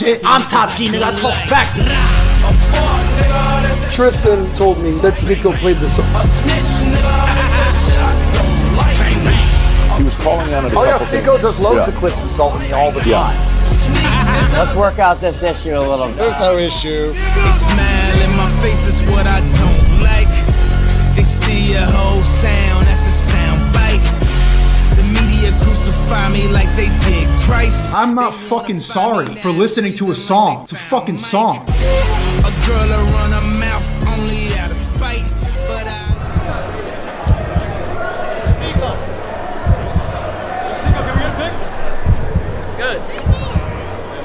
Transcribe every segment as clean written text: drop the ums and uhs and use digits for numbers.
shit. I'm top G, nigga. I talk facts. Tristan told me that SNEAKO played the song. He was calling on it. Oh yeah, SNEAKO does loads of clips insulting me all the time. Let's work out this issue a little bit. There's no issue. They smile in my face is what I don't like. They steal your whole sound, that's a sound bite. The media crucify me like they did Christ. I'm not fucking sorry for listening to a song. It's a fucking song. A girl will run her mouth only out of spite, but It's good.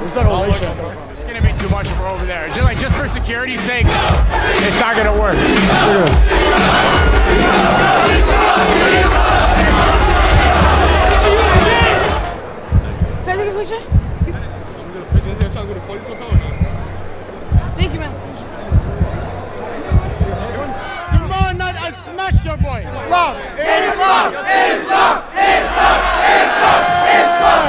Where's that ovation? It's gonna be too much if we're over there. Just for security's sake, it's not gonna work. Can I take a picture? Thank you, man. Tomorrow night I smash your boys. Islam! Islam! Islam! Islam! Islam! Islam!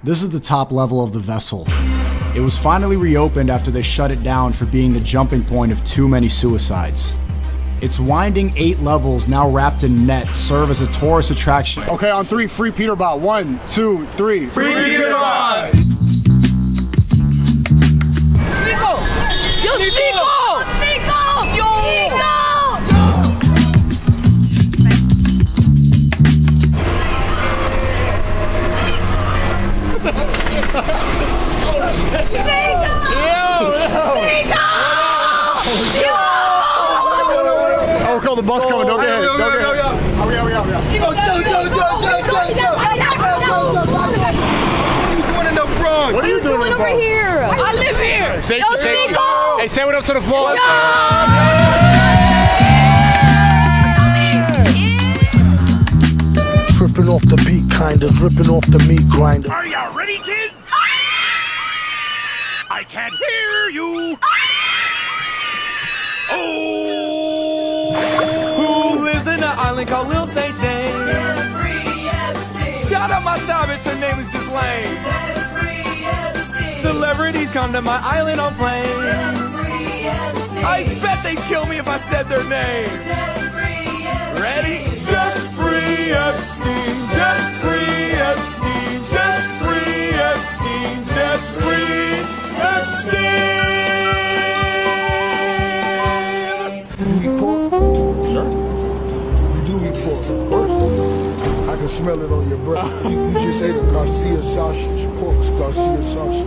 This is the top level of the vessel. It was finally reopened after they shut it down for being the jumping point of too many suicides. Its winding 8 levels, now wrapped in net, serve as a tourist attraction. Okay, on 3, free Peterbot. 1, 2, 3. Free Peterbot! SNEAKO! Yo, SNEAKO! SNEAKO! Yo! SNEAKO! Oh, call the bus coming. Don't get hit. Don't get hit. What are you doing over here? I live here. Say, Yo, SNEAKO! Hey, say what up to the vlog. Tripping off the beat, kinda dripping off the meat grinder. Are you ready, kids? I can't hear you. Oh! Who lives in an island called Lil St. James? Shout out my side bitch, her name is just Lane. Celebrities come to my island on planes. I bet they'd kill me if I said their name. Ready? Jeffrey Epstein, Jeffrey Epstein, Jeffrey Epstein, Jeffrey Epstein. You eat pork? Sure. You do eat pork? Of course. I can smell it on your breath. You just ate a Garcia sausage. Pork's Garcia sausage.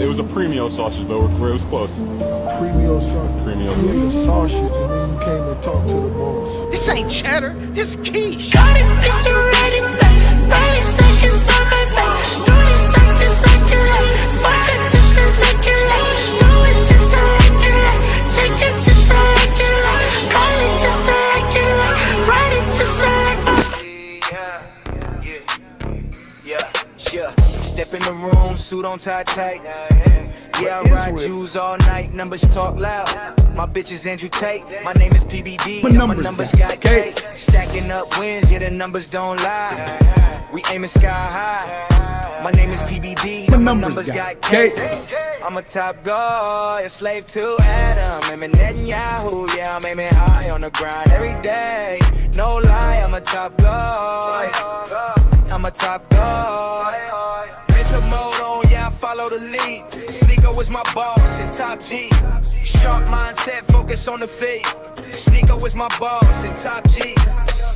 It was a premio sausage, but it was close. Premio sausage. Premio. You ate a sausage and then you came and talked to the boss. This ain't cheddar, this quiche. Got it, it's too ready, back. 90 seconds on my back. 30 seconds like you like. Fuck it just as like you like. Do it just like you like. Take it just like you like. Call it just like you like. Write it just like you like. Yeah. Step in the room, suit on tight. Yeah, I ride Jews all night, numbers talk loud. My bitch is Andrew Tate, my name is PBD, and my numbers got K. Stacking up wins, yeah, the numbers don't lie. We aiming sky high. My name is PBD, and my numbers got K. I'm a top guy, a slave to Adam, and Netanyahu. Yeah, I'm aiming high on the grind every day. No lie, I'm a top guy. I'm a top guy. Mental mode on, yeah, I follow the lead. SNEAKO was my boss and top G. Sharp mindset, focus on the feet. SNEAKO was my boss and top G.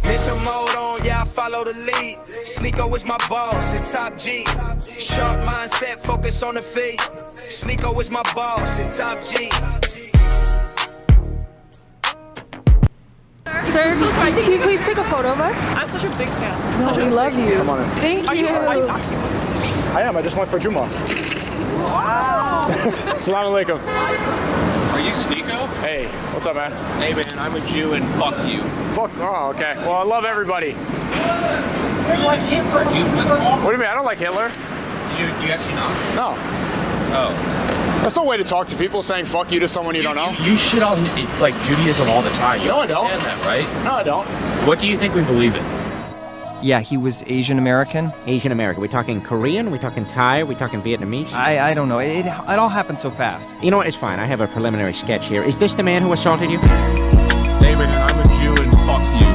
Mental mode on, yeah, I follow the lead. SNEAKO is my boss and top G. Sharp mindset, focus on the feet. SNEAKO is my boss and top G. Sir, can you please take a photo of us? I'm such a big fan. No, we love you. Come on in. Thank you. I am. I just went for Juma. Wow. Assalamu alaikum. Are you SNEAKO? Hey, what's up, man? Hey man, I'm a Jew and fuck you. Fuck. Oh, okay. Well, I love everybody. You like Hitler? What do you mean? I don't like Hitler. You actually not? No. Oh. That's no way to talk to people, saying fuck you to someone you don't know. You shit on like Judaism all the time. You No, I don't. understand that, right? No, I don't. What do you think we believe in? Yeah, he was Asian American. Asian American. We talking Korean? We talking Thai? We talking Vietnamese? I don't know. It all happened so fast. You know what? It's fine. I have a preliminary sketch here. Is this the man who assaulted you? David, I'm a Jew and fuck you.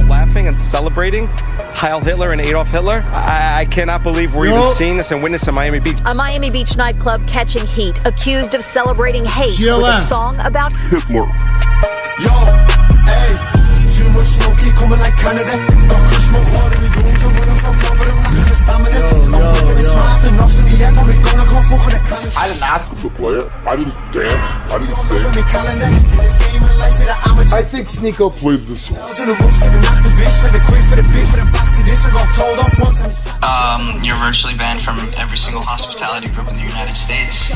Laughing and celebrating Heil Hitler and Adolf Hitler. I cannot believe we're even seeing this and witnessing Miami Beach. A Miami Beach nightclub catching heat, accused of celebrating hate GLM. with a song about Hitler. Yo, hey, too much smoky coming like Canada. Got kush more hard than we do to run from over the rock and stamina. I didn't ask him to play it. I didn't dance. I didn't sing. I think SNEAKO played this song. You're virtually banned from every single hospitality group in the United States.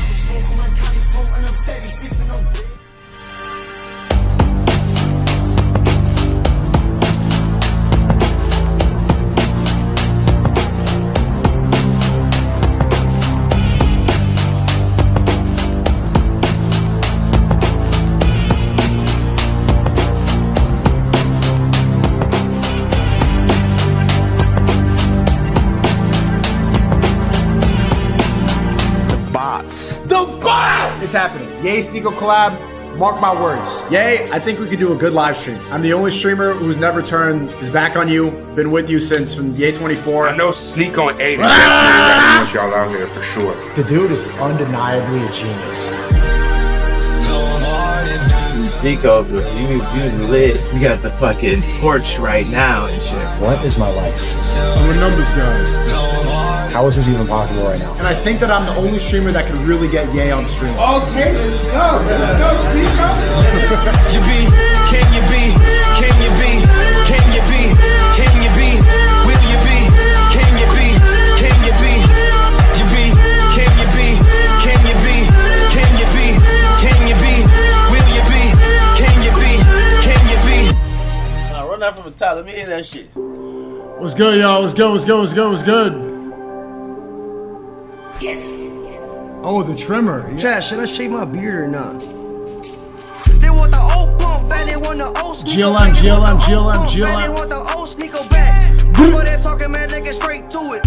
It's happening. Yay, SNEAKO collab. Mark my words. Yay, I think we could do a good live stream. I'm the only streamer who's never turned his back on you. Been with you since from Yay 24. I know SNEAKO and 80. Y'all out here for sure. The dude is undeniably a genius. SNEAKO, you lit. You got the fucking torch right now and shit. What is my life? I'm a numbers guy. How is this even possible right now? And I think that I'm the only streamer that can really get Yay on stream. Okay, let's go. You be, can you be, can you be, can you be, can you be, will you be, can you be, can you be, you be, can you be, can you be, can you be, can you be, will you be, can you be, can you be. Run that from the top, let me hear that shit. What's good, y'all? What's good, what's good, what's good, what's good? Oh, the trimmer. Chad, should I shave my beard or not? They want the old pump back, they want the old GLM, GLM, GLM, They GLM. want the old SNEAKO back. Fuck all that talking, man, they get straight to it.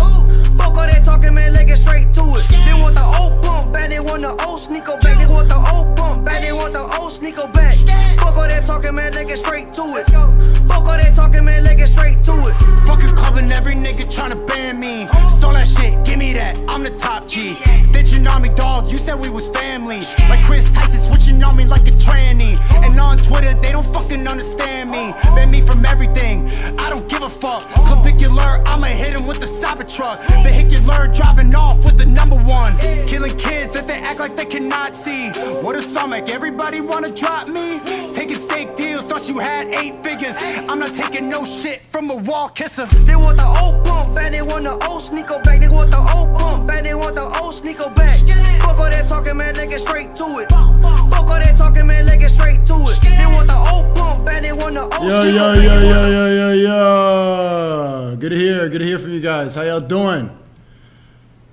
Fuck all that talking, man, they get straight to it. They want the old pump back, they want the old SNEAKO back. They want the old pump back, they want the old SNEAKO back. Fuck all that talking, man, they get straight to it. Fuck all that talking, man, they get straight to it. Fucking clubbing, every nigga tryna ban me. Stole that shit, give me that, I'm the top G. Stitching on me, dog, you said we was family. Like Chris Tyson switching on me like a tranny. And on Twitter, they don't fucking understand me. Ban me from everything, I don't give a fuck. Clavicular, I'ma hit him with the Cybertruck. Vehicular, driving off with the #1. Killing kids that they act like they cannot see. What a stomach, everybody wanna drop me. Taking steak deals, thought you had 8 figures. I'm not taking no shit from a wall kisser. They want the old pump back, they want the old SNEAKO back. They want the old pump back, they want the old SNEAKO back. Fuck all that talking, man, they get straight to it. Fuck all that talking, man, they get straight to it. They want the old pump back, they want the old SNEAKO back. Yo. Good to hear from you guys. How y'all doing?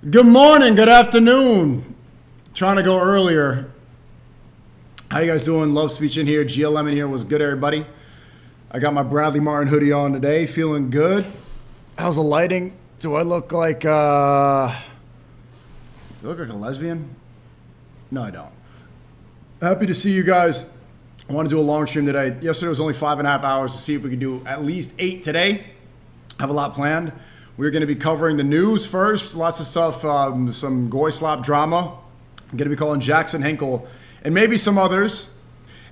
Good morning, good afternoon. Trying to go earlier. How you guys doing? Love Speech in here. GLM in here. What's good, everybody? I got my Bradley Martin hoodie on today. Feeling good. How's the lighting? Do I look like do I look like a lesbian? No, I don't. Happy to see you guys. I want to do a long stream today. Yesterday was only 5.5 hours to see if we could do at least 8 today. I have a lot planned. We're going to be covering the news first. Lots of stuff, some goy slop drama. I'm going to be calling Jackson Hinkle and maybe some others.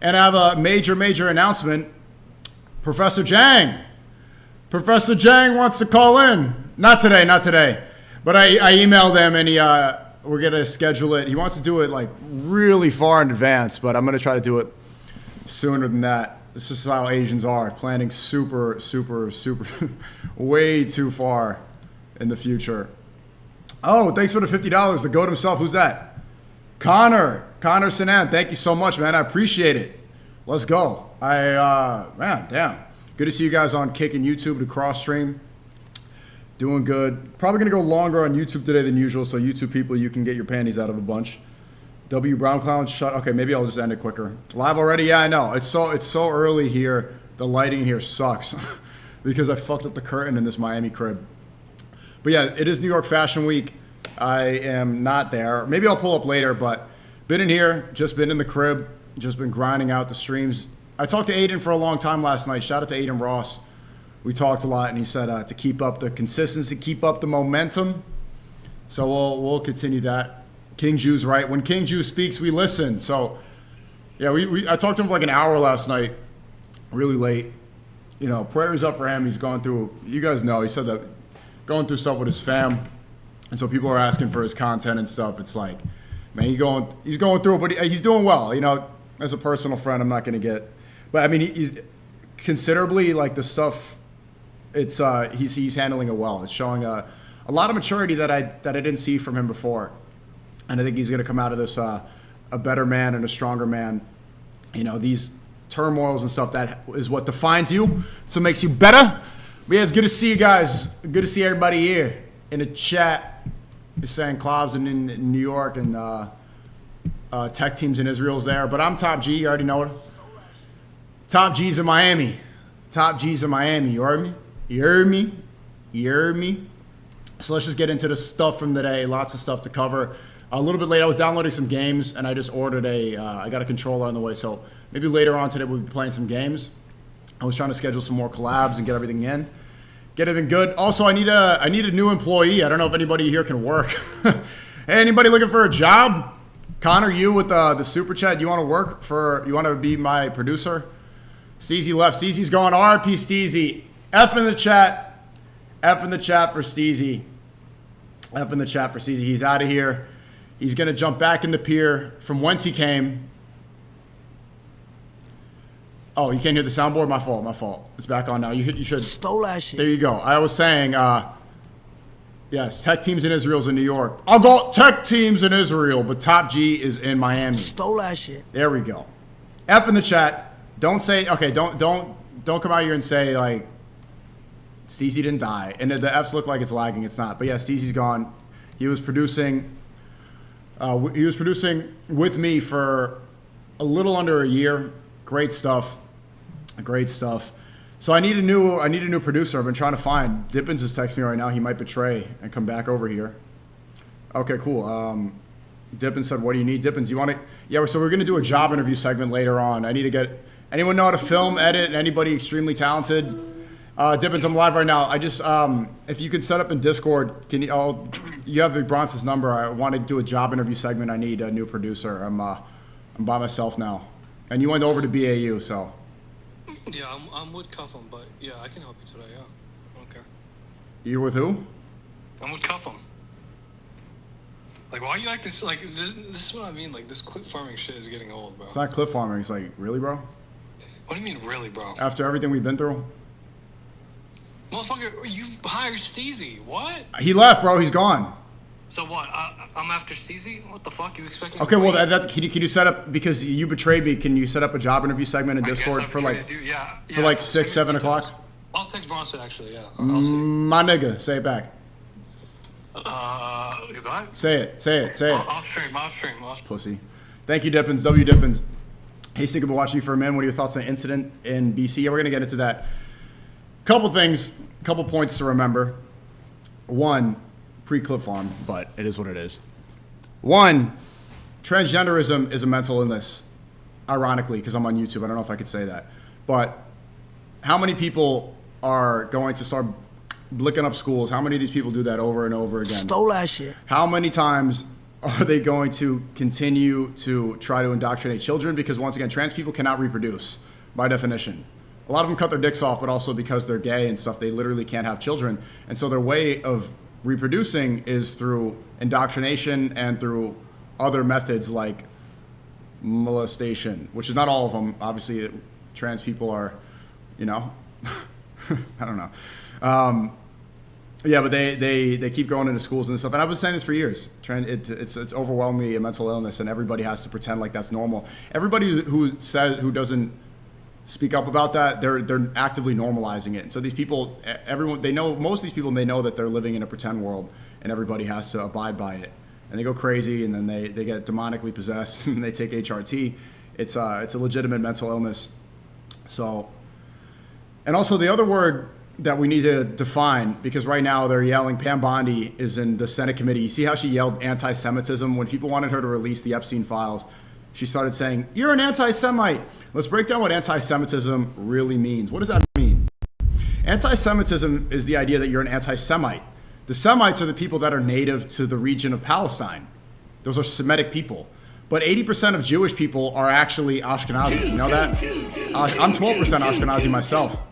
And I have a major announcement. Professor Jang wants to call in. Not today. But I emailed him and we're going to schedule it. He wants to do it like really far in advance, but I'm going to try to do it sooner than that. This is how Asians are, planning super, way too far in the future. Oh, thanks for the $50. The GOAT himself. Who's that? Connor Sinan. Thank you so much, man. I appreciate it. Let's go. Man, damn. Good to see you guys on Kick and YouTube to cross stream. Doing good. Probably going to go longer on YouTube today than usual, so YouTube people, you can get your panties out of a bunch. W Brown Clown, shut. Okay, maybe I'll just end it quicker. Live already? Yeah, I know. It's so early here. The lighting in here sucks because I fucked up the curtain in this Miami crib. But yeah, it is New York Fashion Week. I am not there. Maybe I'll pull up later, but been in here, just been in the crib, just been grinding out the streams. I talked to Aiden for a long time last night. Shout out to Aiden Ross. We talked a lot, and he said to keep up the consistency, keep up the momentum. So we'll continue that. King Jew's right. When King Jew speaks, we listen. So, yeah, I talked to him for like an hour last night, really late. You know, prayers up for him. He's going through, you guys know, he said that going through stuff with his fam. And so people are asking for his content and stuff. It's like, man, he's going through it, but he's doing well. You know, as a personal friend, I'm not going to get, but I mean, he's considerably like the stuff. It's he's handling it well. It's showing a lot of maturity that I didn't see from him before. And I think he's going to come out of this a better man and a stronger man. You know, these turmoils and stuff, that is what defines you. So it makes you better. But yeah, it's good to see you guys. Good to see everybody here in the chat. You're saying Clavs in New York and tech teams in Israel's there. But I'm Top G. You already know it. Top G's in Miami. Top G's in Miami. You heard me? You heard me? So let's just get into the stuff from today. Lots of stuff to cover. A little bit late, I was downloading some games, and I just ordered I got a controller on the way, so maybe later on today we'll be playing some games. I was trying to schedule some more collabs and get everything in. Get everything good. Also, I need a new employee. I don't know if anybody here can work. Hey, anybody looking for a job? Connor, you with the super chat, you want to be my producer? Steezy left. Steezy's going. RP Steezy. F in the chat. F in the chat for Steezy. F in the chat for Steezy. He's out of here. He's going to jump back in the pier from whence he came. Oh, you can't hear the soundboard? My fault. It's back on now. You should. Stole that shit. There you go. I was saying, yes, tech teams in Israel's in New York. I got tech teams in Israel, but Top G is in Miami. Stole that shit. There we go. F in the chat. Don't say, okay, don't come out here and say, like, Steezy didn't die. And the Fs look like it's lagging. It's not. But yeah, Steezy's gone. He was producing with me for a little under a year. Great stuff. So I need a new producer. I've been trying to find. Dippins just texted me right now. He might betray and come back over here. Okay, cool. Dippins said, "What do you need?" Dippins, you want to? Yeah. So we're gonna do a job interview segment later on. I need to get anyone know how to film, edit, anybody extremely talented. Dippins, I'm live right now. I just, if you could set up in Discord, can you? You have Bronze's number. I want to do a job interview segment. I need a new producer. I'm by myself now, and you went over to BAU, so. Yeah, I'm with Cuffham, but yeah, I can help you today. Yeah, okay. You're with who? I'm with Cuffham. Like, why are you acting like this is what I mean? Like, this clip farming shit is getting old, bro. It's not clip farming. It's like, really, bro? What do you mean, really, bro? After everything we've been through. Motherfucker, you hired Steezy. What? He left, bro. He's gone. So what? I'm after Steezy? What the fuck? You expect me Okay, well, can you set up, because you betrayed me, can you set up a job interview segment in Discord for like, for like 6, 7 o'clock? I'll text Bronson, actually, yeah. My nigga, say it back. You got it? Say it. I'll stream. Pussy. Thank you, Dippins. W. Dippins. Hey, Sneako, been watching you for a minute. What are your thoughts on the incident in BC? Yeah, we're going to get into that. Couple things, couple points to remember. One, pre-clip farm, but it is what it is. One, transgenderism is a mental illness, ironically, because I'm on YouTube. I don't know if I could say that. But how many people are going to start blicking up schools. How many of these people do that over and over again? Stole that shit. How many times are they going to continue to try to indoctrinate children? Because once again, trans people cannot reproduce by definition. A lot of them cut their dicks off, but also because they're gay and stuff, they literally can't have children. And so their way of reproducing is through indoctrination and through other methods like molestation, which is not all of them. Obviously, trans people are, you know, I don't know. Yeah, but they keep going into schools and stuff. And I've been saying this for years. It's overwhelmingly a mental illness, and everybody has to pretend like that's normal. Everybody who doesn't speak up about that, they're actively normalizing it. And so these people, everyone, they know, most of these people, they know that they're living in a pretend world, and everybody has to abide by it. And they go crazy, and then they get demonically possessed, and they take HRT. It's a legitimate mental illness. So, and also the other word that we need to define, because right now they're yelling, Pam Bondi is in the Senate committee. You see how she yelled anti-Semitism? When people wanted her to release the Epstein files, she started saying, you're an anti-Semite. Let's break down what anti-Semitism really means. What does that mean? Anti-Semitism is the idea that you're an anti-Semite. The Semites are the people that are native to the region of Palestine. Those are Semitic people. But 80% of Jewish people are actually Ashkenazi. You know that? I'm 12% Ashkenazi myself.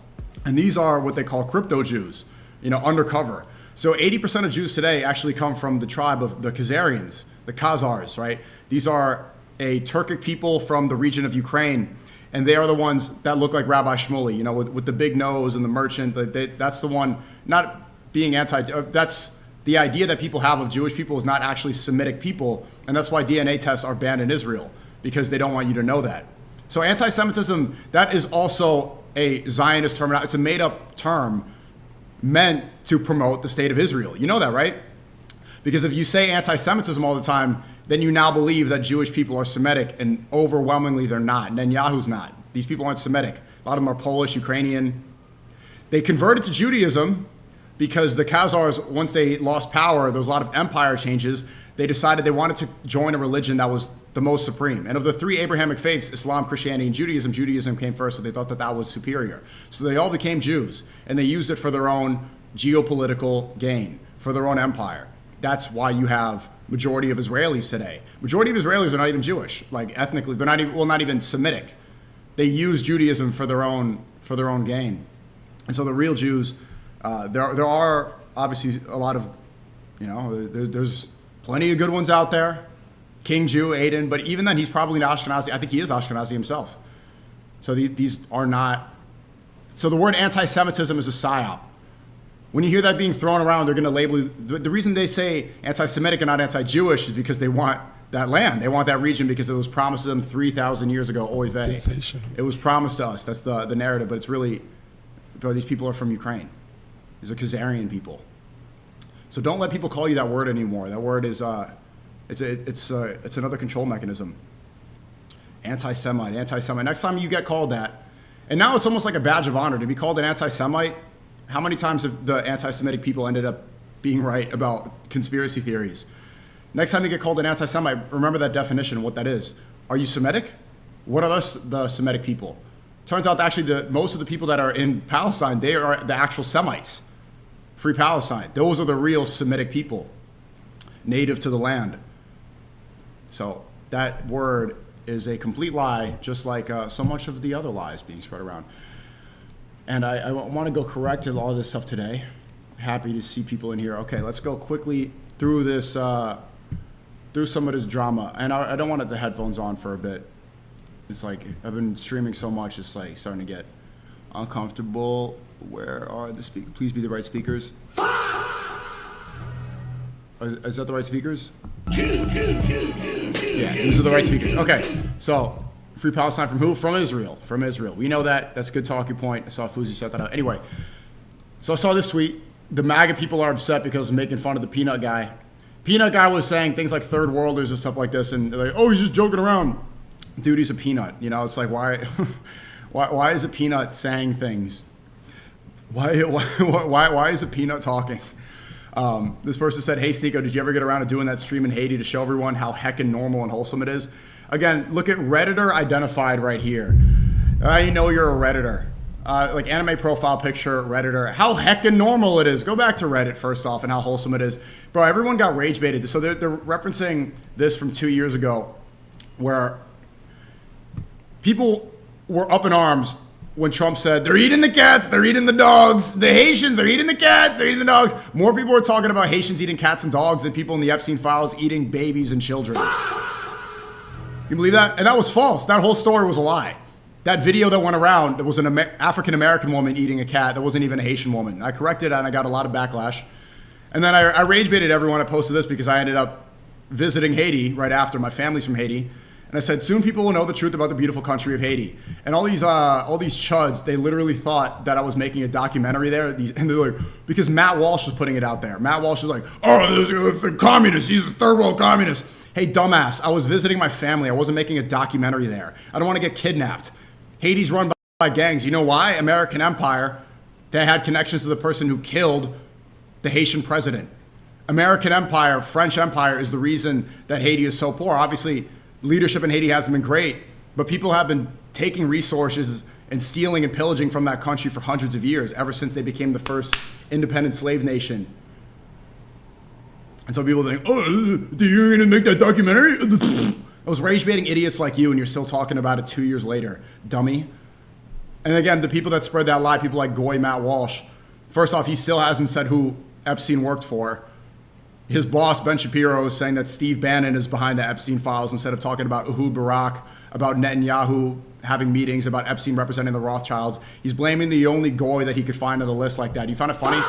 And these are what they call crypto Jews, you know, undercover. So 80% of Jews today actually come from the tribe of the Khazarians, the Khazars, right? These are a Turkic people from the region of Ukraine, and they are the ones that look like Rabbi Shmuley, you know, with the big nose and the merchant. That's the one, not being that's the idea that people have of Jewish people is not actually Semitic people, and that's why DNA tests are banned in Israel, because they don't want you to know that. So anti-Semitism, that is also a Zionist term. It's a made-up term meant to promote the state of Israel. You know that, right? Because if you say anti-Semitism all the time, then you now believe that Jewish people are Semitic, and overwhelmingly they're not. Netanyahu's not. These people aren't Semitic. A lot of them are Polish, Ukrainian. They converted to Judaism because the Khazars, once they lost power, there was a lot of empire changes. They decided they wanted to join a religion that was the most supreme. And of the three Abrahamic faiths, Islam, Christianity, and Judaism, Judaism came first, so they thought that that was superior. So they all became Jews, and they used it for their own geopolitical gain, for their own empire. That's why you have majority of Israelis today. Majority of Israelis are not even Jewish, like ethnically. They're not even, well, not even Semitic. They use Judaism for their own gain. And so the real Jews, there are obviously a lot of, you know, there's plenty of good ones out there. King Jew, Aiden, but even then, he's probably not Ashkenazi. I think he is Ashkenazi himself. So these are not. So the word anti-Semitism is a psyop. When you hear that being thrown around, they're going to label the reason they say anti-Semitic and not anti-Jewish is because they want that land. They want that region because it was promised to them 3,000 years ago. Oy vey. Sensational. It was promised to us. That's the narrative, but it's really, bro, these people are from Ukraine. These are Khazarian people. So don't let people call you that word anymore. That word is it's another control mechanism. Anti-Semite, anti-Semite. Next time you get called that, and now it's almost like a badge of honor to be called an anti-Semite. How many times have the anti-Semitic people ended up being right about conspiracy theories? Next time you get called an anti-Semite, remember that definition, what that is. Are you Semitic? What are the Semitic people? Turns out that actually most of the people that are in Palestine, they are the actual Semites. Free Palestine. Those are the real Semitic people, native to the land. So that word is a complete lie, just like so much of the other lies being spread around. And I want to go correct a lot of this stuff today. Happy to see people in here. Okay, let's go quickly through this, through some of this drama. And I don't want the headphones on for a bit. It's like I've been streaming so much, it's like starting to get uncomfortable. Where are the speakers? Please be the right speakers. Is that the right speakers? Yeah, these are the right speakers. Okay, so Free Palestine from who? From Israel. From Israel. We know that. That's a good talking point. I saw Fuzi set that out. Anyway, so I saw this tweet. The MAGA people are upset because I'm making fun of the peanut guy. Peanut guy was saying things like third worlders and stuff like this, and they're like, oh, he's just joking around. Dude, he's a peanut. You know, it's like, why is a peanut saying things? Why is a peanut talking? This person said, hey, SNEAKO, did you ever get around to doing that stream in Haiti to show everyone how heckin' normal and wholesome it is? Again, look at Redditor identified right here. I know you're a Redditor. like anime profile picture, Redditor, how heckin' normal it is. Go back to Reddit first off and how wholesome it is. Bro, everyone got rage baited. So they're referencing this from 2 years ago where people were up in arms when Trump said, they're eating the cats, they're eating the dogs. The Haitians, they're eating the cats, they're eating the dogs. More people were talking about Haitians eating cats and dogs than people in the Epstein files eating babies and children. You believe that? And that was false. That whole story was a lie. That video that went around, there was an African-American woman eating a cat. That wasn't even a Haitian woman. I corrected it and I got a lot of backlash. And then I rage baited everyone. I posted this because I ended up visiting Haiti right after. My family's from Haiti. And I said, soon people will know the truth about the beautiful country of Haiti. And all these chuds, they literally thought that I was making a documentary there. And they're like, because Matt Walsh was putting it out there. Matt Walsh was like, oh, the communist. He's a third world communist. Hey, dumbass, I was visiting my family. I wasn't making a documentary there. I don't want to get kidnapped. Haiti's run by gangs. You know why? American Empire. They had connections to the person who killed the Haitian president. American Empire, French Empire is the reason that Haiti is so poor. Obviously, leadership in Haiti hasn't been great, but people have been taking resources and stealing and pillaging from that country for hundreds of years, ever since they became the first independent slave nation. And so people think, oh, you're gonna make that documentary? I was rage baiting idiots like you, and you're still talking about it 2 years later, dummy. And again, the people that spread that lie, people like Goy Matt Walsh, first off, he still hasn't said who Epstein worked for. His boss, Ben Shapiro, is saying that Steve Bannon is behind the Epstein files instead of talking about Ehud Barak, about Netanyahu having meetings, about Epstein representing the Rothschilds. He's blaming the only goy that he could find on the list like that. You find it funny?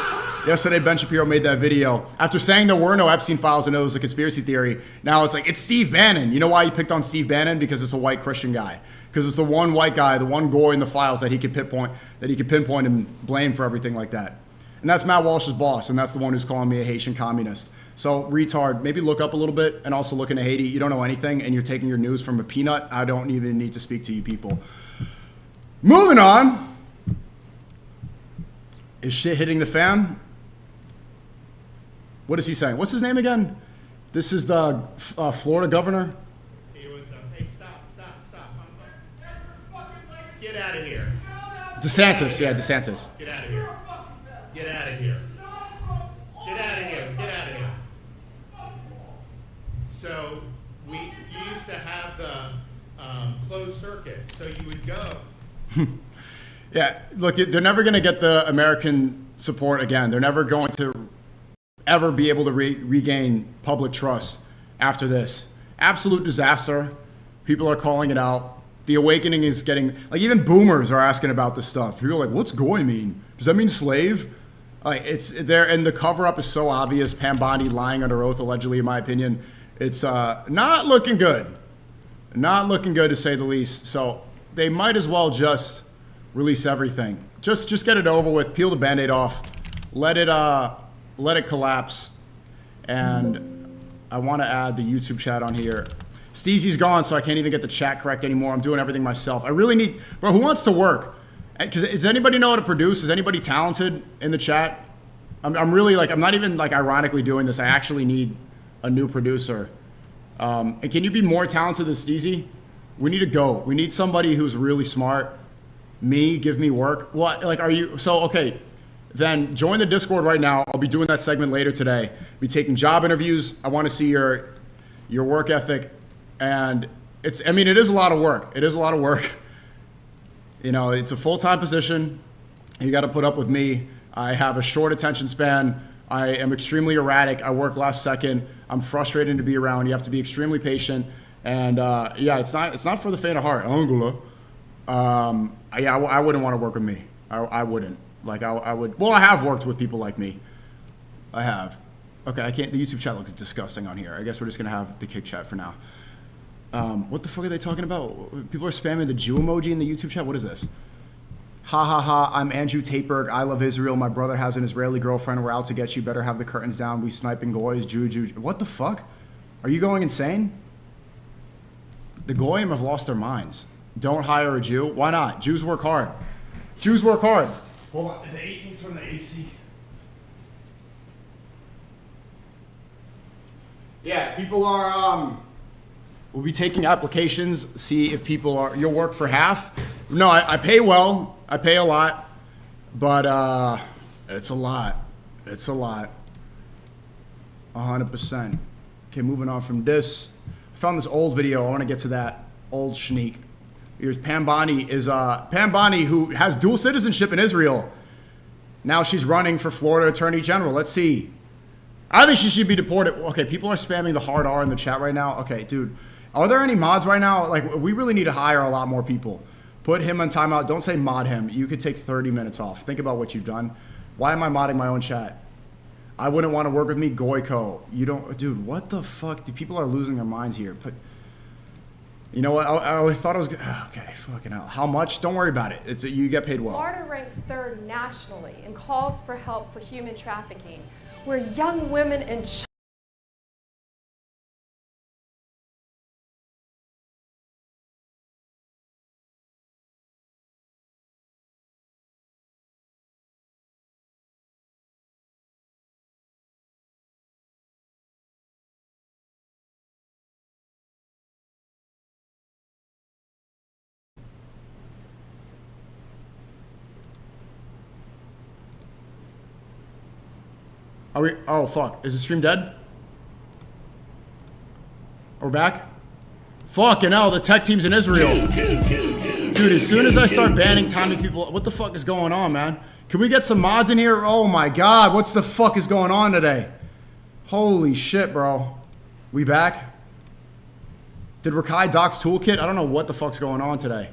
Yesterday, Ben Shapiro made that video. After saying there were no Epstein files and it was a conspiracy theory, now it's like, it's Steve Bannon. You know why he picked on Steve Bannon? Because it's a white Christian guy. Because it's the one white guy, the one goy in the files that he could pinpoint and blame for everything like that. And that's Matt Walsh's boss, and that's the one who's calling me a Haitian communist. So, retard, maybe look up a little bit and also look into Haiti. You don't know anything, and you're taking your news from a peanut. I don't even need to speak to you people. Moving on. Is shit hitting the fan? What is he saying? What's his name again? This is the Florida governor. He was, hey, stop. Get out of here. DeSantis, yeah, DeSantis. Get out of here. Get out of here. Get out of here. Get out of here. So you used to have the closed circuit, so you would go. Yeah, look, they're never going to get the American support again. They're never going to ever be able to regain public trust after this. Absolute disaster. People are calling it out. The awakening is getting, like, even boomers are asking about this stuff. People are like, what's goy mean? Does that mean slave? Like, it's there, and the cover-up is so obvious. Pam Bondi lying under oath, allegedly, in my opinion. It's not looking good. Not looking good, to say the least. So they might as well just release everything. Just get it over with. Peel the Band-Aid off. Let it collapse. And I want to add the YouTube chat on here. Steezy's gone, so I can't even get the chat correct anymore. I'm doing everything myself. I really need, bro, who wants to work? Does anybody know how to produce? Is anybody talented in the chat? I'm really, like, I'm not even, like, ironically doing this. I actually need a new producer. And can you be more talented than Steezy? We need to go. We need somebody who's really smart. Me, give me work. What, like, are you, so, okay. Then join the Discord right now. I'll be doing that segment later today. Be taking job interviews. I want to see your work ethic. And it's, I mean, it is a lot of work. It is a lot of work. You know, it's a full-time position. You got to put up with me. I have a short attention span. I am extremely erratic. I work last second. I'm frustrating to be around. You have to be extremely patient. And yeah, it's not for the faint of heart. Angola. Yeah, I wouldn't want to work with me. I wouldn't. Like, I would. Well, I have worked with people like me. I have. Okay, I can't. The YouTube chat looks disgusting on here. I guess we're just gonna have the kick chat for now. What the fuck are they talking about? People are spamming the Jew emoji in the YouTube chat. What is this? Ha ha ha, I'm Andrew Tateberg. I love Israel. My brother has an Israeli girlfriend. We're out to get you. Better have the curtains down. We sniping goys. Jew. What the fuck? Are you going insane? The goyim have lost their minds. Don't hire a Jew. Why not? Jews work hard. Jews work hard. Hold on. They ate me from the AC. Yeah, people are, we'll be taking applications, see if people are, you'll work for half. No, I pay well. I pay a lot. But it's a lot. It's a lot. 100%. Okay, moving on from this. I found this old video. I want to get to that old schneek. Here's Pam Bondi Pam Bondi, who has dual citizenship in Israel. Now she's running for Florida Attorney General. Let's see. I think she should be deported. Okay, people are spamming the hard R in the chat right now. Okay, dude. Are there any mods right now? Like, we really need to hire a lot more people. Put him on timeout. Don't say mod him. You could take 30 minutes off. Think about what you've done. Why am I modding my own chat? I wouldn't want to work with me, Goyko. You don't, dude, what the fuck? People are losing their minds here. But you know what? I thought it was good. Okay, fucking hell. How much? Don't worry about it. You get paid well. Florida ranks 3rd nationally in calls for help for human trafficking, where young women and Are we? Oh, fuck. Is the stream dead? We're back? Fucking hell, the tech team's in Israel. Dude, as soon as I start banning timing people, what the fuck is going on, man? Can we get some mods in here? Oh my god, what's the fuck is going on today? Holy shit, bro. We back? Did Rakai Doc's toolkit? I don't know what the fuck's going on today.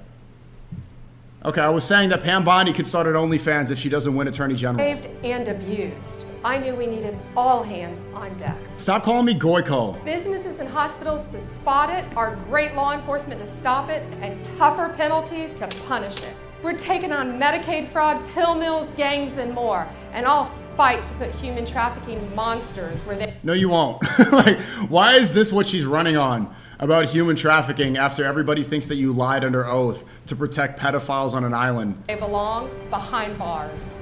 Okay, I was saying that Pam Bondi could start at OnlyFans if she doesn't win Attorney General. raped and abused. I knew we needed all hands on deck. Stop calling me Goyko. Businesses and hospitals to spot it, our great law enforcement to stop it, and tougher penalties to punish it. We're taking on Medicaid fraud, pill mills, gangs, and more. And I'll fight to put human trafficking monsters where they... No, you won't. Like, why is this what she's running on? About human trafficking after everybody thinks that you lied under oath to protect pedophiles on an island. They belong behind bars.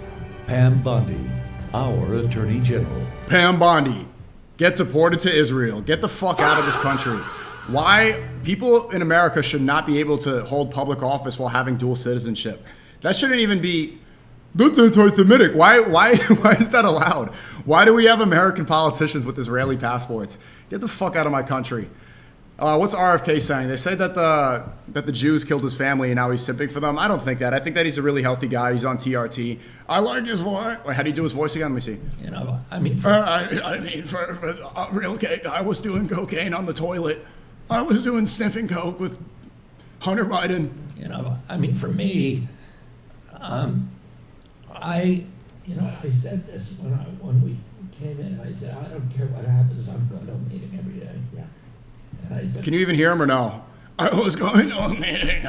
Pam Bondi, our Attorney General. Pam Bondi, get deported to Israel. Get the fuck out of this country. Why people in America should not be able to hold public office while having dual citizenship. That shouldn't even be... That's anti-Semitic. Why is that allowed? Why do we have American politicians with Israeli passports? Get the fuck out of my country. What's RFK saying? They say that the Jews killed his family and now he's simping for them. I don't think that. I think that he's a really healthy guy. He's on TRT. I like his voice. Wait, how do you do his voice again? Let me see. You know, I mean, for real cake, I was doing cocaine on the toilet. I was doing sniffing coke with Hunter Biden. You know, I mean, for me, I said this when we came in. I said, I don't care what happens. I'm going to a meeting every day. Yeah. Can you even hear him or no? I was going to a meeting.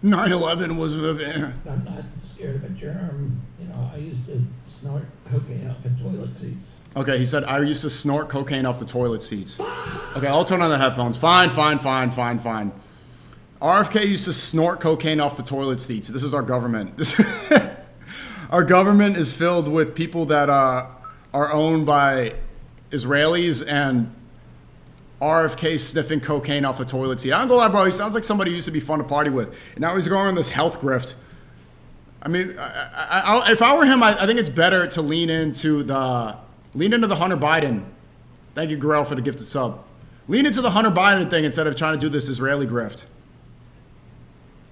9/11 was a... I'm not scared of a germ. You know, I used to snort cocaine off the toilet seats. Okay, he said, I used to snort cocaine off the toilet seats. Okay, I'll turn on the headphones. Fine. RFK used to snort cocaine off the toilet seats. This is our government. Our government is filled with people that are owned by Israelis and RFK sniffing cocaine off a toilet seat. I don't go lie, bro. He sounds like somebody who used to be fun to party with. And now he's going on this health grift. I mean, if I were him, I think it's better to lean into the Hunter Biden. Thank you, Garel, for the gifted sub. Lean into the Hunter Biden thing instead of trying to do this Israeli grift.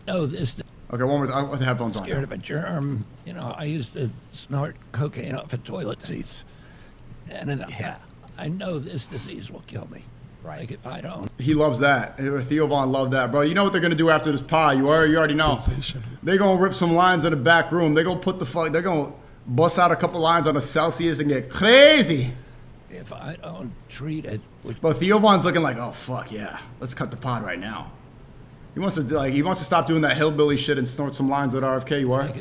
No, this. Okay, one more. I'll put the headphones on. Scared of a germ. You know, I used to snort cocaine off of toilet seats, and I know this disease will kill me. Right. Like if I don't. He loves that. Theo Von loved that, bro. You know what they're gonna do after this pod? You already know. They're gonna rip some lines in the back room. They're gonna bust out a couple lines on a Celsius and get crazy. If I don't treat it. But Theo Von's looking like, oh fuck yeah, let's cut the pod right now. He wants to stop doing that hillbilly shit and snort some lines at RFK. You are. Like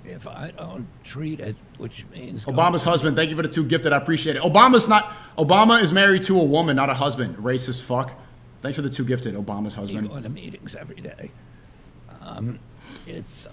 if I don't treat it, which means Obama's husband. Thank you for the 2 gifted. I appreciate it. Obama is married to a woman, not a husband. Racist fuck. Thanks for the 2 gifted. Obama's husband. Going to meetings every day. It's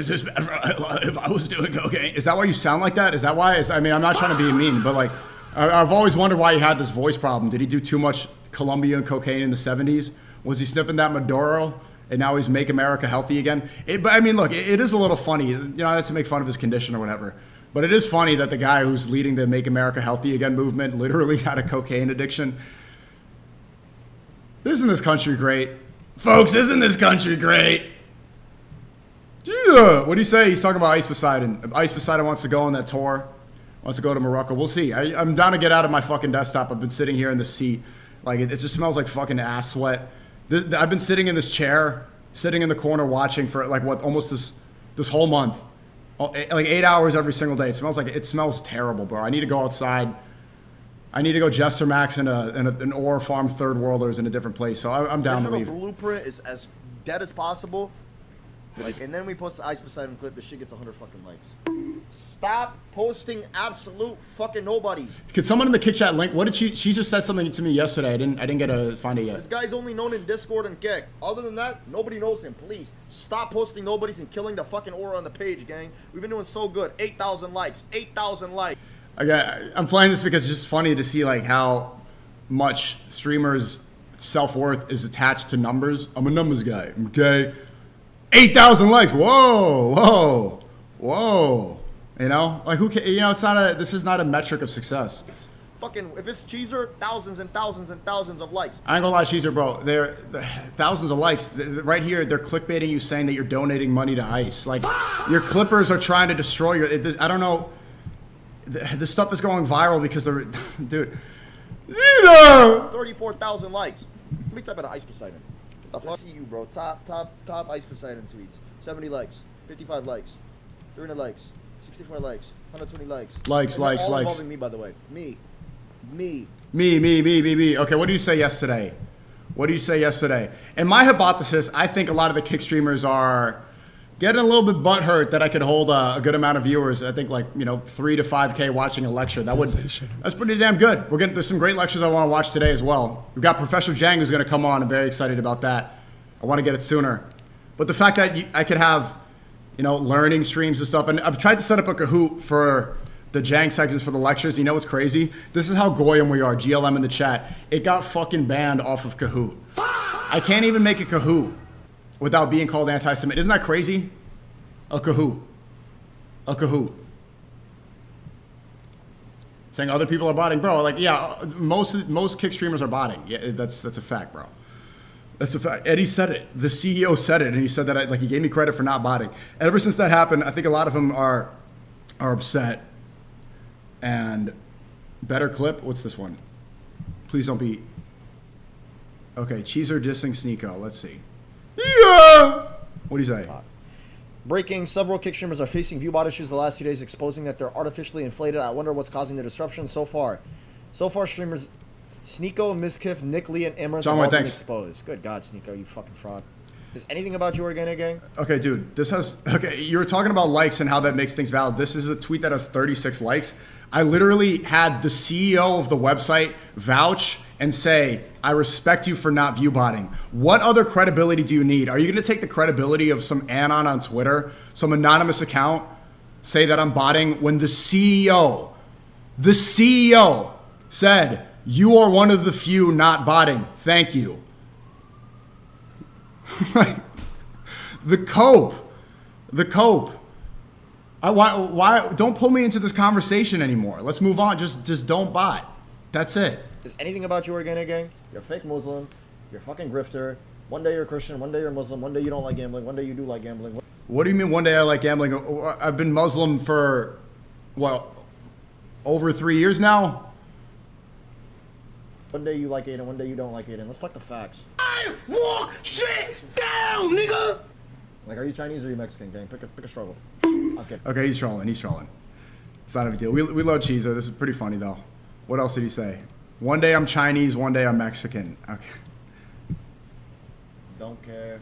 just if I was doing cocaine. Is that why you sound like that? Is that why? I mean, I'm not trying to be mean, but like, I've always wondered why he had this voice problem. Did he do too much Colombian cocaine in the 70s? Was he sniffing that Maduro? And now he's Make America Healthy Again? But I mean, look, it is a little funny. You know, that's to make fun of his condition or whatever. But it is funny that the guy who's leading the Make America Healthy Again movement literally had a cocaine addiction. Isn't this country great? Folks, isn't this country great? Yeah. What do you say? He's talking about Ice Poseidon. Ice Poseidon wants to go on that tour. Wants to go to Morocco. We'll see. I'm down to get out of my fucking desktop. I've been sitting here in the seat. Like, it just smells like fucking ass sweat. I've been sitting in this chair, sitting in the corner watching for like what, almost this whole month. Like 8 hours every single day. It smells terrible, bro. I need to go outside. I need to go Jester Max in an ore farm third worlders in a different place. So I'm down to leave. The blueprint is as dead as possible. Like, and then we post the Ice Poseidon clip. The shit gets 100 fucking likes. Stop posting absolute fucking nobodies. Could someone in the Kick Chat link? What did she just said something to me yesterday? I didn't get to find it yet. This guy's only known in Discord and Kick. Other than that, nobody knows him. Please stop posting nobodies and killing the fucking aura on the page, gang. We've been doing so good. 8,000 likes. 8,000 likes. I'm playing this because it's just funny to see like how much streamers' self-worth is attached to numbers. I'm a numbers guy. Okay. 8,000 likes. Whoa. You know, like who can, you know, this is not a metric of success. Fucking, if it's Cheezer, thousands and thousands and thousands of likes. I ain't gonna lie, Cheezer, bro. They're thousands of likes. Right here, they're clickbaiting you saying that you're donating money to ICE. Like, your Clippers are trying to destroy your, I don't know. This stuff is going viral because they're, dude. 34,000 likes. Let me type out Ice Poseidon. I see you, bro. Top Ice Poseidon tweets. 70 likes, 55 likes, 300 likes, 64 likes, 120 likes. Likes. Involving me, by the way. Me. Okay, what did you say yesterday? And my hypothesis, I think a lot of the Kick streamers are getting a little bit butthurt that I could hold a good amount of viewers. I think 3 to 5K watching a lecture. That's pretty damn good. There's some great lectures I want to watch today as well. We've got Professor Jang who's going to come on. I'm very excited about that. I want to get it sooner. But the fact that I could have, learning streams and stuff, and I've tried to set up a Kahoot for the Jang sections for the lectures. You know what's crazy? This is how goyim we are. GLM in the chat. It got fucking banned off of Kahoot. I can't even make a Kahoot without being called anti-Semitic. Isn't that crazy? A Kahoot. Saying other people are botting. Bro, most Kick streamers are botting. Yeah, that's a fact, bro. That's a fact. Eddie said it. The CEO said it, and he said that he gave me credit for not botting. Ever since that happened, I think a lot of them are upset. And better clip. What's this one? Please don't be. Okay, Cheezer dissing SNEAKO. Let's see. Yeah. What do you say? Breaking: several Kick streamers are facing viewbot issues the last few days, exposing that they're artificially inflated. I wonder what's causing the disruption so far. streamers SNEAKO, Miskiff, Nick Lee, and Amaranth have all been exposed. Good God, SNEAKO, you fucking fraud. Is anything about you organic, gang? Okay, dude, you were talking about likes and how that makes things valid. This is a tweet that has 36 likes. I literally had the CEO of the website vouch and say, I respect you for not viewbotting. What other credibility do you need? Are you going to take the credibility of some anon on Twitter, some anonymous account, say that I'm botting when the CEO said, you are one of the few not botting. Thank you. The cope. Why? Don't pull me into this conversation anymore. Let's move on. Just don't bot. That's it. Is anything about you organic, gang? You're a fake Muslim. You're a fucking grifter. One day you're a Christian. One day you're Muslim. One day you don't like gambling. One day you do like gambling. What do you mean one day I like gambling? I've been Muslim for, over 3 years now? One day you like Aiden, one day you don't like Aiden. Let's talk the facts. I walk shit down, nigga! Are you Chinese or are you Mexican, gang? Pick a struggle. Okay, he's trolling. It's not a big deal. We love Cheezo. This is pretty funny, though. What else did he say? One day I'm Chinese, one day I'm Mexican. Okay. Don't care.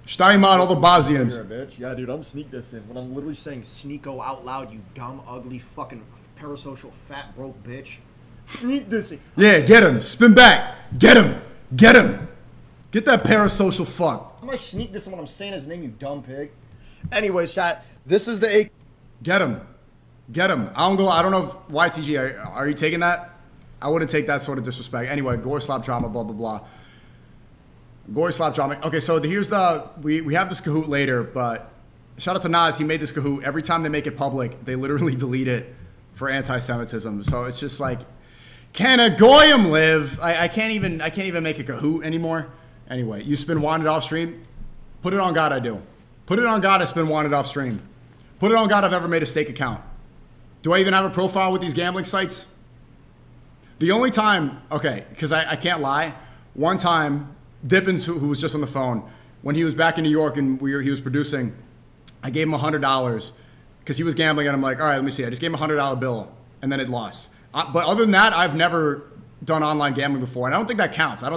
Steinmod, all the Bosnians. You're a bitch. Yeah, dude, I'm sneak dissing. When I'm literally saying SNEAKO out loud, you dumb, ugly, fucking parasocial, fat, broke bitch. Sneak dissing. Yeah, get him. Spin back. Get him. Get that parasocial fuck. I'm sneak dissing when I'm saying his name, you dumb pig. Anyways, chat, this is the A. Get him. I don't know if YTG, are you taking that? I wouldn't take that sort of disrespect. Anyway, gore slap drama, blah, blah, blah. Goy slap dropping. Okay, so here's we have this Kahoot later, but shout out to Nas. He made this Kahoot. Every time they make it public, they literally delete it for anti-Semitism. So it's just like, can a Goyim live? I can't even make a Kahoot anymore. Anyway, you spin wanted off stream. Put it on God, I do. Put it on God, I spin wanted off stream. Put it on God, I've ever made a stake account. Do I even have a profile with these gambling sites? The only time, okay, because I can't lie. One time, Dippins, who was just on the phone, when he was back in New York and he was producing, I gave him $100 because he was gambling, and I'm like, all right, let me see. I just gave him a $100 bill, and then it lost. But other than that, I've never done online gambling before, and I don't think that counts. A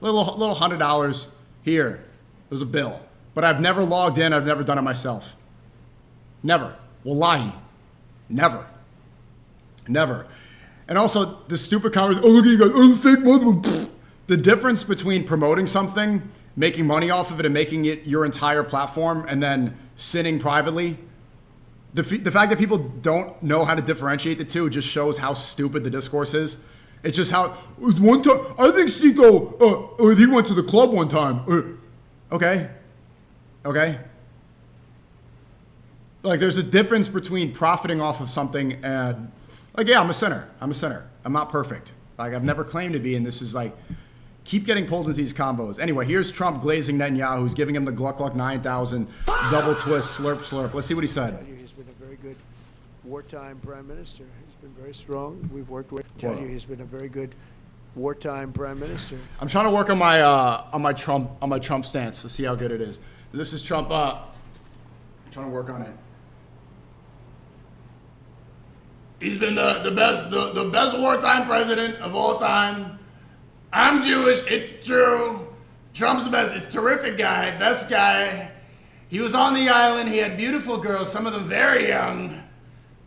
little $100 here. It was a bill. But I've never logged in. I've never done it myself. Never. Wallahi. Never. And also, the stupid conversation, oh, look at you guys, oh, fake mother. The difference between promoting something, making money off of it, and making it your entire platform, and then sinning privately, the fact that people don't know how to differentiate the two just shows how stupid the discourse is. It's just how, it was one time, I think SNEAKO, he went to the club one time. Okay. Like, there's a difference between profiting off of something and, like, yeah, I'm a sinner. I'm not perfect. Like, I've never claimed to be, and this is like, keep getting pulled into these combos. Anyway, here's Trump glazing Netanyahu, who's giving him the Gluck Gluck 9000 double twist, slurp, slurp. Let's see what he said. He's been a very good wartime prime minister. He's been very strong. We've worked with him. He's been a very good wartime prime minister. I'm trying to work on my Trump stance to see how good it is. This is Trump. I'm trying to work on it. He's been the best wartime president of all time. I'm Jewish, it's true. Trump's the best, it's a terrific guy, best guy. He was on the island, he had beautiful girls, some of them very young.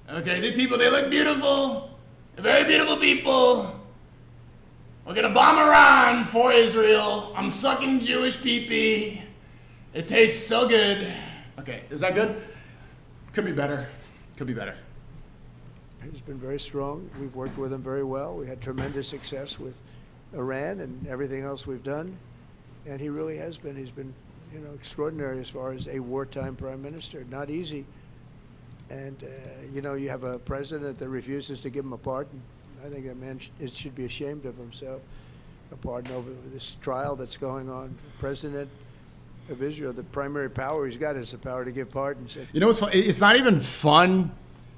Okay, they look beautiful. They're very beautiful people. We're gonna bomb Iran for Israel. I'm sucking Jewish pee-pee. It tastes so good. Okay, is that good? Could be better. He's been very strong. We've worked with him very well. We had tremendous success with Iran and everything else we've done. And he really has been. He's been, extraordinary as far as a wartime prime minister. Not easy. And, you have a president that refuses to give him a pardon. I think that man should be ashamed of himself. A pardon over this trial that's going on. The president of Israel, the primary power he's got is the power to give pardons. You know what's fun? It's not even fun.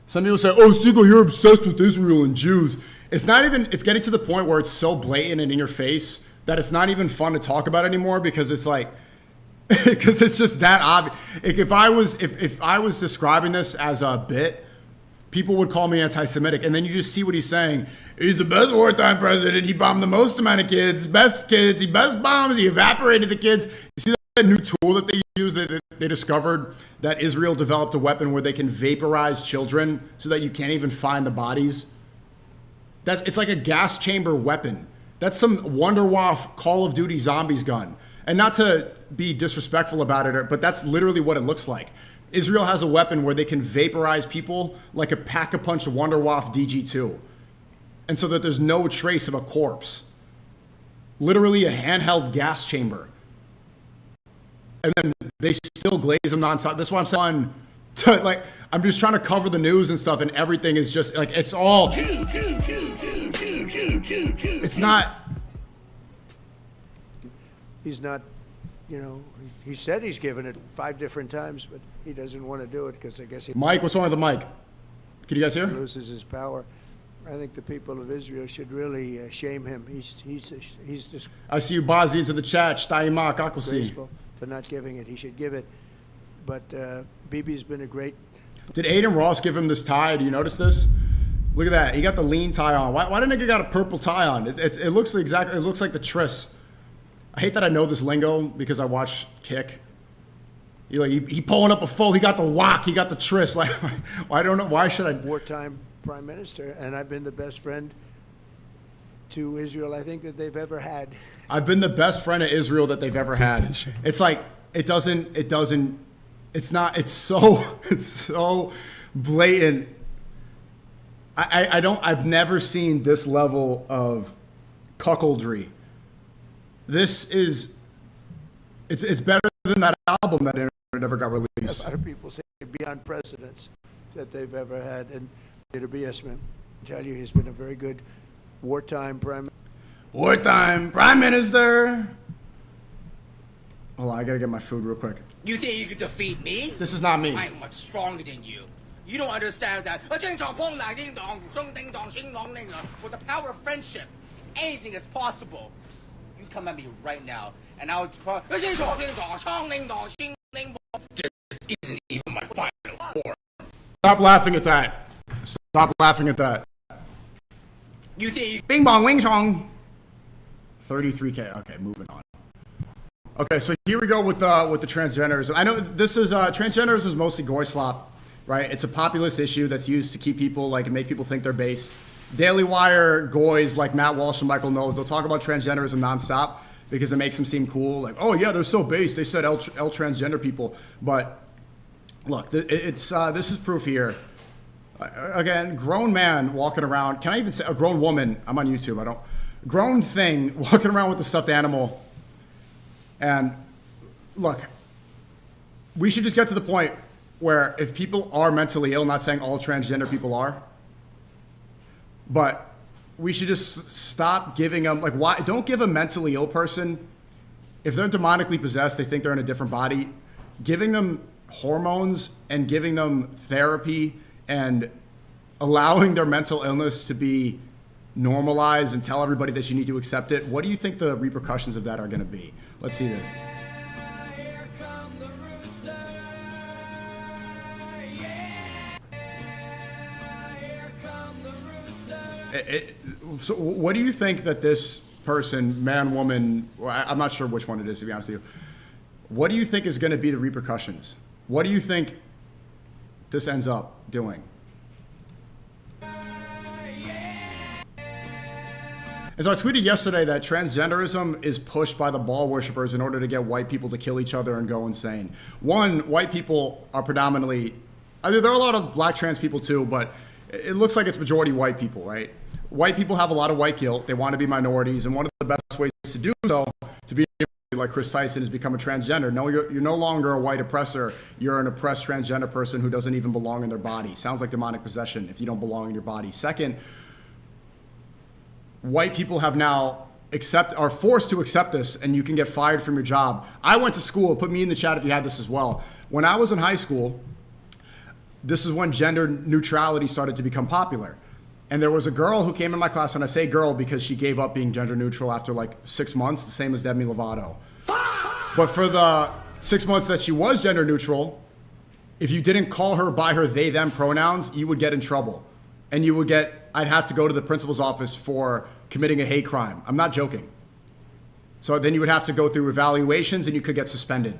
Some people say, oh, SNEAKO, you're obsessed with Israel and Jews. It's getting to the point where it's so blatant and in your face that it's not even fun to talk about anymore, because it's like, because it's just that obvious. If I was describing this as a bit, people would call me anti-Semitic, and then you just see what he's saying. He's the best wartime president. He bombed the most amount of kids, he best bombs. He evaporated the kids. You see that new tool that they use? That they discovered that Israel developed a weapon where they can vaporize children so that you can't even find the bodies. It's like a gas chamber weapon. That's some Wonderwaffe Call of Duty Zombies gun. And not to be disrespectful about it, but that's literally what it looks like. Israel has a weapon where they can vaporize people like a pack-a-punch Wonderwaffe DG2. And so that there's no trace of a corpse. Literally a handheld gas chamber. And then they still glaze them nonstop. That's why I'm saying, I'm just trying to cover the news and stuff, and everything is just, like, it's all... It's not... He's not, he said he's given it 5 different times, but he doesn't want to do it because I guess he... Mike, what's wrong with the mic? Can you guys hear? Loses his power. I think the people of Israel should really shame him. He's just... I see you, Bazi, into the chat. Graceful for not giving it. He should give it. But Bibi's been a great... Did Aiden Ross give him this tie? Do you notice this? Look at that. He got the lean tie on. Why didn't he got a purple tie on? It looks like the Tris. I hate that I know this lingo because I watch Kick. He pulling up a foe. He got the wok. He got the Tris. Like, I don't know. Why should I? Wartime prime minister, and I've been the best friend to Israel I think that they've ever had. I've been the best friend of Israel that they've ever had. It's like it's so blatant. I've never seen this level of cuckoldry this is, it's better than that album that never got released. A lot of people say beyond precedents that they've ever had. And Tobias, man, I tell you, he's been a very good wartime prime minister. Hold on, I gotta get my food real quick. You think you can defeat me? This is not me. I'm much stronger than you. You don't understand that. With the power of friendship, anything is possible. You come at me right now, and I'll. This isn't even my final form. Stop laughing at that. Stop laughing at that. You think? Bing bong wing chong. 33K. Okay, moving on. Okay, so here we go with the transgenderism. I know this is transgenderism is mostly goy slop, right? It's a populist issue that's used to keep people and make people think they're base. Daily Wire goys like Matt Walsh and Michael Knowles, they'll talk about transgenderism nonstop because it makes them seem cool. Like, oh yeah, they're so base. They said L transgender people, but look, this is proof here. Again, grown man walking around. Can I even say a grown woman? I'm on YouTube. Grown thing walking around with the stuffed animal. And look, we should just get to the point where if people are mentally ill, not saying all transgender people are, but we should just stop giving them, why? Don't give a mentally ill person, if they're demonically possessed, they think they're in a different body, giving them hormones and giving them therapy and allowing their mental illness to be normalized and tell everybody that you need to accept it. What do you think the repercussions of that are going to be? Let's see this. So what do you think that this person, man, woman, I'm not sure which one it is, to be honest with you. What do you think is going to be the repercussions? What do you think this ends up doing? And so I tweeted yesterday that transgenderism is pushed by the ball worshippers in order to get white people to kill each other and go insane. One, white people are predominantly, there are a lot of black trans people too, but it looks like it's majority white people, right? White people have a lot of white guilt. They want to be minorities. And one of the best ways to do so, to be like Chris Tyson, is become a transgender. No, you're no longer a white oppressor. You're an oppressed transgender person who doesn't even belong in their body. Sounds like demonic possession if you don't belong in your body. Second, white people have now are forced to accept this, and you can get fired from your job. I went to school. Put me in the chat if you had this as well. When I was in high school, this is when gender neutrality started to become popular. And there was a girl who came in my class, and I say girl because she gave up being gender neutral after 6 months, the same as Demi Lovato. But for the 6 months that she was gender neutral, if you didn't call her by her they, them pronouns, you would get in trouble. And I'd have to go to the principal's office for committing a hate crime. I'm not joking. So then you would have to go through evaluations and you could get suspended.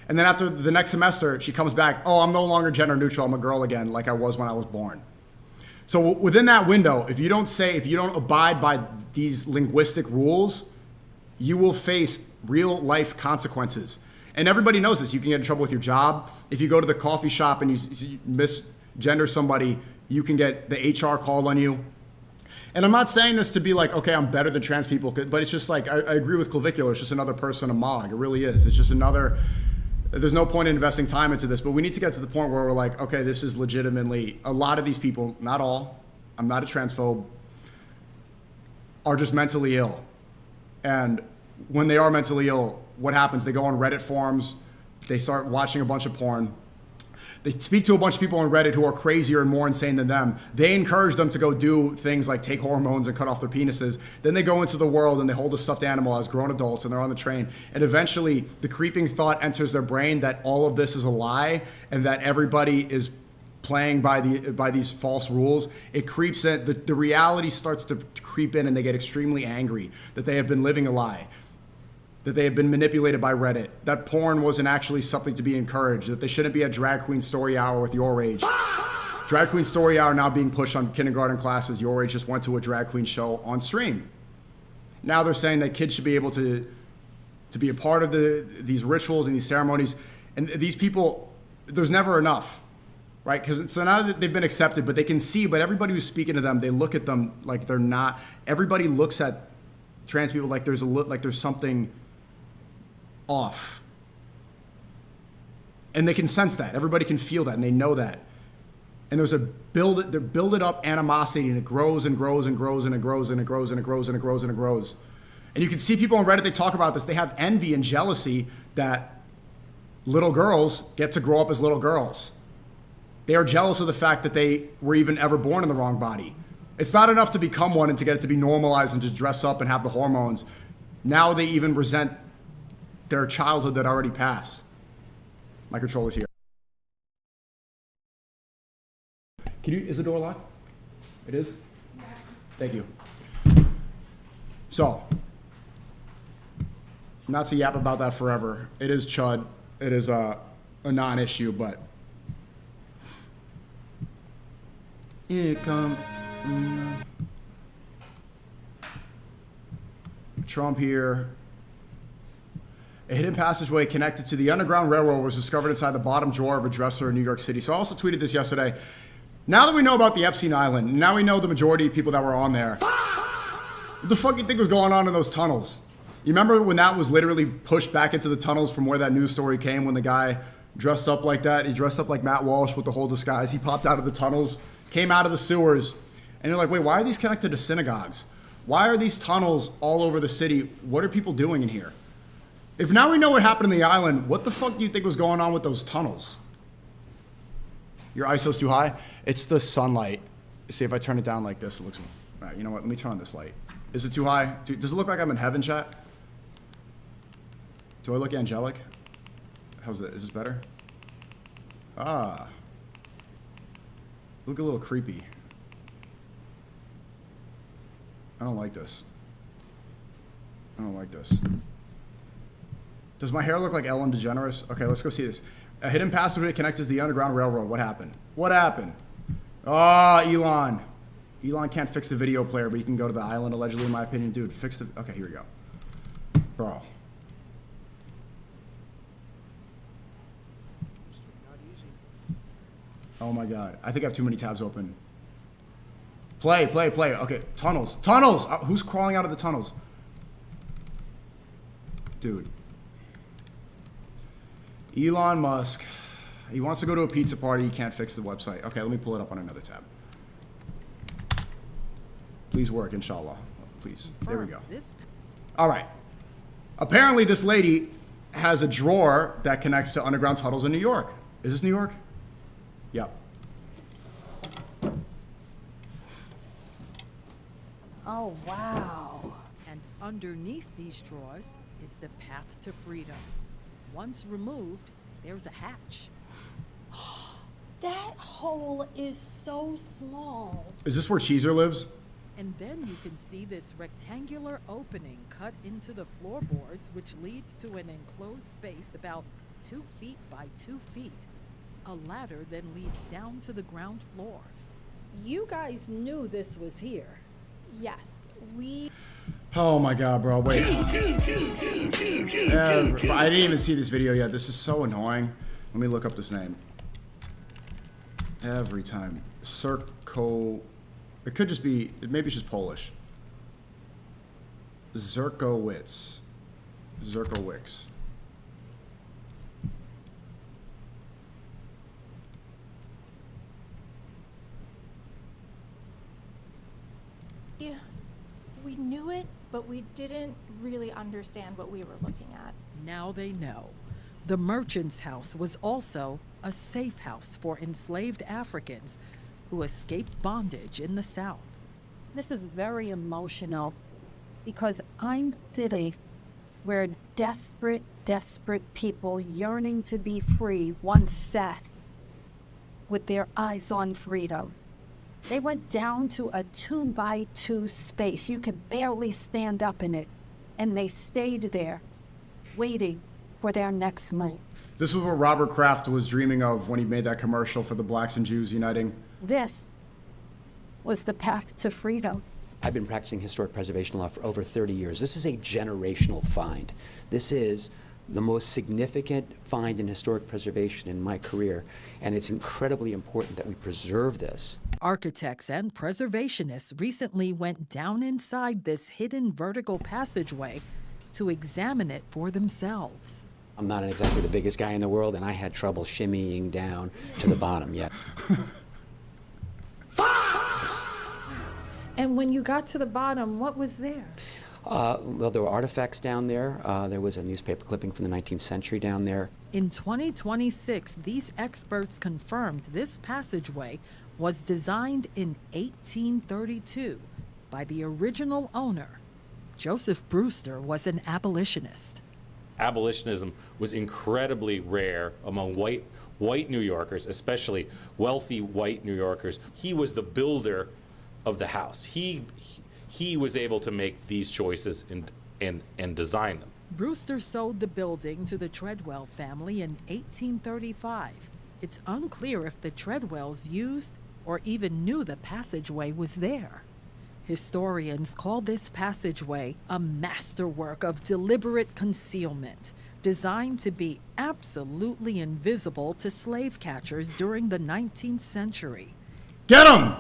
And then after the next semester, she comes back, oh, I'm no longer gender neutral, I'm a girl again, like I was when I was born. So within that window, if you don't abide by these linguistic rules, you will face real life consequences. And everybody knows this. You can get in trouble with your job. If you go to the coffee shop and you misgender somebody, you can get the HR called on you. And I'm not saying this to be like, okay, I'm better than trans people, but it's just like, I agree with Clavicular. It's just another person, a MOG. It really is. It's just there's no point in investing time into this, but we need to get to the point where we're like, okay, this is legitimately, a lot of these people, not all, I'm not a transphobe, are just mentally ill. And when they are mentally ill, what happens? They go on Reddit forums, they start watching a bunch of porn. They speak to a bunch of people on Reddit who are crazier and more insane than them. They encourage them to go do things like take hormones and cut off their penises. Then they go into the world and they hold a stuffed animal as grown adults and they're on the train. And eventually the creeping thought enters their brain that all of this is a lie and that everybody is playing by these false rules. It creeps in, the reality starts to creep in and they get extremely angry that they have been living a lie, that they have been manipulated by Reddit, that porn wasn't actually something to be encouraged, that they shouldn't be at Drag Queen Story Hour with Your Age. Drag Queen Story Hour now being pushed on kindergarten classes. Your Age just went to a drag queen show on stream. Now they're saying that kids should be able to be a part of these rituals and these ceremonies. And these people, there's never enough, right? Because so now that they've been accepted, but they can see, but everybody who's speaking to them, they look at them like they're not, everybody looks at trans people like there's something off. And they can sense that. Everybody can feel that, and they know that. And there's a builded up animosity, and it grows and grows and grows and it grows and it grows and it grows and it grows and it grows. And you can see people on Reddit, they talk about this. They have envy and jealousy that little girls get to grow up as little girls. They are jealous of the fact that they were even ever born in the wrong body. It's not enough to become one and to get it to be normalized and to dress up and have the hormones. Now they even resent their childhood that already passed. My controller's here. Is the door locked? It is? Thank you. So, not to yap about that forever. It is chud. It is a non-issue, but here come Trump here. A hidden passageway connected to the Underground Railroad was discovered inside the bottom drawer of a dresser in New York City. So I also tweeted this yesterday. Now that we know about the Epstein Island, now we know the majority of people that were on there. What the fuck do you think was going on in those tunnels? You remember when that was literally pushed back into the tunnels from where that news story came, when the guy dressed up like that? He dressed up like Matt Walsh with the whole disguise. He popped out of the tunnels, came out of the sewers, and you're like, wait, why are these connected to synagogues? Why are these tunnels all over the city? What are people doing in here? If now we know what happened in the island, what the fuck do you think was going on with those tunnels? Your ISO's too high? It's the sunlight. See, if I turn it down like this, it looks... All right, you know what? Let me turn on this light. Is it too high? Does it look like I'm in heaven, chat? Do I look angelic? How's it? Is this better? Ah. Look a little creepy. I don't like this. I don't like this. Does my hair look like Ellen DeGeneres? Okay, let's go see this. A hidden passageway connected to the Underground Railroad. What happened? What happened? Ah, Elon. Elon can't fix the video player, but he can go to the island, allegedly, in my opinion. Dude, fix the... Okay, here we go. Bro. Oh my God. I think I have too many tabs open. Play. Okay, tunnels. Tunnels! Who's crawling out of the tunnels? Dude. Elon Musk. He wants to go to a pizza party. He can't fix the website. Okay, let me pull it up on another tab. Please work, inshallah. Please. There we go. All right. Apparently, this lady has a drawer that connects to underground tunnels in New York. Is this New York? Yep. Oh, wow. And underneath these drawers is the path to freedom. Once removed, there's a hatch. That hole is so small. Is this where Cheezer lives? And then you can see this rectangular opening cut into the floorboards, which leads to an enclosed space about 2 feet by 2 feet. A ladder then leads down to the ground floor. You guys knew this was here. Yes, we... Oh my God, bro, wait. I didn't even see this video yet. This is so annoying. Let me look up this name. Every time. Circo... It could just be... Maybe it's just Polish. Dershowitz. Dershowitz. Yeah, we knew it, but we didn't really understand what we were looking at. Now they know. The merchant's house was also a safe house for enslaved Africans who escaped bondage in the South. This is very emotional because I'm sitting where desperate people yearning to be free once sat with their eyes on freedom. They went down to a 2x2 space. You could barely stand up in it. And they stayed there, waiting for their next move. This was what Robert Kraft was dreaming of when he made that commercial for the blacks and Jews uniting. This was the path to freedom. I've been practicing historic preservation law for over 30 years. This is a generational find. This is the most significant find in historic preservation in my career, and it's incredibly important that we preserve this. Architects and preservationists recently went down inside this hidden vertical passageway to examine it for themselves. I'm not exactly the biggest guy in the world, and I had trouble shimmying down to the bottom yet. And when you got to the bottom, what was there? Well, there were artifacts down there. There was a newspaper clipping from the 19th century down there. In 2026, these experts confirmed this passageway was designed in 1832 by the original owner. Joseph Brewster was an abolitionist. Abolitionism was incredibly rare among white New Yorkers, especially wealthy white New Yorkers. He was the builder of the house. He was able to make these choices and design them. Brewster sold the building to the Treadwell family in 1835. It's unclear if the Treadwells used or even knew the passageway was there. Historians call this passageway a masterwork of deliberate concealment, designed to be absolutely invisible to slave catchers during the 19th century. Get 'em!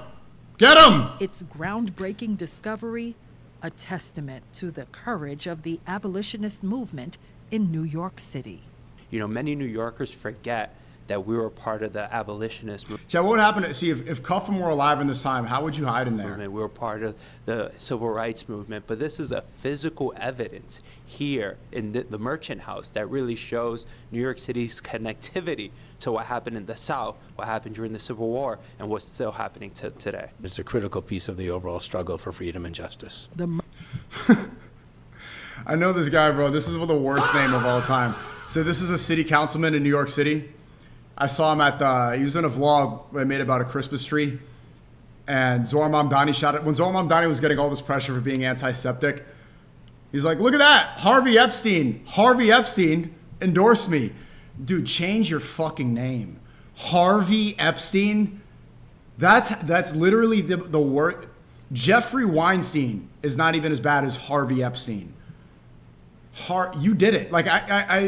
Get 'em! Its groundbreaking discovery, a testament to the courage of the abolitionist movement in New York City. You know, many New Yorkers forget that we were part of the abolitionist movement. Chad, what would happen if Cuffham were alive in this time? How would you hide in there? We were part of the civil rights movement, but this is a physical evidence here in the Merchant House that really shows New York City's connectivity to what happened in the South, what happened during the Civil War, and what's still happening today. It's a critical piece of the overall struggle for freedom and justice. I know this guy, bro. This is the worst name of all time. So this is a city councilman in New York City. I saw him he was in a vlog I made about a Christmas tree. And Zohar Mamdani shot it. When Zohar Mamdani was getting all this pressure for being antiseptic, he's like, look at that. Harvey Epstein endorsed me. Dude, change your fucking name. Harvey Epstein? That's literally the word. Jeffrey Weinstein is not even as bad as Harvey Epstein. You did it. Like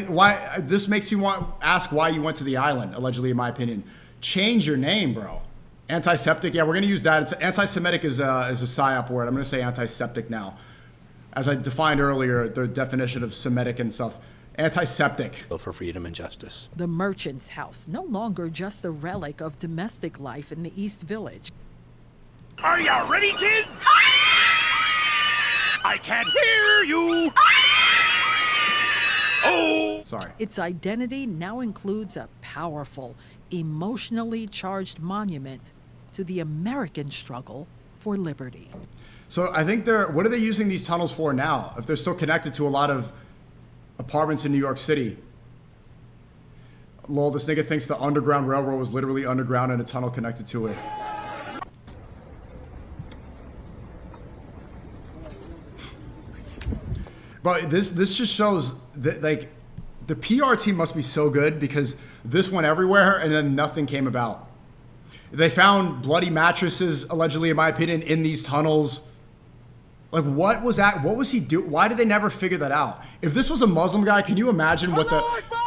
why this makes you ask why you went to the island, allegedly, in my opinion. Change your name, bro. Antiseptic, yeah, we're gonna use that. It's anti-Semitic is a psyop word. I'm gonna say antiseptic now. As I defined earlier, the definition of Semitic and stuff. Antiseptic. For freedom and justice. The Merchant's House, no longer just a relic of domestic life in the East Village. Are you ready, kids? I can't hear you. Oh! Sorry. Its identity now includes a powerful, emotionally charged monument to the American struggle for liberty. So I think what are they using these tunnels for now? If they're still connected to a lot of apartments in New York City. Lol, this nigga thinks the Underground Railroad was literally underground and a tunnel connected to it. But this just shows that, like, the PR team must be so good, because this went everywhere and then nothing came about. They found bloody mattresses, allegedly, in my opinion, in these tunnels. Like, what was that? What was he doing? Why did they never figure that out? If this was a Muslim guy, can you imagine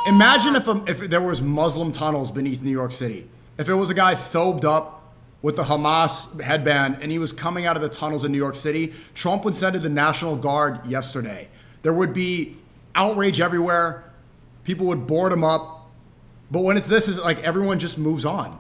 imagine if there was Muslim tunnels beneath New York City? If it was a guy thobed up with the Hamas headband and he was coming out of the tunnels in New York City, Trump would send in the National Guard yesterday. There would be outrage everywhere. People would board him up. But when it's like everyone just moves on.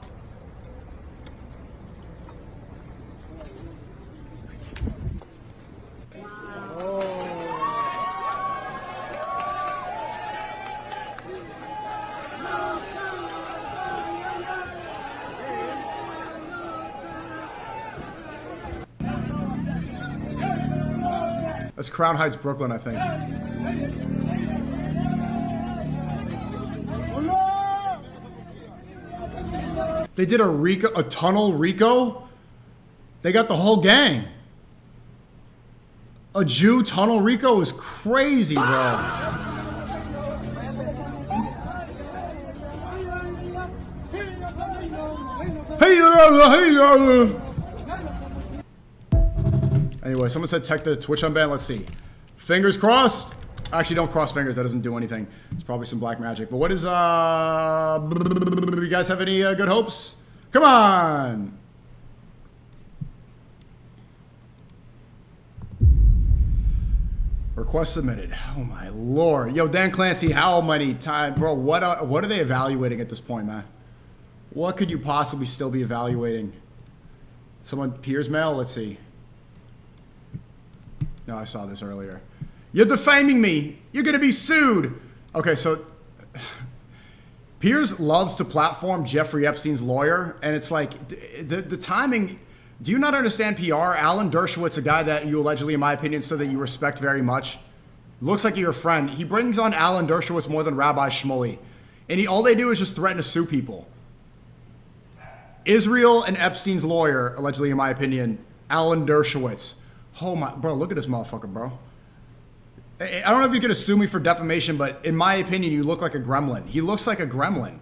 That's Crown Heights, Brooklyn, I think. They did a tunnel Rico. They got the whole gang. A Jew tunnel Rico is crazy, bro. Anyway, someone said tech the Twitch unban. Let's see. Fingers crossed. Actually, don't cross fingers. That doesn't do anything. It's probably some black magic. But what is, you guys have any good hopes? Come on! Request submitted. Oh my lord. Yo, Dan Clancy, how many times? Bro, what are they evaluating at this point, man? What could you possibly still be evaluating? Someone, Piers mail? Let's see. No, I saw this earlier. You're defaming me. You're going to be sued. Okay, so Piers loves to platform Jeffrey Epstein's lawyer, and it's like the timing. Do you not understand PR? Alan Dershowitz, a guy that you allegedly, in my opinion, said that you respect very much, looks like you're a friend. He brings on Alan Dershowitz more than Rabbi Shmuley, and all they do is just threaten to sue people. Israel and Epstein's lawyer, allegedly, in my opinion, Alan Dershowitz. Oh my, bro, look at this motherfucker, bro. I don't know if you're going to sue me for defamation, but in my opinion, you look like a gremlin. He looks like a gremlin.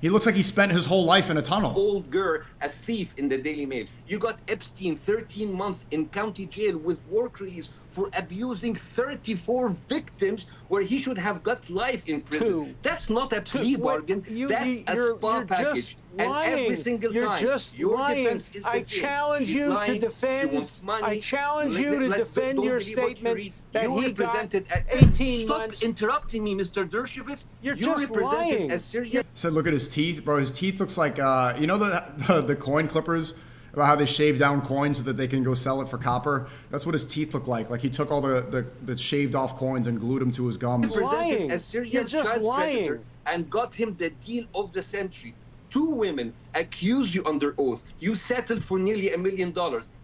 He looks like he spent his whole life in a tunnel. Old girl, a thief in the Daily Mail. You got Epstein 13 months in county jail with work release for abusing 34 victims where he should have got life in prison. That's not a plea bargain. That's a spa package. And every single time, your defense is the I same. challenge She's you lying, to defend. she wants money. I challenge you to defend don't your believe what you statement read. that You he got represented 18 Stop months. interrupting me, Mr. Dershowitz. You're You just represented lying. a serious. Said, look at his teeth, bro. His teeth looks like, you know the coin clippers, about how they shave down coins so that they can go sell it for copper? That's what his teeth look like. Like he took all the shaved off coins and glued them to his gums. Presented a serial You're just child lying. predator and got him the deal of the century. 2 women accused you under oath. You settled for nearly $1 million.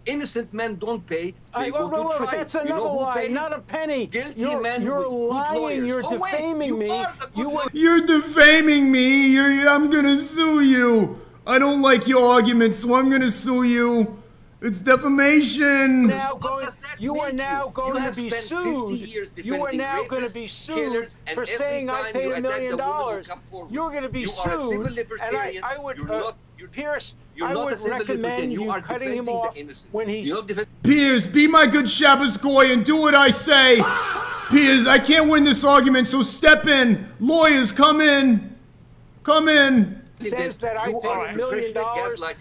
Innocent men don't pay. They go to trial. That's You another know who lie, pays? not a penny. Guilty You're men with good lying. lawyers. You're Oh, wait, defaming you me. are the good lawyer. You're defaming me. I'm gonna sue you. I don't like your arguments, so I'm gonna sue you. It's defamation. You are now going to have be spent 50 sued. years You are defending now going to rapists, be sued killers, and for every saying I time paid you $1 attack million. the woman who come forward. You're going to be You are a sued, civil and libertarian. I would, You're not- Pierce, you're I not a would civil recommend libertarian. You you are cutting him defending the off innocent. when he's. You're not Piers, be my good Shabbos goy and do what I say. Piers, I can't win this argument, so step in. Lawyers, come in. Come in. Says that I paid $1 million.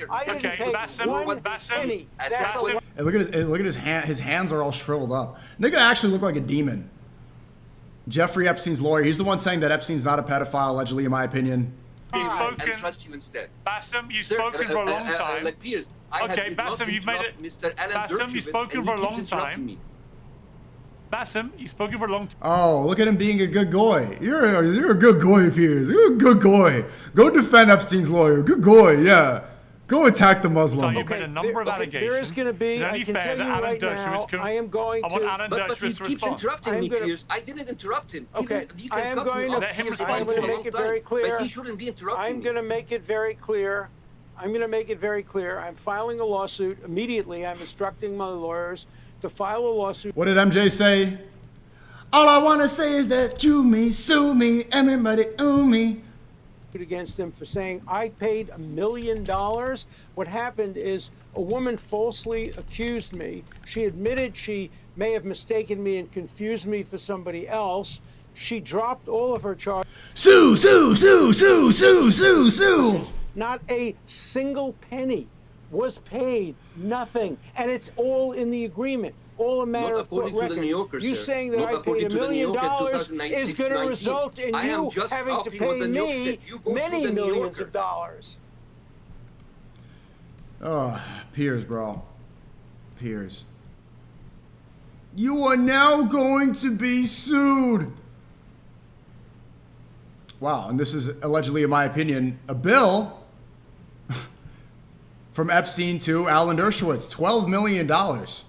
I didn't pay one penny. That's a lie. And look at his hand. His hands are all shriveled up. Nigga actually look like a demon. Jeffrey Epstein's lawyer. He's the one saying that Epstein's not a pedophile, allegedly, in my opinion. and trust you instead. Bassem, you've Sir, spoken for a long time. Like Piers, Okay, Bassem, you've made it. Mr. Alan Bassem, you've Dershowitz, spoken and for he a long keeps interrupting time. me. Bassem, you've spoken for a long time. Oh, look at him being a good goy. You're a good goy, Piers. You're a good goy. Go defend Epstein's lawyer. Good goy, yeah. Go attack the Muslim. So you've made a number of allegations. There is going to be, Is it I only can fair tell that you Alan right Dershowitz now, can- I am going I want to... Alan But Dershowitz he to keeps respond. interrupting me, Piers. I didn't interrupt him. Okay, You I can am cut me going off. Let him to, He's I'm fine going for to a make long it time, very clear. But he shouldn't be interrupting I'm me. going to make it very clear. I'm going to make it very clear. I'm filing a lawsuit immediately. I'm instructing my lawyers to file a lawsuit. What did MJ say? All I want to say is that you me, sue me, everybody ooh me. Against them for saying I paid $1 million. What happened is a woman falsely accused me. She admitted she may have mistaken me and confused me for somebody else. She dropped all of her charges. Sue, sue, sue, sue, sue, sue, sue. Not a single penny was paid. Nothing. And it's all in the agreement. All a matter Not of court according to the record. New Yorker, You sir. saying that Not I paid according $1 to the New million Yorker, is going to 2019. result in I am you just having to copying what pay the New Yorker me said. You go many through the New millions Yorker. of dollars. Oh, Piers, bro. Piers. You are now going to be sued. Wow, and this is allegedly, in my opinion, a bill from Epstein to Alan Dershowitz. $12 million. $6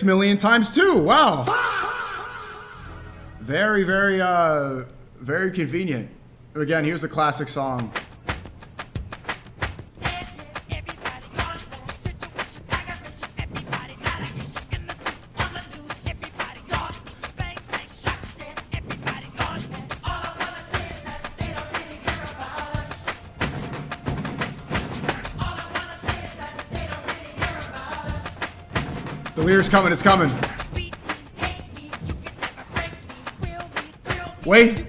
million times 2. Wow. Very, very, very convenient. Again, here's the classic song. The lyric's coming, it's coming. Wait.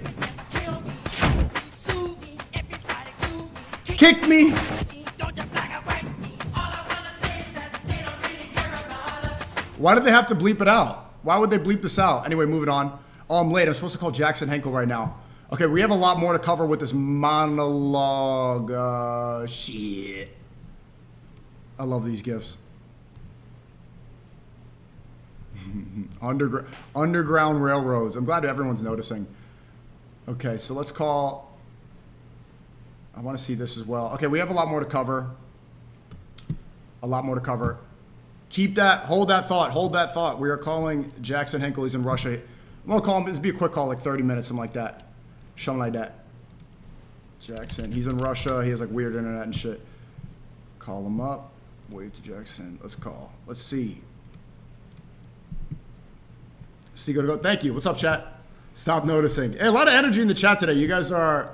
Kick me. Why did they have to bleep it out? Why would they bleep this out? Anyway, moving on. Oh, I'm late. I'm supposed to call Jackson Hinkle right now. Okay, we have a lot more to cover with this monologue. Shit. I love these gifs. Underground railroads. I'm glad everyone's noticing. Okay, so let's call. I want to see this as well. Okay, we have a lot more to cover. A lot more to cover. Keep that. Hold that thought. Hold that thought. We are calling Jackson Hinkle. He's in Russia. I'm going to call him. It'll be a quick call, like 30 minutes, something like that. Something like that. Jackson. He's in Russia. He has like weird internet and shit. Call him up. Wait to Jackson. Let's call. Let's see. See, go to go. Thank you. What's up, chat? Stop noticing. Hey, a lot of energy in the chat today. You guys are.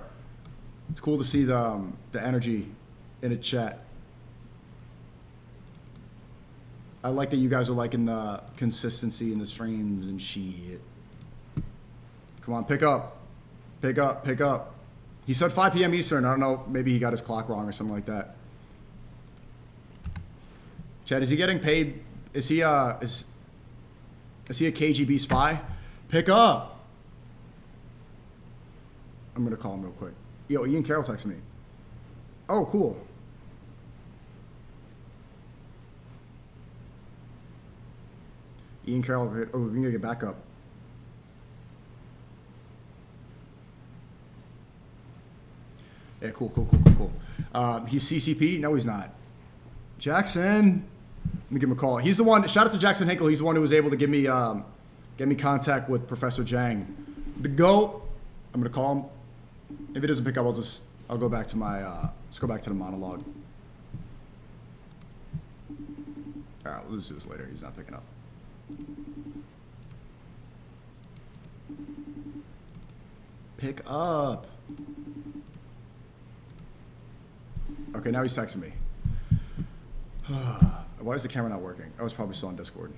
It's cool to see the energy in the chat. I like that you guys are liking the consistency in the streams and shit. Come on, pick up. Pick up, pick up. He said 5 p.m. Eastern. I don't know. Maybe he got his clock wrong or something like that. Chad, is he getting paid? Is he a KGB spy? Pick up. I'm going to call him real quick. Yo, Ian Carroll texted me. Oh, cool. Ian Carroll, oh, we're going to get back up. Yeah, cool. He's CCP? No, he's not. Jackson. Let me give him a call. He's the one, shout out to Jackson Hinkle. He's the one who was able to get me contact with Professor Jang. The GOAT. I'm going to call him. If he doesn't pick up, I'll go back to my, let's go back to the monologue. All right, let's do this later. He's not picking up. Pick up. Okay, now he's texting me. Why is the camera not working? Oh, it's probably still on Discord.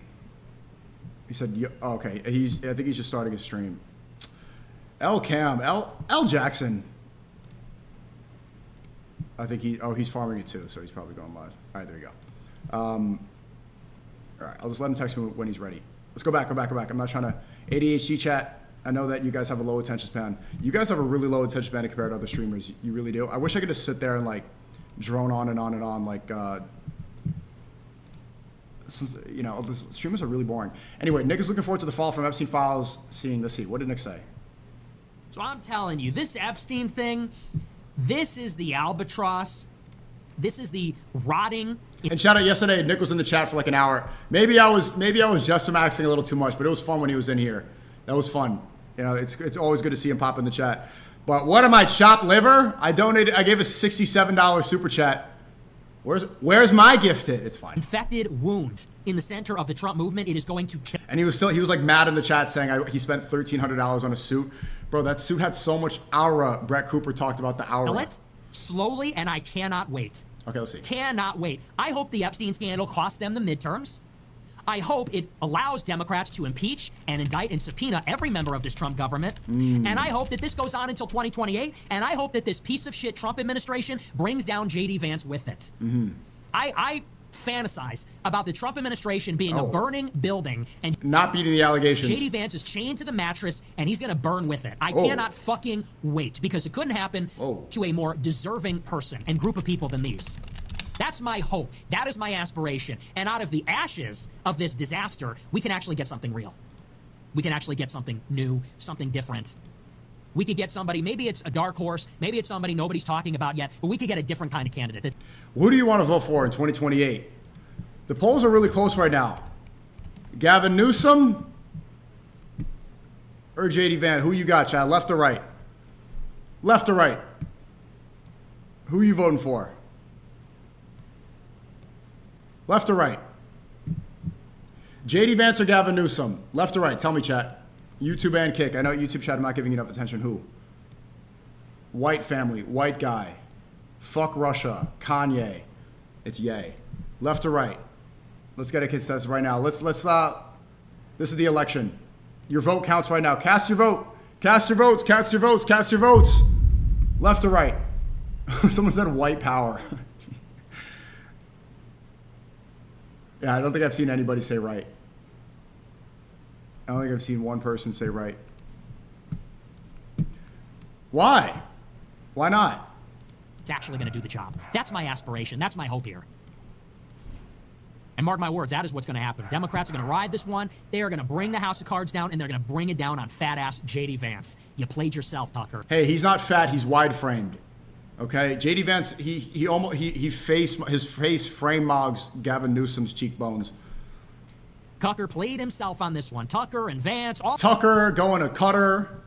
He said, oh, okay, I think he's just starting his stream. L Jackson. I think he's farming it too, so he's probably going live. All right, there you go. All right, I'll just let him text me when he's ready. Let's go back. I'm not trying to ADHD chat. I know that you guys have a low attention span. You guys have a really low attention span compared to other streamers. You really do. I wish I could just sit there and like drone on and on and on like, you know, the streamers are really boring. Anyway, Nick is looking forward to the fall from Epstein files. Let's see, what did Nick say? So I'm telling you, this Epstein thing, this is the albatross. This is the rotting. And shout out yesterday, Nick was in the chat for like an hour. Maybe I was just maxing a little too much, but it was fun when he was in here. That was fun. You know, it's always good to see him pop in the chat. But what am I, chopped liver? I gave a $67 super chat. Where's my gifted? It's fine. Infected wound in the center of the Trump movement. It is going to kill. And he was like mad in the chat saying he spent $1,300 on a suit. Bro, that suit had so much aura. Brett Cooper talked about the aura. Slowly, and I cannot wait. Okay, let's see. Cannot wait. I hope the Epstein scandal costs them the midterms. I hope it allows Democrats to impeach and indict and subpoena every member of this Trump government. And I hope that this goes on until 2028. And I hope that this piece of shit Trump administration brings down J.D. Vance with it. I fantasize about the Trump administration being a burning building and not beating the allegations. J.D. Vance is chained to the mattress and he's going to burn with it. I cannot fucking wait because it couldn't happen to a more deserving person and group of people than these. That's my hope. That is my aspiration. And out of the ashes of this disaster, we can actually get something real. We can actually get something new, something different. We could get somebody, maybe it's a dark horse, maybe it's somebody nobody's talking about yet, but we could get a different kind of candidate. Who do you want to vote for in 2028? The polls are really close right now. Gavin Newsom or J.D. Vance? Who you got, Chad? Left or right? Left or right? Who are you voting for? Left or right? J.D. Vance or Gavin Newsom? Left or right? Tell me, chat. YouTube and Kick. I know YouTube chat, I'm not giving you enough attention. Who? White family. White guy. Fuck Russia. Kanye. It's yay. Left or right? Let's get a kid's test right now. This is the election. Your vote counts right now. Cast your vote. Cast your votes, cast your votes, cast your votes. Left or right? Someone said white power. Yeah, I don't think I've seen anybody say right. I don't think I've seen one person say right. Why? Why not? It's actually going to do the job. That's my aspiration. That's my hope here. And mark my words, that is what's going to happen. Democrats are going to ride this one. They are going to bring the House of Cards down, and they're going to bring it down on fat-ass J.D. Vance. You played yourself, Tucker. Hey, he's not fat. He's wide-framed. Okay, J.D. Vance. His face frame mogs Gavin Newsom's cheekbones. Tucker played himself on this one. Tucker and Vance. All Tucker going to Cutter.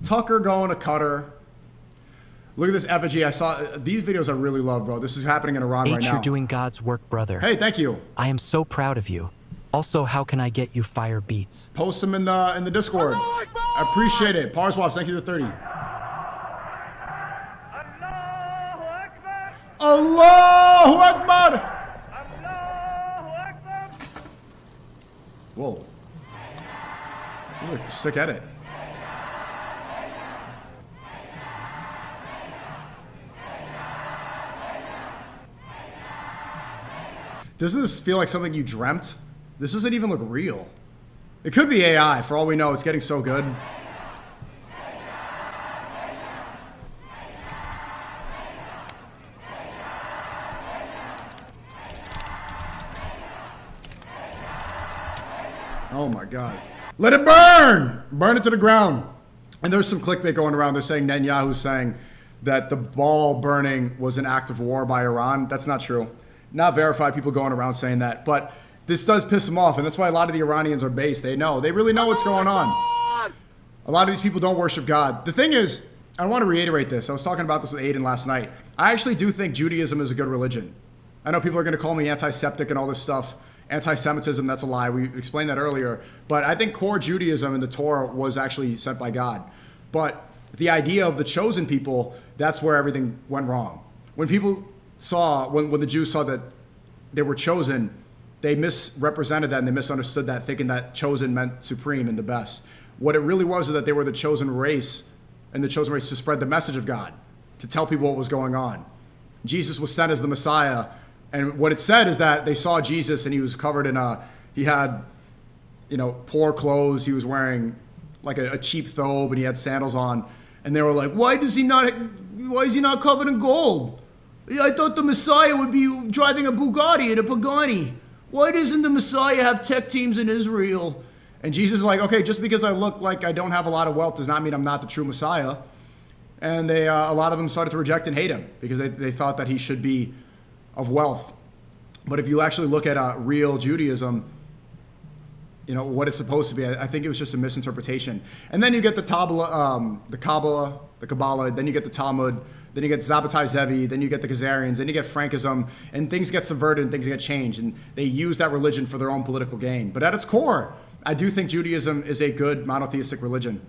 Tucker going to Cutter. Look at this effigy. I saw these videos. I really love, bro. This is happening in Iran right now. You're doing God's work, brother. Hey, thank you. I am so proud of you. Also, how can I get you fire beats? Post them in the Discord. I appreciate it. Parswaps, thank you for 30. Allahu Akbar! Whoa. This is a sick edit. Doesn't this feel like something you dreamt? This doesn't even look real. It could be AI. For all we know, it's getting so good. Oh my God. Let it burn! Burn it to the ground. And there's some clickbait going around. They're saying Netanyahu's saying that the ball burning was an act of war by Iran. That's not true. Not verified, people going around saying that. But this does piss them off, and that's why a lot of the Iranians are based. They know. They really know what's going on. A lot of these people don't worship God. The thing is, I want to reiterate this. I was talking about this with Aiden last night. I actually do think Judaism is a good religion. I know people are going to call me anti-Septic and all this stuff. Anti-Semitism, that's a lie. We explained that earlier. But I think core Judaism in the Torah was actually sent by God. But the idea of the chosen people, that's where everything went wrong. When people saw, when the Jews saw that they were chosen, they misrepresented that and they misunderstood that, thinking that chosen meant supreme and the best. What it really was is that they were the chosen race, and the chosen race to spread the message of God, to tell people what was going on. Jesus was sent as the Messiah, and what it said is that they saw Jesus and he was covered in he had, poor clothes. He was wearing like a cheap thobe and he had sandals on, and they were like, why is he not covered in gold? I thought the Messiah would be driving a Bugatti and a Pagani. Why doesn't the Messiah have tech teams in Israel? And Jesus is like, okay, just because I look like I don't have a lot of wealth does not mean I'm not the true Messiah. And they, a lot of them started to reject and hate him because they thought that he should be of wealth. But if you actually look at real Judaism, what it's supposed to be, I think it was just a misinterpretation. And then you get the Kabbalah, the Kabbalah, then you get the Talmud, then you get Zabbatai Zevi, then you get the Khazarians, then you get Frankism, and things get subverted and things get changed. And they use that religion for their own political gain. But at its core, I do think Judaism is a good monotheistic religion.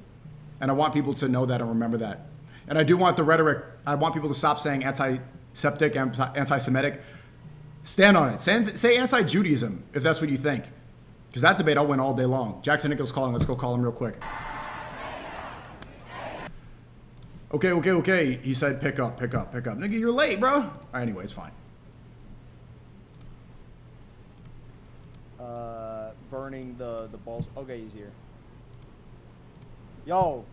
And I want people to know that and remember that. And I do want the rhetoric, I want people to stop saying anti-Septic, anti-Semitic. Stand on it. Say anti-Judaism if that's what you think. Because that debate I'll win all day long. Jackson Hinkle's calling. Let's go call him real quick. Okay. He said pick up. Nigga, you're late, bro. All right, anyway, it's fine. Burning the balls. Okay, he's here. Yo.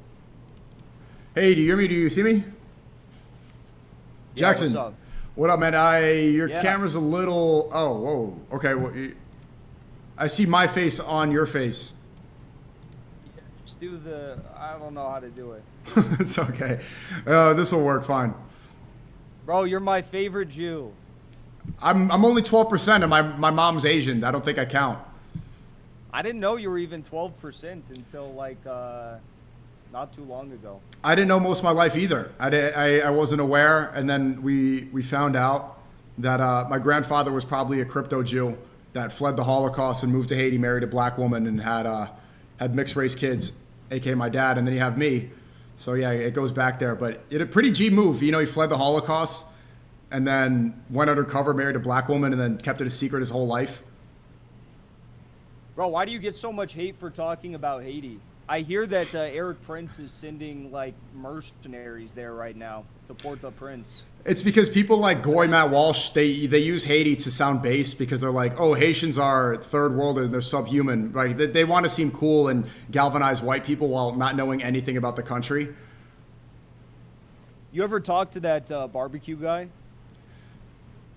Hey, do you hear me? Do you see me? Yeah, Jackson. what's up? What up, man? Your camera's a little... Oh, whoa. Okay, well, I see my face on your face. Just do the... I don't know how to do it. It's okay. This will work fine. Bro, you're my favorite Jew. I'm only 12% and my mom's Asian. I don't think I count. I didn't know you were even 12% until not too long ago. I didn't know most of my life either. I wasn't aware, and then we found out that my grandfather was probably a crypto Jew that fled the Holocaust and moved to Haiti, married a black woman, and had mixed race kids, aka my dad, and then you have me. So yeah, it goes back there. But it a pretty G move. He fled the Holocaust and then went undercover, married a black woman, and then kept it a secret his whole life. Bro, why do you get so much hate for talking about Haiti? I hear that Eric Prince is sending like mercenaries there right now to Port-au-Prince. It's because people like Goy Matt Walsh, they use Haiti to sound base because they're like, oh, Haitians are third world and they're subhuman. Right? They want to seem cool and galvanize white people while not knowing anything about the country. You ever talk to that barbecue guy?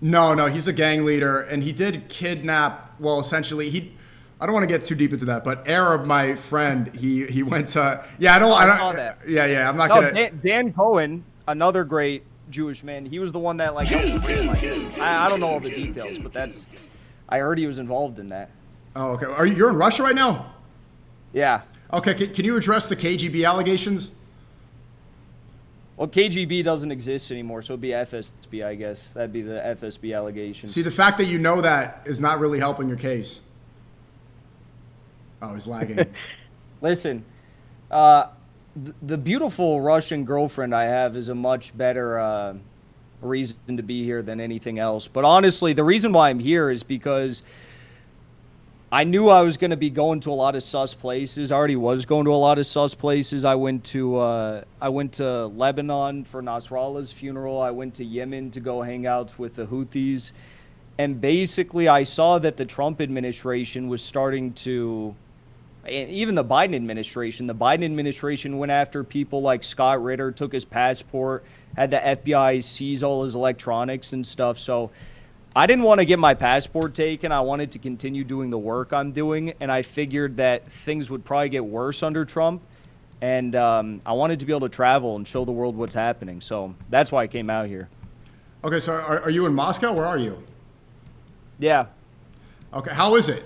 No, he's a gang leader, and he did kidnap. Well, essentially, I don't want to get too deep into that, but Arab, my friend, he went to. Yeah, I saw that. Yeah, I'm not gonna. Dan Cohen, another great Jewish man. He was the one that like. I don't know all the details, but I heard he was involved in that. Oh, okay. You're in Russia right now? Yeah. Okay. Can you address the KGB allegations? Well, KGB doesn't exist anymore, so it'd be FSB, I guess. That'd be the FSB allegations. See, the fact that you know that is not really helping your case. Oh, he's lagging. Listen, the beautiful Russian girlfriend I have is a much better reason to be here than anything else. But honestly, the reason why I'm here is because I knew I was going to be going to a lot of sus places. I already was going to a lot of sus places. I went to Lebanon for Nasrallah's funeral. I went to Yemen to go hang out with the Houthis. And basically, I saw that the Trump administration was starting to, and even the Biden administration went after people like Scott Ritter, took his passport, had the FBI seize all his electronics and stuff. So I didn't want to get my passport taken. I wanted to continue doing the work I'm doing, and I figured that things would probably get worse under Trump, and I wanted to be able to travel and show the world what's happening. So that's why I came out here. Okay, so are you in Moscow? Where are you? Yeah. Okay, how is it?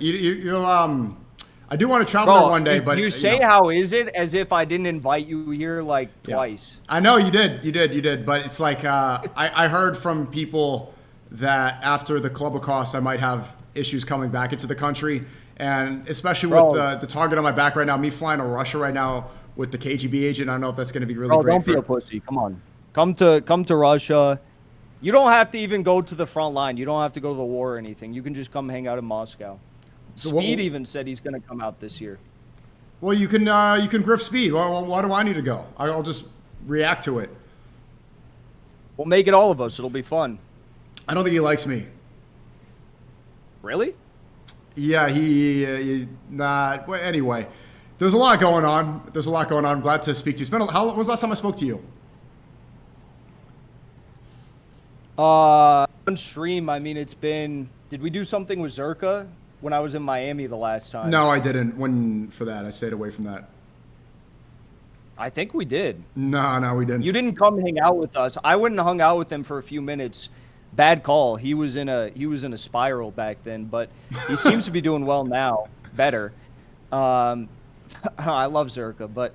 I do want to travel there one day, but you say how is it as if I didn't invite you here like twice. I know you did, but it's like I heard from people that after the Club of Cost, I might have issues coming back into the country. And especially with the target on my back right now, me flying to Russia right now with the KGB agent, I don't know if that's going to be really great. Don't be a pussy. Come on. Come to Russia. You don't have to even go to the front line. You don't have to go to the war or anything. You can just come hang out in Moscow. So Speed even said he's going to come out this year. Well, you can grift Speed. Well, why do I need to go? I'll just react to it. We'll make it all of us. It'll be fun. I don't think he likes me. Really? Yeah, he not. Well, anyway, there's a lot going on. I'm glad to speak to you. When was the last time I spoke to you? On stream. I mean, it's been. Did we do something with Zerka when I was in Miami the last time? No, I didn't. For that, I stayed away from that. I think we did. No, we didn't. You didn't come hang out with us. I went and hung out with him for a few minutes. Bad call. He was in a spiral back then, but he seems to be doing well now. Better. I love Zerka, but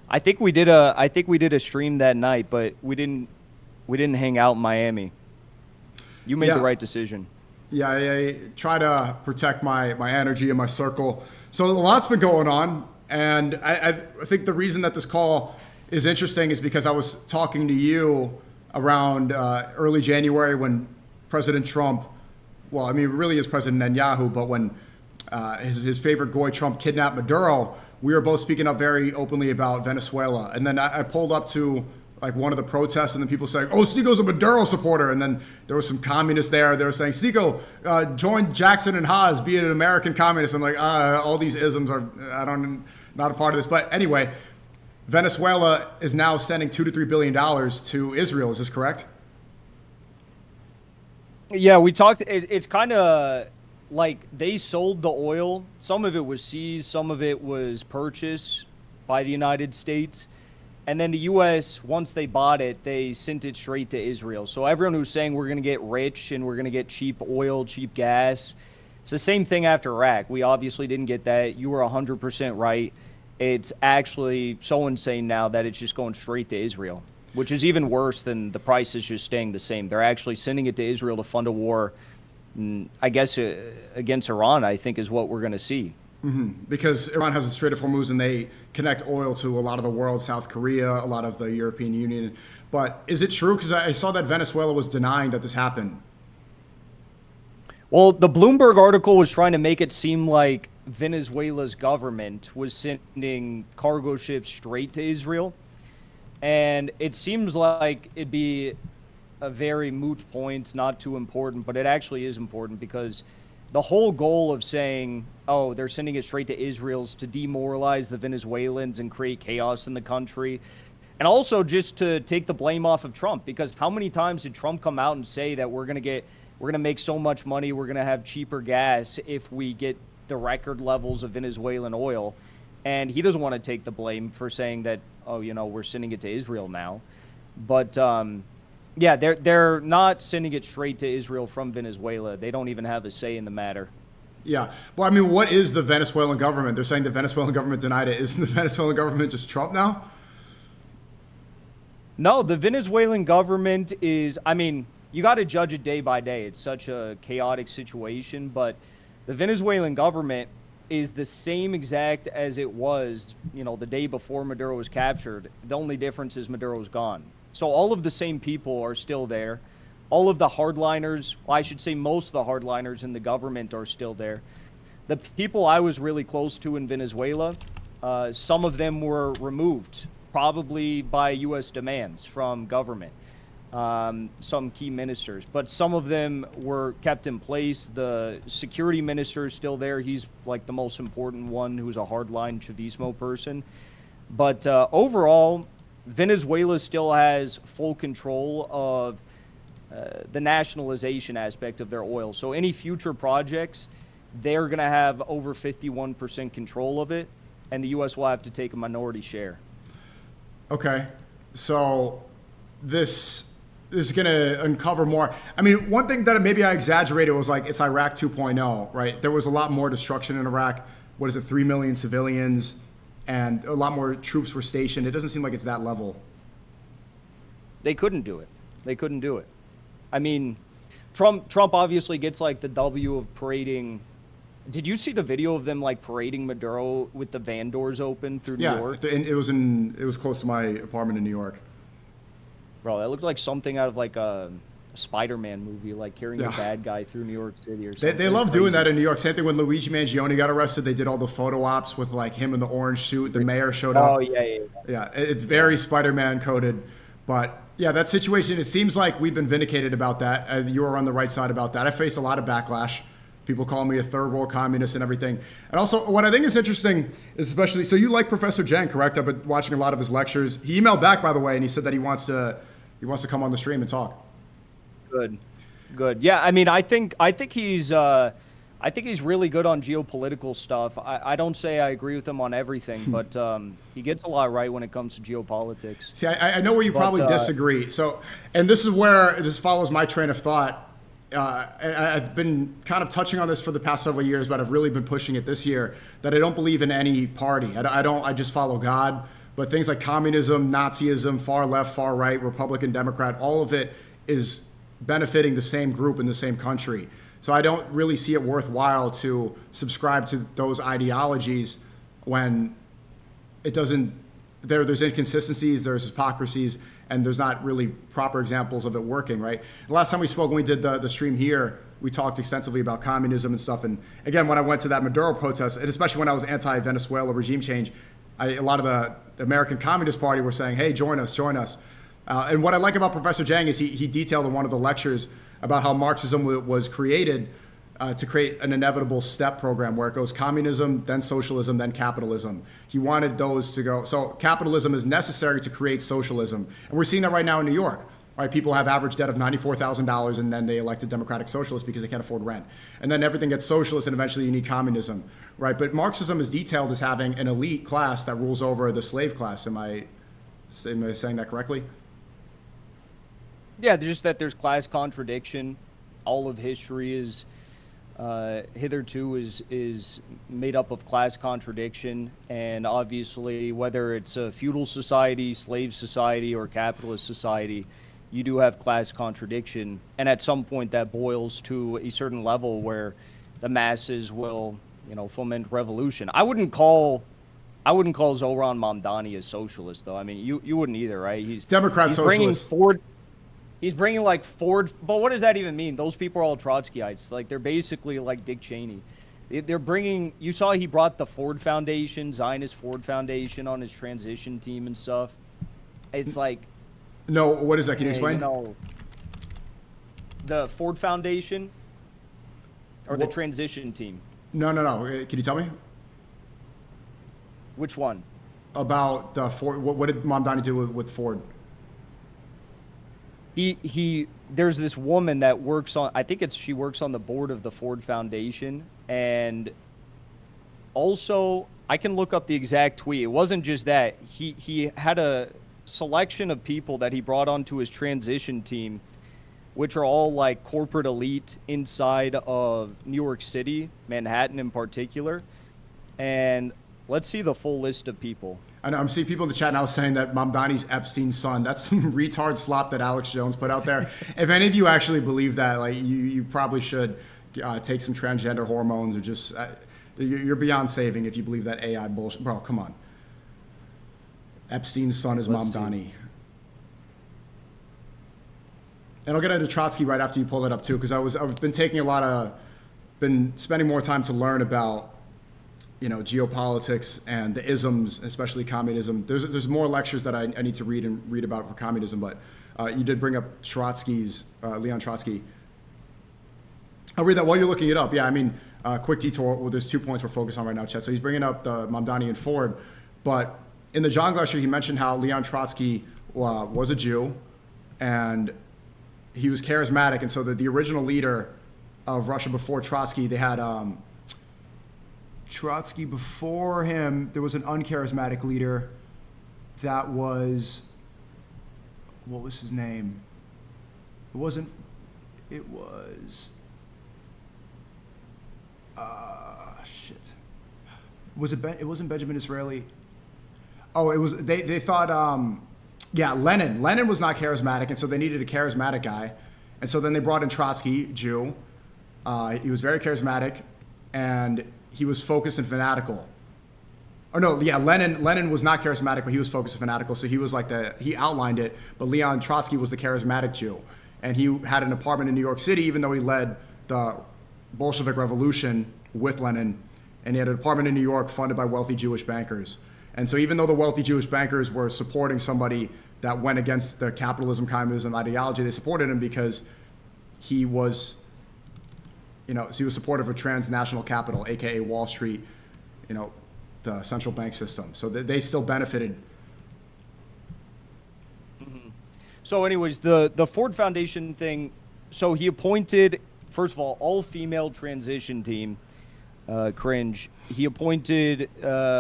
I think we did a stream that night, but we didn't hang out in Miami. You made the right decision. Yeah, I try to protect my energy and my circle. So a lot's been going on, and I think the reason that this call is interesting is because I was talking to you around early January when President Trump, well, I mean, it really is President Netanyahu, but when his favorite Goy Trump kidnapped Maduro, we were both speaking up very openly about Venezuela. And then I pulled up to like one of the protests, and then people saying, oh, SNEAKO's a Maduro supporter. And then there was some communists there. They were saying, SNEAKO, join Jackson and Haas, be an American communist. I'm like, all these isms are, not a part of this. But anyway, Venezuela is now sending $2 to $3 billion to Israel. Is this correct? Yeah, we talked. It's kind of like they sold the oil. Some of it was seized. Some of it was purchased by the United States. And then the U.S., once they bought it, they sent it straight to Israel. So everyone who's saying we're going to get rich and we're going to get cheap oil, cheap gas, it's the same thing after Iraq. We obviously didn't get that. You were 100% right. It's actually so insane now that it's just going straight to Israel, which is even worse than the prices just staying the same. They're actually sending it to Israel to fund a war, I guess, against Iran, I think, is what we're going to see. Mm-hmm. Because Iran has a Strait of Hormuz and they connect oil to a lot of the world, South Korea, a lot of the European Union. But is it true? Because I saw that Venezuela was denying that this happened. Well, the Bloomberg article was trying to make it seem like Venezuela's government was sending cargo ships straight to Israel. And it seems like it'd be a very moot point, not too important, but it actually is important because the whole goal of saying, oh, they're sending it straight to Israel is to demoralize the Venezuelans and create chaos in the country. And also just to take the blame off of Trump, because how many times did Trump come out and say that we're going to make so much money, we're going to have cheaper gas if we get the record levels of Venezuelan oil? And he doesn't want to take the blame for saying that, oh, we're sending it to Israel now. But yeah, they're not sending it straight to Israel from Venezuela. They don't even have a say in the matter. Yeah. Well, I mean, what is the Venezuelan government? They're saying the Venezuelan government denied it. Isn't the Venezuelan government just Trump now? No, the Venezuelan government is, I mean, you got to judge it day by day. It's such a chaotic situation, but the Venezuelan government is the same exact as it was, the day before Maduro was captured. The only difference is Maduro's gone. So all of the same people are still there. All of the hardliners, well, I should say most of the hardliners in the government are still there. The people I was really close to in Venezuela, some of them were removed, probably by U.S. demands from government, some key ministers. But some of them were kept in place. The security minister is still there. He's like the most important one, who's a hardline Chavismo person. But overall, Venezuela still has full control of the nationalization aspect of their oil. So any future projects, they're going to have over 51% control of it, and the U.S. will have to take a minority share. Okay, so this is going to uncover more. I mean, one thing that maybe I exaggerated was like it's Iraq 2.0, right? There was a lot more destruction in Iraq. What is it, 3 million civilians, and a lot more troops were stationed. It doesn't seem like it's that level. They couldn't do it. They couldn't do it. I mean, Trump obviously gets like the W of parading. Did you see the video of them like parading Maduro with the van doors open through New York? Yeah, it was close to my apartment in New York. Bro, that looked like something out of like a Spider-Man movie, like carrying a bad guy through New York City or something. They love doing that in New York. Same thing when Luigi Mangione got arrested. They did all the photo ops with like him in the orange suit. The mayor showed up. Oh, yeah. Yeah, it's very Spider-Man coded. But yeah, that situation, it seems like we've been vindicated about that. You are on the right side about that. I face a lot of backlash. People call me a third world communist and everything. And also, what I think is interesting is especially, so you like Professor Jang, correct? I've been watching a lot of his lectures. He emailed back, by the way, and he said that he wants to come on the stream and talk. Good. Yeah, I mean, I think he's really good on geopolitical stuff. I don't say I agree with him on everything, but he gets a lot right when it comes to geopolitics. See, I know where you probably disagree. So, and this is where this follows my train of thought. I've been kind of touching on this for the past several years, but I've really been pushing it this year, that I don't believe in any party. I just follow God. But things like communism, Nazism, far left, far right, Republican, Democrat, all of it is benefiting the same group in the same country. So I don't really see it worthwhile to subscribe to those ideologies when it doesn't, there's inconsistencies, there's hypocrisies, and there's not really proper examples of it working, right? The last time we spoke, when we did the stream here, we talked extensively about communism and stuff. And again, when I went to that Maduro protest, and especially when I was anti-Venezuela regime change, a lot of the American Communist Party were saying, hey, join us. And what I like about Professor Jang is he detailed in one of the lectures about how Marxism was created to create an inevitable step program where it goes communism, then socialism, then capitalism. He wanted those to go. So capitalism is necessary to create socialism. And we're seeing that right now in New York. Right? People have average debt of $94,000 and then they elect a democratic socialist because they can't afford rent. And then everything gets socialist and eventually you need communism. Right? But Marxism is detailed as having an elite class that rules over the slave class. Am I saying that correctly? Yeah, just that there's class contradiction. All of history is hitherto is made up of class contradiction, and obviously whether it's a feudal society, slave society, or capitalist society, you do have class contradiction, and at some point that boils to a certain level where the masses will, foment revolution. I wouldn't call Zoran Mamdani a socialist, though. I mean, you wouldn't either, right? He's Democrat socialist. He's bringing like Ford, but what does that even mean? Those people are all Trotskyites. Like they're basically like Dick Cheney. They're bringing. You saw he brought the Ford Foundation, Zionist Ford Foundation, on his transition team and stuff. It's like. No, what is that? Can you explain? You know, the Ford Foundation or the transition team. No. Can you tell me? Which one? About the Ford. What did Mamdani do with Ford? There's this woman that works on, I think she works on the board of the Ford Foundation, and also I can look up the exact tweet. It wasn't just that. He had a selection of people that he brought onto his transition team, which are all like corporate elite inside of New York City, Manhattan in particular. And let's see the full list of people. I know I'm seeing people in the chat now saying that Mamdani's Epstein's son. That's some retard slop that Alex Jones put out there. If any of you actually believe that, like you probably should take some transgender hormones or just you're beyond saving if you believe that AI bullshit. Bro, come on. Epstein's son is Mamdani. And I'll get into Trotsky right after you pull it up too, because I've been taking been spending more time to learn about, you know, geopolitics and the isms, especially communism. There's more lectures that I need to read about for communism, but you did bring up Leon Trotsky. I'll read that while you're looking it up. Yeah, I mean, quick detour. Well, there's 2 points we're focused on right now, Chet. So he's bringing up the Mamdani and Ford, but in the John lecture, he mentioned how Leon Trotsky was a Jew, and he was charismatic, and so the original leader of Russia before Trotsky, they had Trotsky before him. There was an uncharismatic leader that was, what was his name? It was shit. It wasn't Benjamin Disraeli. Oh, it was, they thought, yeah, Lenin. Lenin was not charismatic, and so they needed a charismatic guy. And so then they brought in Trotsky, Jew. He was very charismatic, and he was focused and fanatical. Or no, yeah, Lenin was not charismatic, but he was focused and fanatical. So he was like he outlined it, but Leon Trotsky was the charismatic Jew. And he had an apartment in New York City, even though he led the Bolshevik Revolution with Lenin. And he had an apartment in New York funded by wealthy Jewish bankers. And so even though the wealthy Jewish bankers were supporting somebody that went against the capitalism, communism ideology, they supported him because he was, you know, so he was supportive of transnational capital, aka Wall Street, you know, the central bank system. So they still benefited. Mm-hmm. So anyways, the Ford Foundation thing, so he appointed, first of all female transition team. Cringe. He appointed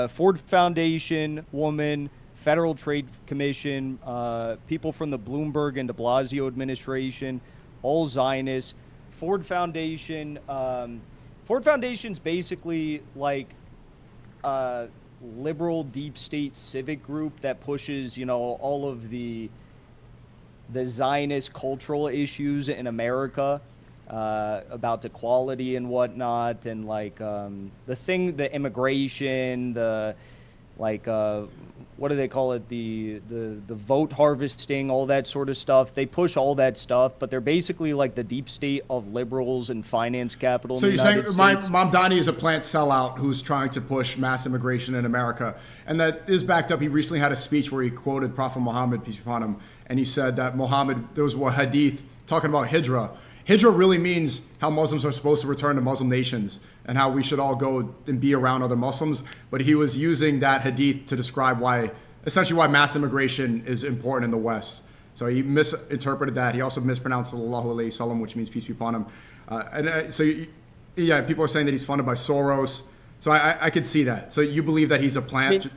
Ford Foundation woman, Federal Trade Commission, people from the Bloomberg and de Blasio administration, all Zionists. Ford Foundation. Ford Foundation's basically like a liberal deep state civic group that pushes, you know, all of the Zionist cultural issues in America. About equality and whatnot, and like the immigration, what do they call it, the vote harvesting, all that sort of stuff. They push all that stuff, but they're basically like the deep state of liberals and finance capital. So you're saying Mamdani is a plant sellout who's trying to push mass immigration in America, and that is backed up. He recently had a speech where he quoted Prophet Muhammad, peace be upon him, and he said that there was a hadith talking about hijrah. Hijrah really means how Muslims are supposed to return to Muslim nations and how we should all go and be around other Muslims. But he was using that hadith to describe essentially why mass immigration is important in the West. So he misinterpreted that. He also mispronounced Sallallahu Alaihi Wasallam, which means peace be upon him. Yeah, people are saying that he's funded by Soros. So I could see that. So you believe that he's a plant?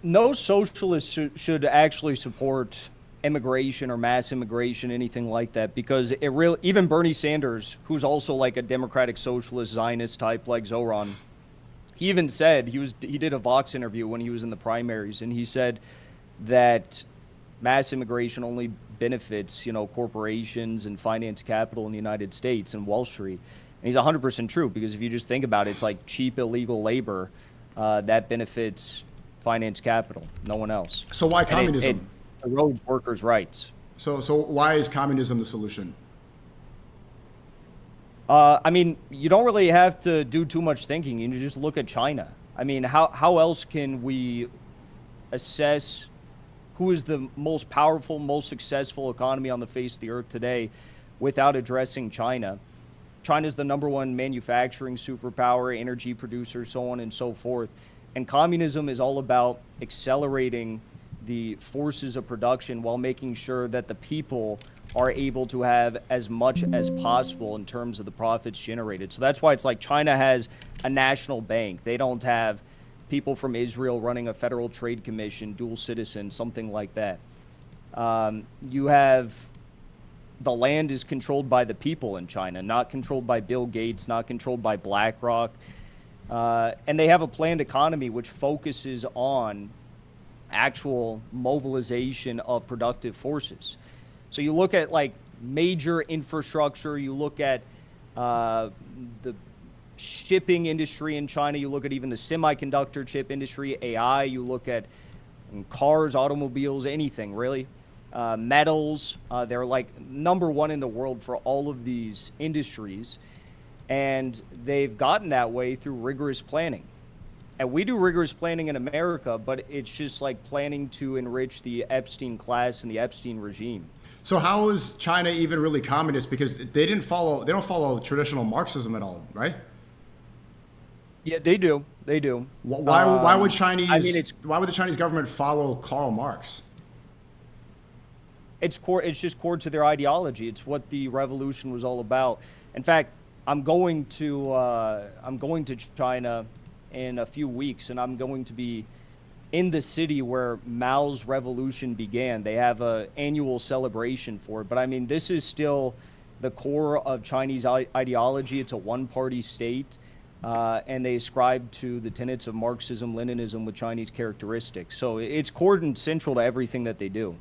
No socialist should actually support immigration or mass immigration, anything like that, because even Bernie Sanders, who's also like a democratic socialist Zionist type like Zoran, he even said he did a Vox interview when he was in the primaries, and he said that mass immigration only benefits, you know, corporations and finance capital in the United States and Wall Street. And he's 100% true, because if you just think about it, it's like cheap illegal labor that benefits finance capital, no one else. So why communism? It erodes workers' rights. So why is communism the solution? I mean, you don't really have to do too much thinking. You just look at China. I mean, how else can we assess who is the most powerful, most successful economy on the face of the earth today without addressing China? China's the #1 manufacturing superpower, energy producer, so on and so forth. And communism is all about accelerating the forces of production while making sure that the people are able to have as much as possible in terms of the profits generated. So that's why it's like China has a national bank. They don't have people from Israel running a federal trade commission, dual citizen, something like that. You have the land is controlled by the people in China, not controlled by Bill Gates, not controlled by BlackRock. And they have a planned economy which focuses on actual mobilization of productive forces. So you look at like major infrastructure, you look at the shipping industry in China, you look at even the semiconductor chip industry, AI, you look at cars, automobiles, anything really. Metals, they're like #1 in the world for all of these industries. And they've gotten that way through rigorous planning. And we do rigorous planning in America, but it's just like planning to enrich the Epstein class and the Epstein regime. So how is China even really communist? Because they don't follow traditional Marxism at all, right? Yeah, they do. They do. Why would why would the Chinese government follow Karl Marx? It's core. It's just core to their ideology. It's what the revolution was all about. In fact, I'm going to China in a few weeks, and I'm going to be in the city where Mao's revolution began. They have an annual celebration for it. But I mean, this is still the core of Chinese ideology. It's a one-party state, and they ascribe to the tenets of Marxism, Leninism with Chinese characteristics. So it's core and central to everything that they do.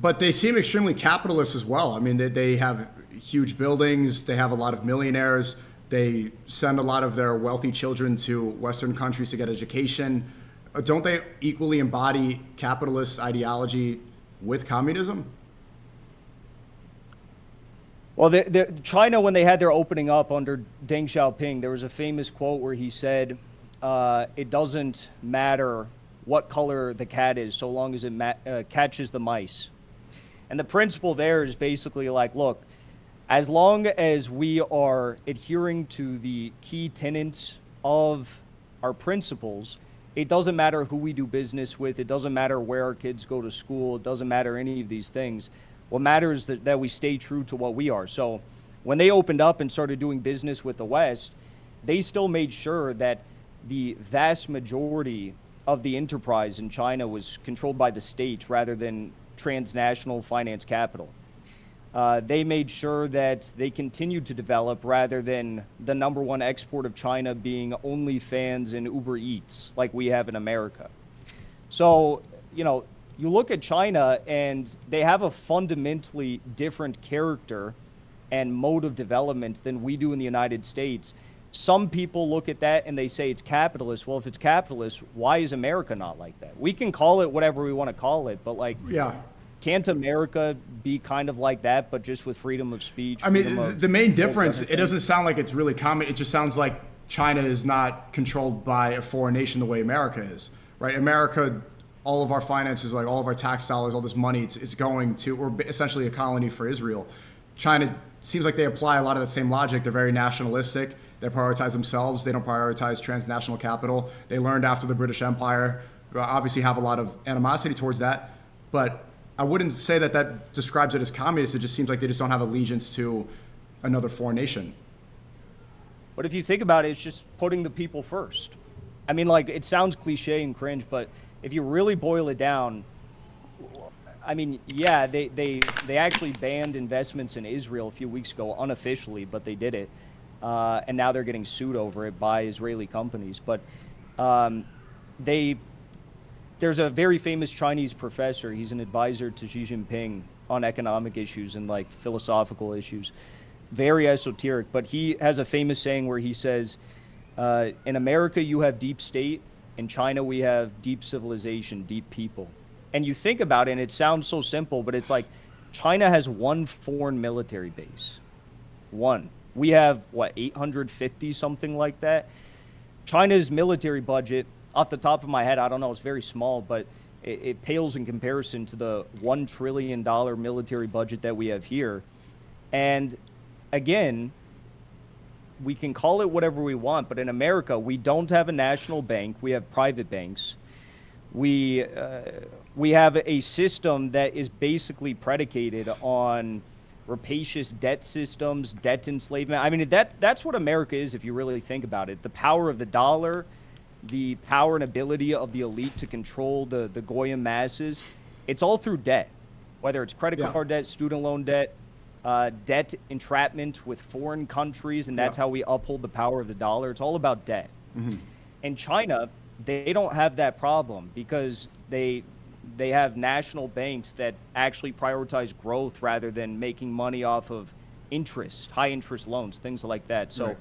But they seem extremely capitalist as well. I mean, they have huge buildings. They have a lot of millionaires. They send a lot of their wealthy children to Western countries to get education. Don't they equally embody capitalist ideology with communism? Well, China, when they had their opening up under Deng Xiaoping, there was a famous quote where he said, it doesn't matter what color the cat is so long as it catches the mice. And the principle there is basically like, look, as long as we are adhering to the key tenets of our principles, it doesn't matter who we do business with. It doesn't matter where our kids go to school. It doesn't matter any of these things. What matters is that we stay true to what we are. So when they opened up and started doing business with the West, they still made sure that the vast majority of the enterprise in China was controlled by the state rather than transnational finance capital. They made sure that they continued to develop rather than the #1 export of China being OnlyFans and Uber Eats like we have in America. So, you look at China and they have a fundamentally different character and mode of development than we do in the United States. Some people look at that and they say it's capitalist. Well, if it's capitalist, why is America not like that? We can call it whatever we want to call it, but can't America be kind of like that, but just with freedom of speech? I mean, the main difference, it doesn't sound like it's really common. It just sounds like China is not controlled by a foreign nation the way America is, right? America, all of our finances, like all of our tax dollars, all this money, it's going to, we're essentially a colony for Israel. China seems like they apply a lot of the same logic. They're very nationalistic. They prioritize themselves. They don't prioritize transnational capital. They learned after the British Empire, obviously have a lot of animosity towards that. But I wouldn't say that describes it as communist. It just seems like they just don't have allegiance to another foreign nation. But if you think about it, it's just putting the people first. I mean, like, it sounds cliche and cringe, but if you really boil it down, I mean, yeah, they actually banned investments in Israel a few weeks ago unofficially, but they did it. And now they're getting sued over it by Israeli companies. But there's a very famous Chinese professor. He's an advisor to Xi Jinping on economic issues and like philosophical issues. Very esoteric, but he has a famous saying where he says, in America you have deep state, in China we have deep civilization, deep people. And you think about it and it sounds so simple, but it's like China has one foreign military base. One. We have, what, 850, something like that? China's military budget, off the top of my head, I don't know, it's very small, but it pales in comparison to the $1 trillion military budget that we have here. And again, we can call it whatever we want, but in America, we don't have a national bank. We have private banks. We have a system that is basically predicated on rapacious debt systems, debt enslavement. I mean, that's what America is if you really think about it. The power of the dollar, the power and ability of the elite to control the Goyim masses, it's all through debt, whether it's credit card debt, student loan debt, debt entrapment with foreign countries, and that's how we uphold the power of the dollar. It's all about debt. In China, they don't have that problem because they have national banks that actually prioritize growth rather than making money off of interest, high interest loans, things like that. So,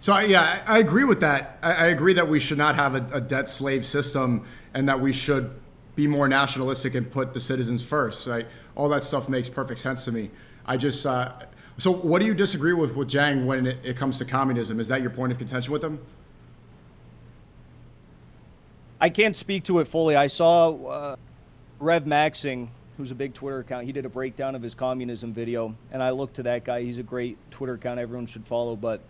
So I agree with that. I agree that we should not have a debt slave system and that we should be more nationalistic and put the citizens first. Right? All that stuff makes perfect sense to me. I just so what do you disagree with Zhang when it comes to communism? Is that your point of contention with him? I can't speak to it fully. I saw Rev Maxing, who's a big Twitter account. He did a breakdown of his communism video, and I looked to that guy. He's a great Twitter account everyone should follow, but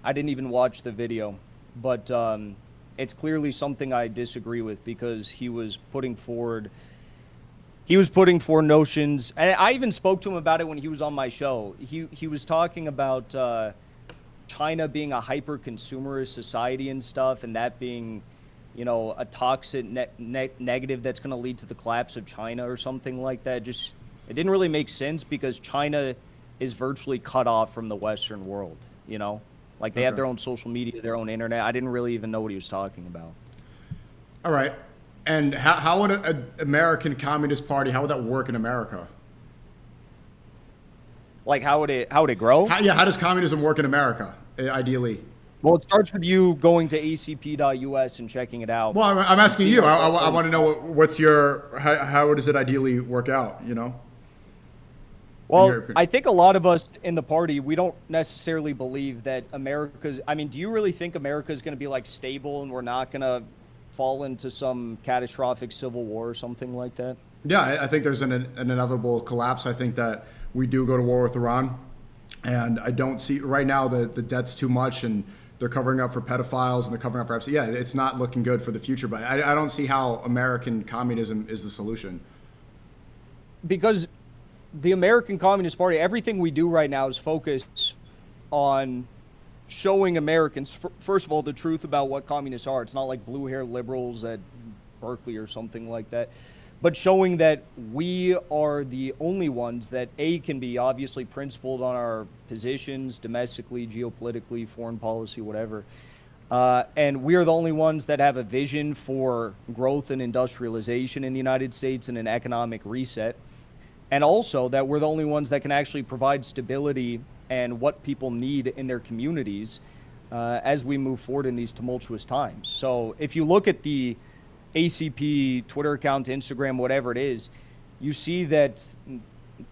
I didn't even watch the video. But it's clearly something I disagree with because he was putting forward notions, and I even spoke to him about it when he was on my show. He was talking about China being a hyper-consumerist society and stuff, and that being, a toxic negative that's going to lead to the collapse of China or something like that. It didn't really make sense because China is virtually cut off from the Western world, Like they have their own social media, their own internet. I didn't really even know what he was talking about. All right. And how would an American Communist Party, how would that work in America? Like how would it grow? How does communism work in America, ideally? Well, it starts with you going to acp.us and checking it out. Well, I'm asking you. I want to know what's how does it ideally work out, Well, I think a lot of us in the party, we don't necessarily believe that do you really think America is going to be like stable and we're not going to fall into some catastrophic civil war or something like that? Yeah, I think there's an inevitable collapse. I think that we do go to war with Iran. And I don't see right now the debt's too much and they're covering up for pedophiles and they're covering up for Epstein. Yeah, it's not looking good for the future, but I don't see how American communism is the solution. Because the American Communist Party, everything we do right now is focused on showing Americans, first of all, the truth about what communists are. It's not like blue-haired liberals at Berkeley or something like that, but showing that we are the only ones that, can be obviously principled on our positions, domestically, geopolitically, foreign policy, whatever. And we are the only ones that have a vision for growth and industrialization in the United States and an economic reset. And also that we're the only ones that can actually provide stability and what people need in their communities as we move forward in these tumultuous times. So if you look at the ACP Twitter account, Instagram, whatever it is, you see that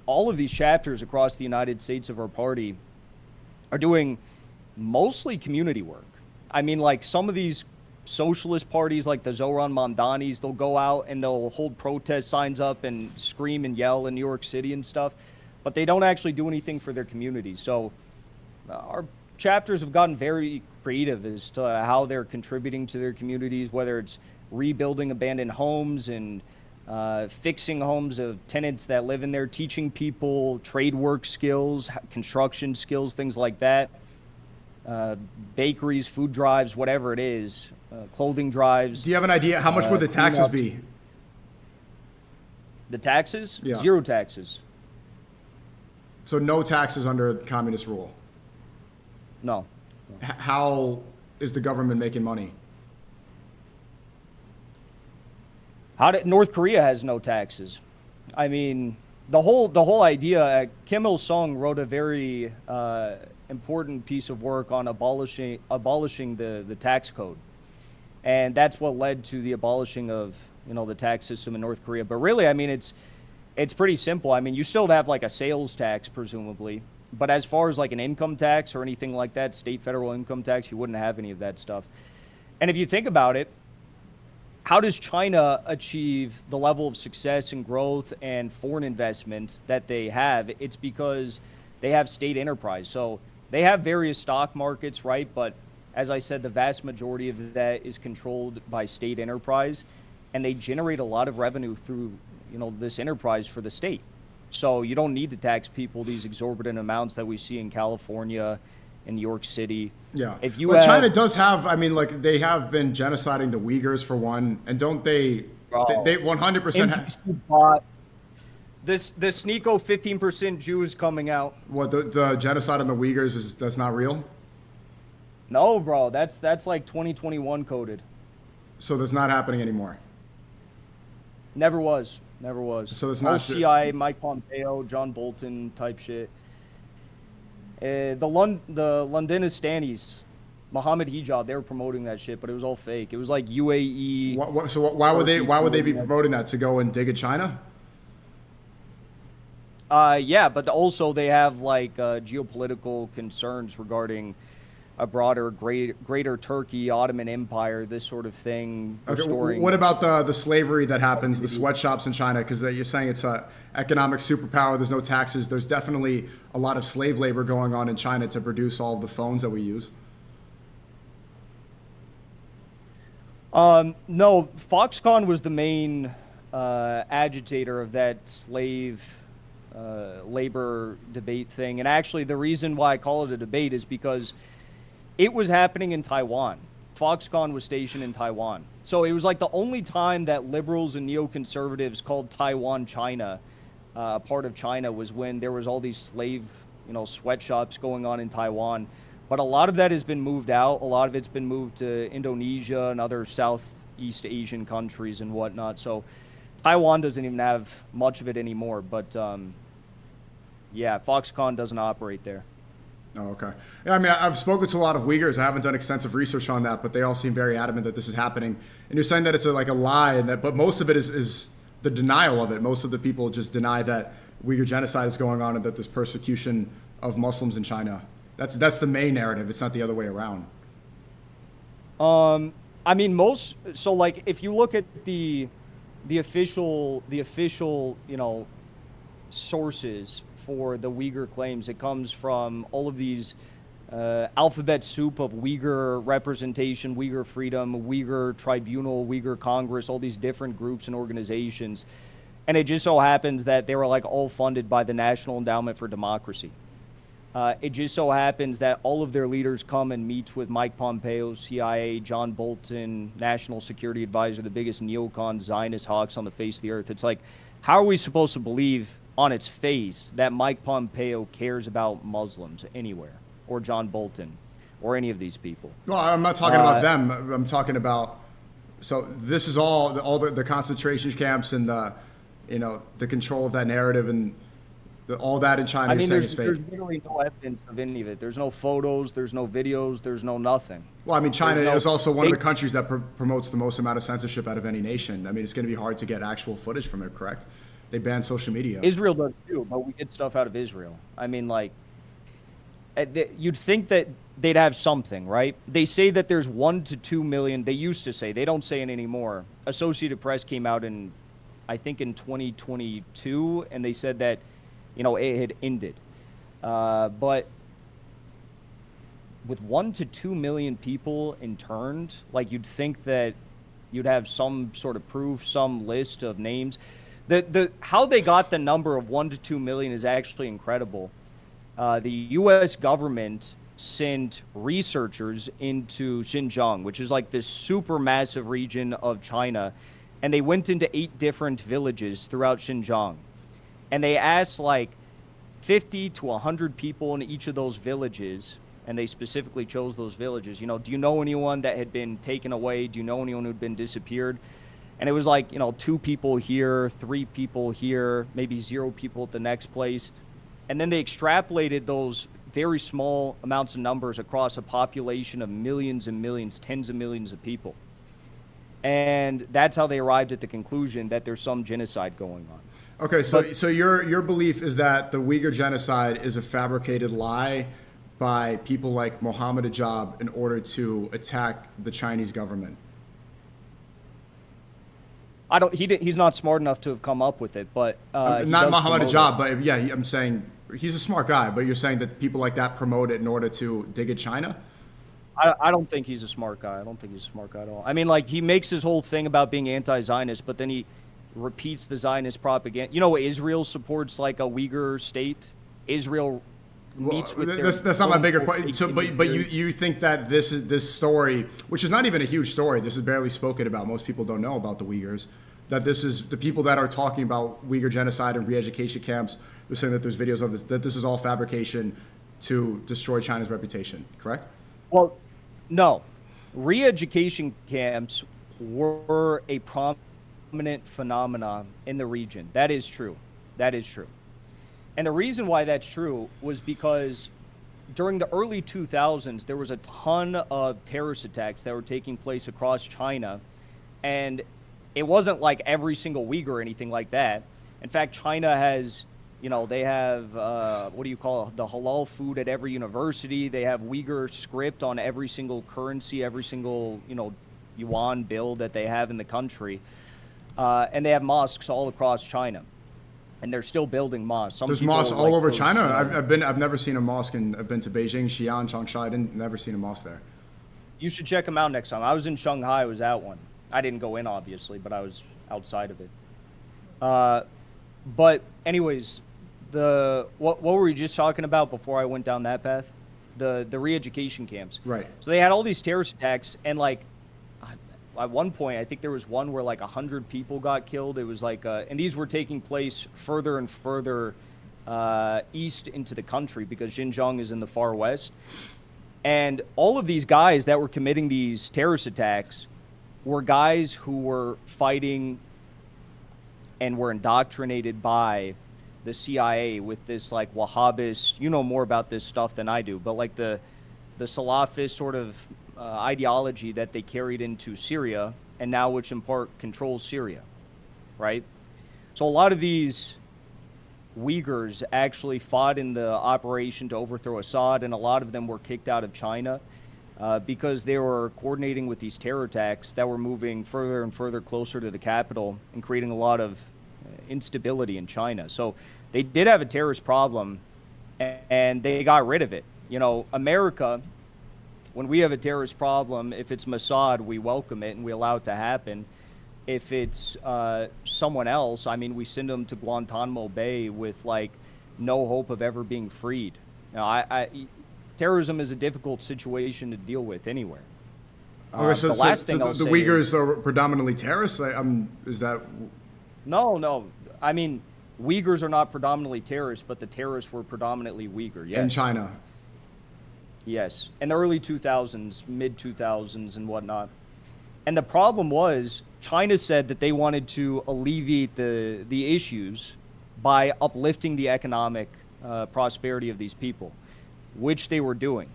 all of these chapters across the United States of our party are doing mostly community work. I mean, like some of these socialist parties like the Zoran Mamdanis, they'll go out and they'll hold protest signs up and scream and yell in New York City and stuff, but they don't actually do anything for their communities. So our chapters have gotten very creative as to how they're contributing to their communities, whether it's rebuilding abandoned homes and fixing homes of tenants that live in there, teaching people trade work skills, construction skills, things like that. Bakeries, food drives, whatever it is, clothing drives. Do you have an idea how much would the taxes be? The taxes? Yeah. 0 taxes. So no taxes under communist rule? No. How is the government making money? North Korea has no taxes. I mean, the whole idea, Kim Il-sung wrote a very important piece of work on abolishing the tax code. And that's what led to the abolishing of, the tax system in North Korea. But really, I mean, it's pretty simple. I mean, you still have like a sales tax, presumably, But as far as like an income tax or anything like that, state, federal income tax, you wouldn't have any of that stuff. And if you think about it, how does China achieve the level of success and growth and foreign investment that they have? It's because they have state enterprise. So they have various stock markets, right? But as I said, the vast majority of that is controlled by state enterprise, and they generate a lot of revenue through, this enterprise for the state. So you don't need to tax people these exorbitant amounts that we see in California, in New York City. Yeah. If you China does have, they have been genociding the Uyghurs for one, and don't they? They 100% have. The SNEAKO 15% Jews coming out. What the genocide on the Uyghurs that's not real? No, bro. That's like 2021 coded. So that's not happening anymore. Never was. So it's not CIA, Mike Pompeo, John Bolton type shit. The Londonistanis, Mohammed Hijab, they were promoting that shit, but it was all fake. It was like UAE. So why would they be promoting that, to go and dig at China? Yeah, but also they have like geopolitical concerns regarding a broader, greater Turkey, Ottoman Empire, this sort of thing. Okay, what about the slavery that happens, the sweatshops in China? Because you're saying it's an economic superpower, there's no taxes. There's definitely a lot of slave labor going on in China to produce all of the phones that we use. No, Foxconn was the main agitator of that slave labor debate thing. And actually, the reason why I call it a debate is because it was happening in Taiwan. Foxconn was stationed in Taiwan. So it was like the only time that liberals and neoconservatives called Taiwan China, part of China, was when there was all these slave, sweatshops going on in Taiwan. But a lot of that has been moved out. A lot of it's been moved to Indonesia and other Southeast Asian countries and whatnot. So Taiwan doesn't even have much of it anymore. But yeah, Foxconn doesn't operate there. Oh, okay. Yeah, I've spoken to a lot of Uyghurs. I haven't done extensive research on that, but they all seem very adamant that this is happening. And you're saying that it's like a lie, but most of it is the denial of it. Most of the people just deny that Uyghur genocide is going on and that there's persecution of Muslims in China. That's the main narrative. It's not the other way around. If you look at the official, sources for the Uyghur claims, it comes from all of these alphabet soup of Uyghur representation, Uyghur freedom, Uyghur tribunal, Uyghur Congress, all these different groups and organizations. And it just so happens that they were like all funded by the National Endowment for Democracy. It just so happens that all of their leaders come and meet with Mike Pompeo, CIA, John Bolton, National Security Advisor, the biggest neocon Zionist hawks on the face of the earth. It's like, how are we supposed to believe on its face that Mike Pompeo cares about Muslims anywhere, or John Bolton, or any of these people? Well, I'm not talking about them. I'm talking about, so this is all the concentration camps and the control of that narrative and all that in China. There's literally no evidence of any of it. There's no photos, there's no videos, there's no nothing. Well, China is also one of the countries that promotes the most amount of censorship out of any nation. It's going to be hard to get actual footage from it, correct? They ban social media. Israel does too, but we get stuff out of Israel. You'd think that they'd have something, right? They say that there's 1 to 2 million. They used to say. They don't say it anymore. Associated Press came out in 2022, and they said that, it had ended. But with 1 to 2 million people interned, you'd think that you'd have some sort of proof, some list of names. How they got the number of 1 to 2 million is actually incredible. The U.S. government sent researchers into Xinjiang, which is like this super massive region of China, and they went into 8 different villages throughout Xinjiang, and they asked 50 to 100 people in each of those villages, and they specifically chose those villages. Do you know anyone that had been taken away? Do you know anyone who'd been disappeared? And it was 2 people here, 3 people here, maybe 0 people at the next place. And then they extrapolated those very small amounts of numbers across a population of millions and millions, tens of millions of people. And that's how they arrived at the conclusion that there's some genocide going on. Okay, so your belief is that the Uyghur genocide is a fabricated lie by people like Mohammed Ajab in order to attack the Chinese government. He's not smart enough to have come up with it, but not Mohammed Ajab, but yeah, I'm saying he's a smart guy. But you're saying that people like that promote it in order to dig at China. I don't think he's a smart guy. I don't think he's a smart guy at all. I mean, like, he makes his whole thing about being anti-Zionist, but then he repeats the Zionist propaganda. You know, Israel supports like a Uyghur state. Israel meets with that's not my bigger question. So, but you think that this story, which is not even a huge story, this is barely spoken about. Most people don't know about the Uyghurs. That this is the people that are talking about Uyghur genocide and re-education camps. They're saying that there's videos of this. That this is all fabrication to destroy China's reputation. Correct? Well, no. Re-education camps were a prominent phenomenon in the region. That is true. That is true. And the reason why that's true was because during the early 2000s, there was a ton of terrorist attacks that were taking place across China. And it wasn't like every single Uyghur or anything like that. In fact, China has, you know, they have, what do you call it, the halal food at every university. They have Uyghur script on every single currency, every single, you know, yuan bill that they have in the country. And they have mosques all across China. And they're still building mosques. There's mosques all over China. I've never seen a mosque, and I've been to Beijing, Xi'an, Changsha. I've never seen a mosque there. You should check them out next time. I was in Shanghai. I was at one. I didn't go in, obviously, but I was outside of it. But anyways, what were we just talking about before I went down that path? The re-education camps. Right. So they had all these terrorist attacks, and like at one point, I think there was one where like 100 people got killed. It was like, and these were taking place further and further east into the country because Xinjiang is in the far west. And all of these guys that were committing these terrorist attacks were guys who were fighting and were indoctrinated by the CIA with this like Wahhabist, you know more about this stuff than I do, but like the Salafist sort of ideology that they carried into Syria and now which in part controls Syria, right? So a lot of these Uyghurs actually fought in the operation to overthrow Assad, and a lot of them were kicked out of China because they were coordinating with these terror attacks that were moving further and further closer to the capital and creating a lot of instability in China. So they did have a terrorist problem, and they got rid of it. You know, America, when we have a terrorist problem, if it's Mossad, we welcome it and we allow it to happen. If it's someone else, I mean, we send them to Guantanamo Bay with like no hope of ever being freed. Now, terrorism is a difficult situation to deal with anywhere. Okay, so the Uyghurs are predominantly terrorists? Is that... No. I mean, Uyghurs are not predominantly terrorists, but the terrorists were predominantly Uyghur, yes. In China? Yes. In the early 2000s, mid-2000s and whatnot. And the problem was, China said that they wanted to alleviate the issues by uplifting the economic prosperity of these people, which they were doing.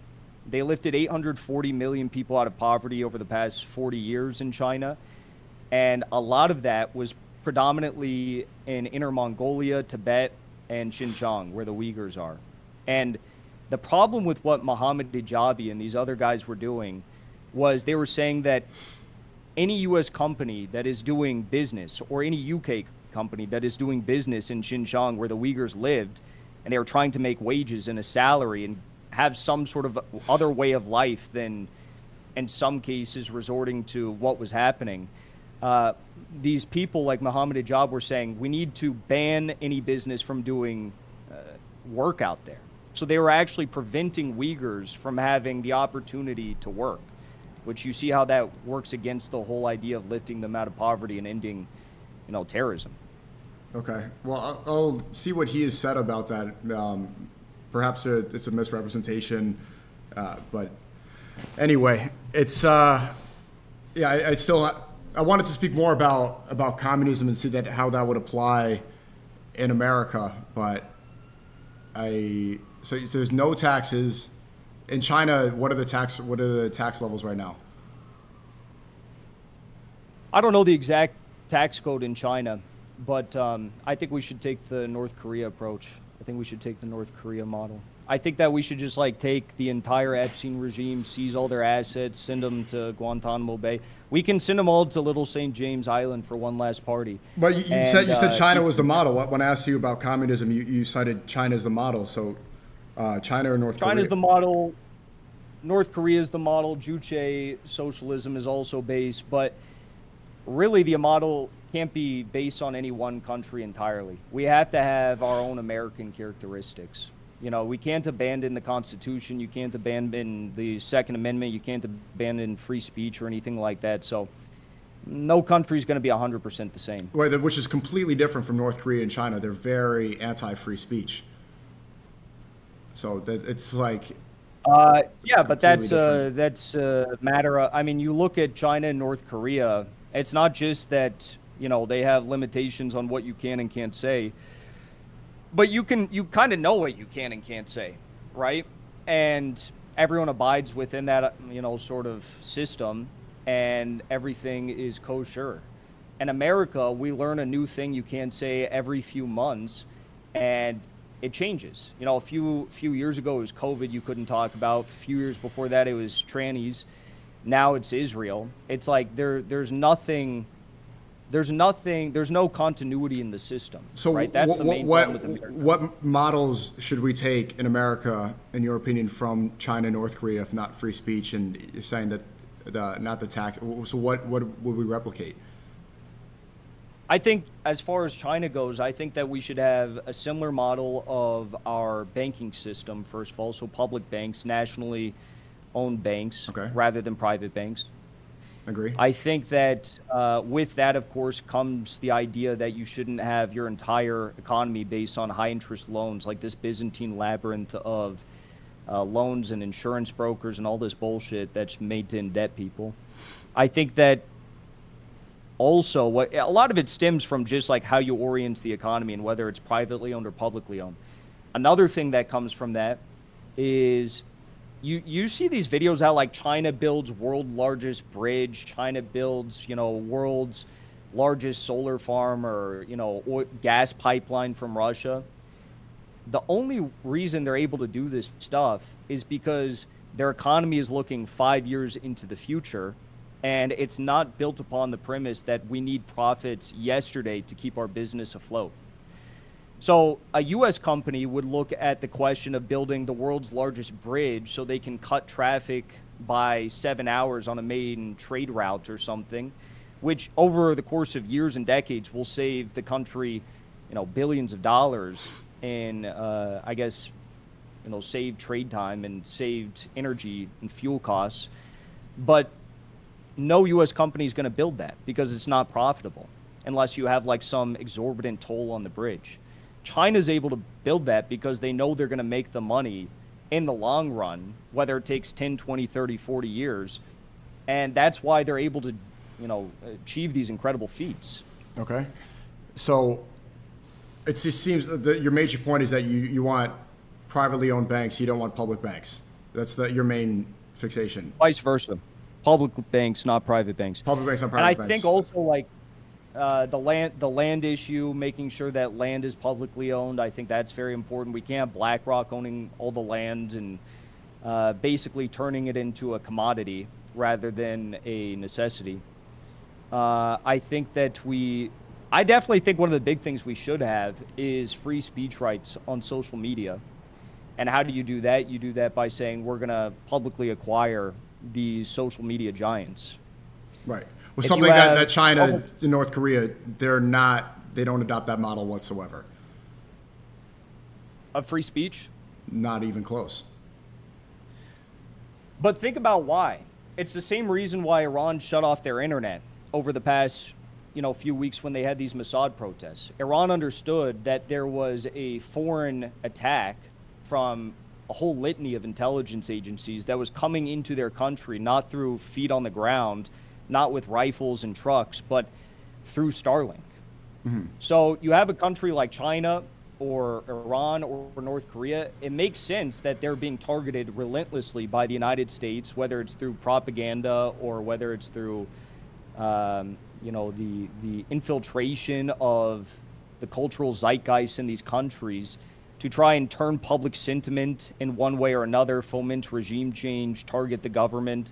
They lifted 840 million people out of poverty over the past 40 years in China, and a lot of that was predominantly in Inner Mongolia, Tibet, and Xinjiang, where the Uyghurs are. And the problem with what Mohammed Hijabi and these other guys were doing was they were saying that any U.S. company that is doing business, or any UK company that is doing business in Xinjiang where the Uyghurs lived, and they were trying to make wages and a salary and have some sort of other way of life than, in some cases, resorting to what was happening. These people like Mohammed Hijab were saying, we need to ban any business from doing work out there. So they were actually preventing Uyghurs from having the opportunity to work, which you see how that works against the whole idea of lifting them out of poverty and ending, you know, terrorism. Okay. Well, I'll see what he has said about that. Perhaps it's a misrepresentation, but anyway, it's I wanted to speak more about communism and see how that would apply in America, but so there's no taxes in China. What are the tax levels right now? I don't know the exact tax code in China, but I think we should take the North Korea approach. I think we should take the North Korea model. I think that we should just like take the entire Epstein regime, seize all their assets, send them to Guantanamo Bay. We can send them all to Little St. James Island for one last party. But you said China was the model. When I asked you about communism, you cited China as the model. So China or North Korea? China's the model. North Korea is the model. Juche socialism is also based, but really the model can't be based on any one country entirely. We have to have our own American characteristics. You know, we can't abandon the Constitution. You can't abandon the Second Amendment. You can't abandon free speech or anything like that. So no country is going to be 100% the same. Right, which is completely different from North Korea and China. They're very anti-free speech. So that it's like... yeah, but that's a matter of... I mean, you look at China and North Korea, it's not just that, you know, they have limitations on what you can and can't say. But you kind of know what you can and can't say, right? And everyone abides within that, you know, sort of system, and everything is kosher. In America, we learn a new thing you can't say every few months, and it changes. You know, a few years ago it was COVID you couldn't talk about. A few years before that it was trannies. Now it's Israel. It's like there's no continuity in the system. So right? That's the main problem with America. What models should we take in America, in your opinion, from China and North Korea, if not free speech? And you're saying that not the tax. So what would we replicate? I think as far as China goes, I think that we should have a similar model of our banking system, first of all. So public banks, nationally owned banks, rather than private banks. Agree. I think that with that, of course, comes the idea that you shouldn't have your entire economy based on high-interest loans, like this Byzantine labyrinth of loans and insurance brokers and all this bullshit that's made to indebt people. I think that also a lot of it stems from just like how you orient the economy and whether it's privately owned or publicly owned. Another thing that comes from that is you see these videos how like China builds world's largest bridge, China builds, you know, world's largest solar farm, or, you know, gas pipeline from Russia. The only reason they're able to do this stuff is because their economy is looking 5 years into the future, and it's not built upon the premise that we need profits yesterday to keep our business afloat. So a U.S. company would look at the question of building the world's largest bridge so they can cut traffic by 7 hours on a main trade route or something, which over the course of years and decades will save the country, you know, billions of dollars in, I guess, you know, saved trade time and saved energy and fuel costs. But no U.S. company is going to build that because it's not profitable unless you have like some exorbitant toll on the bridge. China's able to build that because they know they're going to make the money in the long run, whether it takes 10, 20, 30, 40 years. And that's why they're able to, you know, achieve these incredible feats. Okay. So it just seems that your major point is that you want privately owned banks, you don't want public banks. That's your main fixation. Vice versa. Public banks, not private banks. Public banks, not private banks. And I think also like the land issue, making sure that land is publicly owned. I think that's very important. We can't have BlackRock owning all the land and basically turning it into a commodity rather than a necessity. I think that I definitely think one of the big things we should have is free speech rights on social media. And how do you do that? You do that by saying we're going to publicly acquire these social media giants. Right. Well, something that China and North Korea, they don't adopt that model whatsoever. Of free speech? Not even close. But think about why. It's the same reason why Iran shut off their internet over the past, you know, few weeks when they had these Mossad protests. Iran understood that there was a foreign attack from a whole litany of intelligence agencies that was coming into their country, not through feet on the ground, not with rifles and trucks, but through Starlink. Mm-hmm. So you have a country like China or Iran or North Korea, it makes sense that they're being targeted relentlessly by the United States, whether it's through propaganda or whether it's through You know, the infiltration of the cultural zeitgeist in these countries to try and turn public sentiment in one way or another, foment regime change, target the government.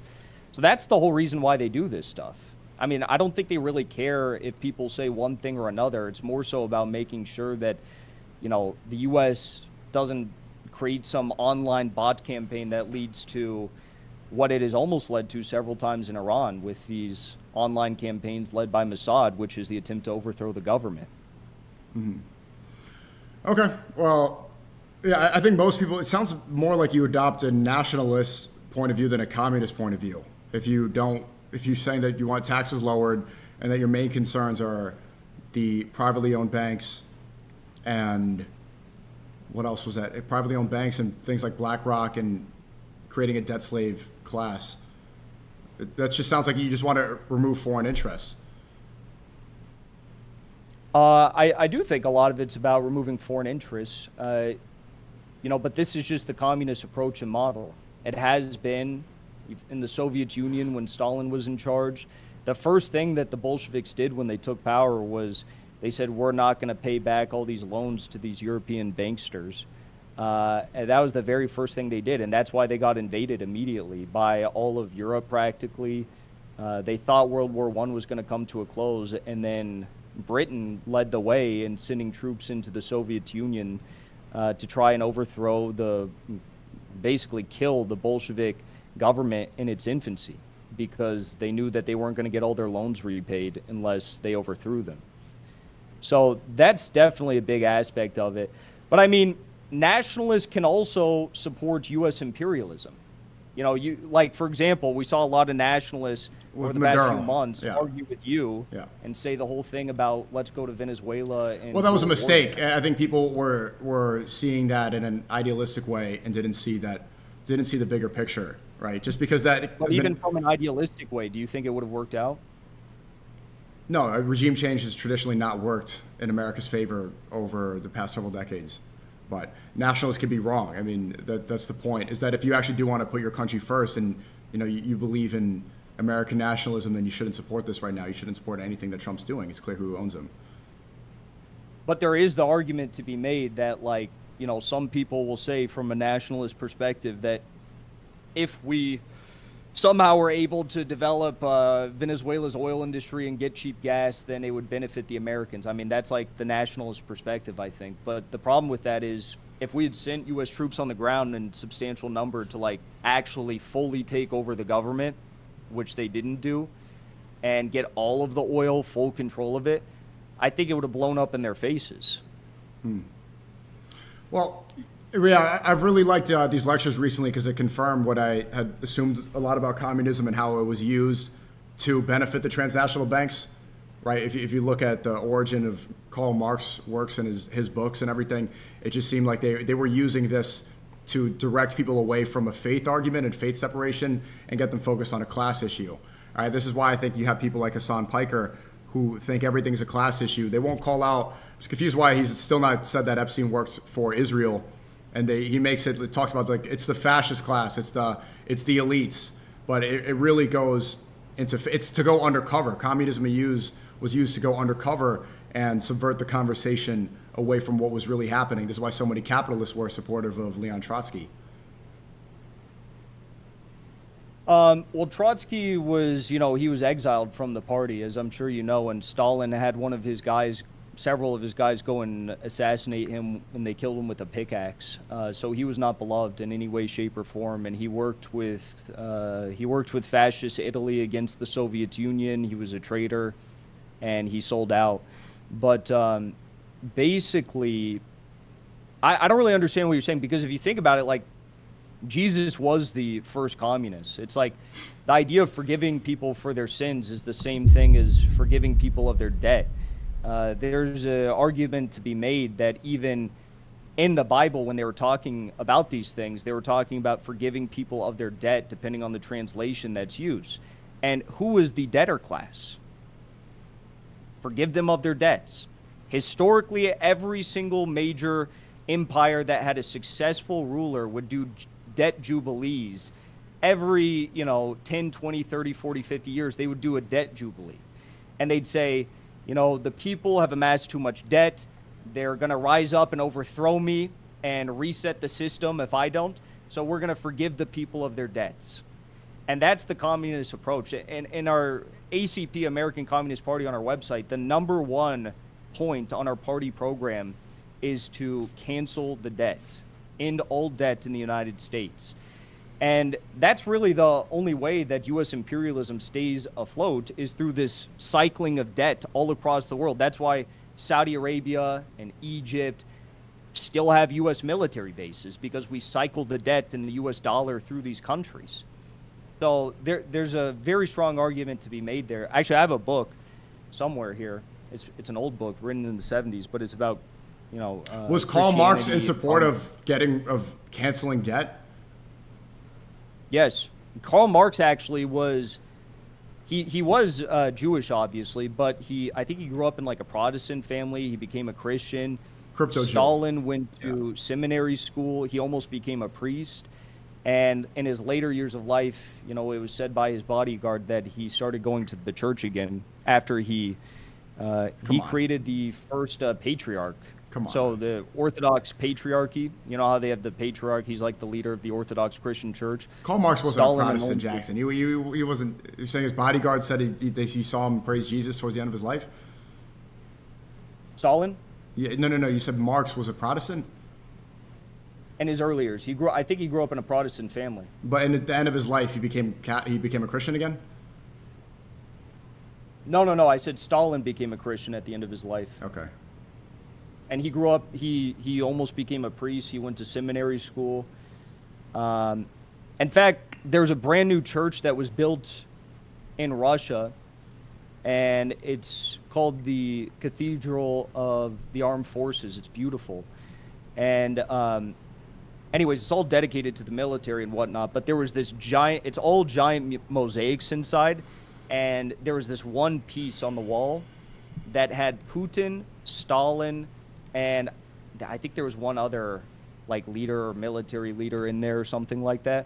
So that's the whole reason why they do this stuff. I mean, I don't think they really care if people say one thing or another. It's more so about making sure that, you know, the U.S. doesn't create some online bot campaign that leads to what it has almost led to several times in Iran with these online campaigns led by Mossad, which is the attempt to overthrow the government. Mm-hmm. Okay, well, yeah, I think most people, it sounds more like you adopt a nationalist point of view than a communist point of view. If you're saying that you want taxes lowered and that your main concerns are the privately owned banks and what else was that? Privately owned banks and things like BlackRock and creating a debt slave class. That just sounds like you just want to remove foreign interests. I do think a lot of it's about removing foreign interests, you know, but this is just the communist approach and model. It has been in the Soviet Union when Stalin was in charge. The first thing that the Bolsheviks did when they took power was they said, we're not going to pay back all these loans to these European banksters. And that was the very first thing they did, and that's why they got invaded immediately by all of Europe practically. They thought World War I was going to come to a close, and then Britain led the way in sending troops into the Soviet Union to try and overthrow basically kill the Bolshevik government in its infancy, because they knew that they weren't going to get all their loans repaid unless they overthrew them. So that's definitely a big aspect of it. But I mean, nationalists can also support U.S. imperialism. You know, like, for example, we saw a lot of nationalists over the past few months argue with you and say the whole thing about let's go to Venezuela. And well, that was a mistake. I think people were seeing that in an idealistic way and didn't see the bigger picture, right? Just because that. But even from an idealistic way, do you think it would have worked out? No, a regime change has traditionally not worked in America's favor over the past several decades. But nationalists could be wrong. I mean, that's the point, is that if you actually do want to put your country first and, you know, you believe in American nationalism, then you shouldn't support this right now. You shouldn't support anything that Trump's doing. It's clear who owns him. But there is the argument to be made that, like, you know, some people will say from a nationalist perspective that if we somehow were able to develop Venezuela's oil industry and get cheap gas, then it would benefit the Americans. I mean, that's like the nationalist perspective, I think. But the problem with that is if we had sent U.S. troops on the ground in substantial number to, like, actually fully take over the government, which they didn't do, and get all of the oil, full control of it, I think it would have blown up in their faces. Well, yeah, I've really liked these lectures recently because it confirmed what I had assumed a lot about communism and how it was used to benefit the transnational banks, right? If you look at the origin of Karl Marx's works and his books and everything, it just seemed like they were using this to direct people away from a faith argument and faith separation and get them focused on a class issue. All right, this is why I think you have people like Hassan Piker who think everything's a class issue. They won't call out. I was confused why he's still not said that Epstein worked for Israel. And he talks about, like, it's the fascist class, it's the elites, but it really goes into, it's to go undercover. Communism was used to go undercover and subvert the conversation away from what was really happening. This is why so many capitalists were supportive of Leon Trotsky. Well, Trotsky was, you know, he was exiled from the party, as I'm sure you know, and Stalin had several of his guys go and assassinate him, and they killed him with a pickaxe. So he was not beloved in any way, shape, or form. And he worked with fascist Italy against the Soviet Union. He was a traitor, and he sold out. But basically, I don't really understand what you're saying, because if you think about it, like, Jesus was the first communist. It's like the idea of forgiving people for their sins is the same thing as forgiving people of their debt. There's an argument to be made that even in the Bible, when they were talking about these things, they were talking about forgiving people of their debt, depending on the translation that's used. And who is the debtor class? Forgive them of their debts. Historically, every single major empire that had a successful ruler would do debt jubilees every, 10, 20, 30, 40, 50 years, they would do a debt jubilee. And they'd say, the people have amassed too much debt. They're going to rise up and overthrow me and reset the system if I don't. So we're going to forgive the people of their debts. And that's the communist approach. And in our ACP, American Communist Party, on our website, the number one point on our party program is to cancel the debt, end all debt in the United States. And that's really the only way that U.S. imperialism stays afloat, is through this cycling of debt all across the world. That's why Saudi Arabia and Egypt still have U.S. military bases, because we cycle the debt in the U.S. dollar through these countries. So there's a very strong argument to be made there. Actually, I have a book somewhere here. It's an old book written in the 70s, but it's about, was Karl Marx in support of canceling debt? Yes. Karl Marx actually was, he was Jewish, obviously, but I think he grew up in like a Protestant family. He became a Christian. Stalin went to seminary school. He almost became a priest. And in his later years of life, it was said by his bodyguard that he started going to the church again after he created the first patriarch. So the Orthodox Patriarchy, how they have the patriarch, he's like the leader of the Orthodox Christian Church. Karl Marx wasn't a Protestant, Jackson. He wasn't. You're saying his bodyguard said he saw him praise Jesus towards the end of his life? Stalin? Yeah, no. You said Marx was a Protestant? In his early years, I think he grew up in a Protestant family. But at the end of his life, he became a Christian again? No. I said Stalin became a Christian at the end of his life. Okay. And he grew up. He almost became a priest. He went to seminary school. In fact, there's a brand new church that was built in Russia, and it's called the Cathedral of the Armed Forces. It's beautiful, and anyways, it's all dedicated to the military and whatnot, but there was this it's all giant mosaics inside, and there was this one piece on the wall that had Putin, Stalin, and I think there was one other leader or military leader in there or something like that.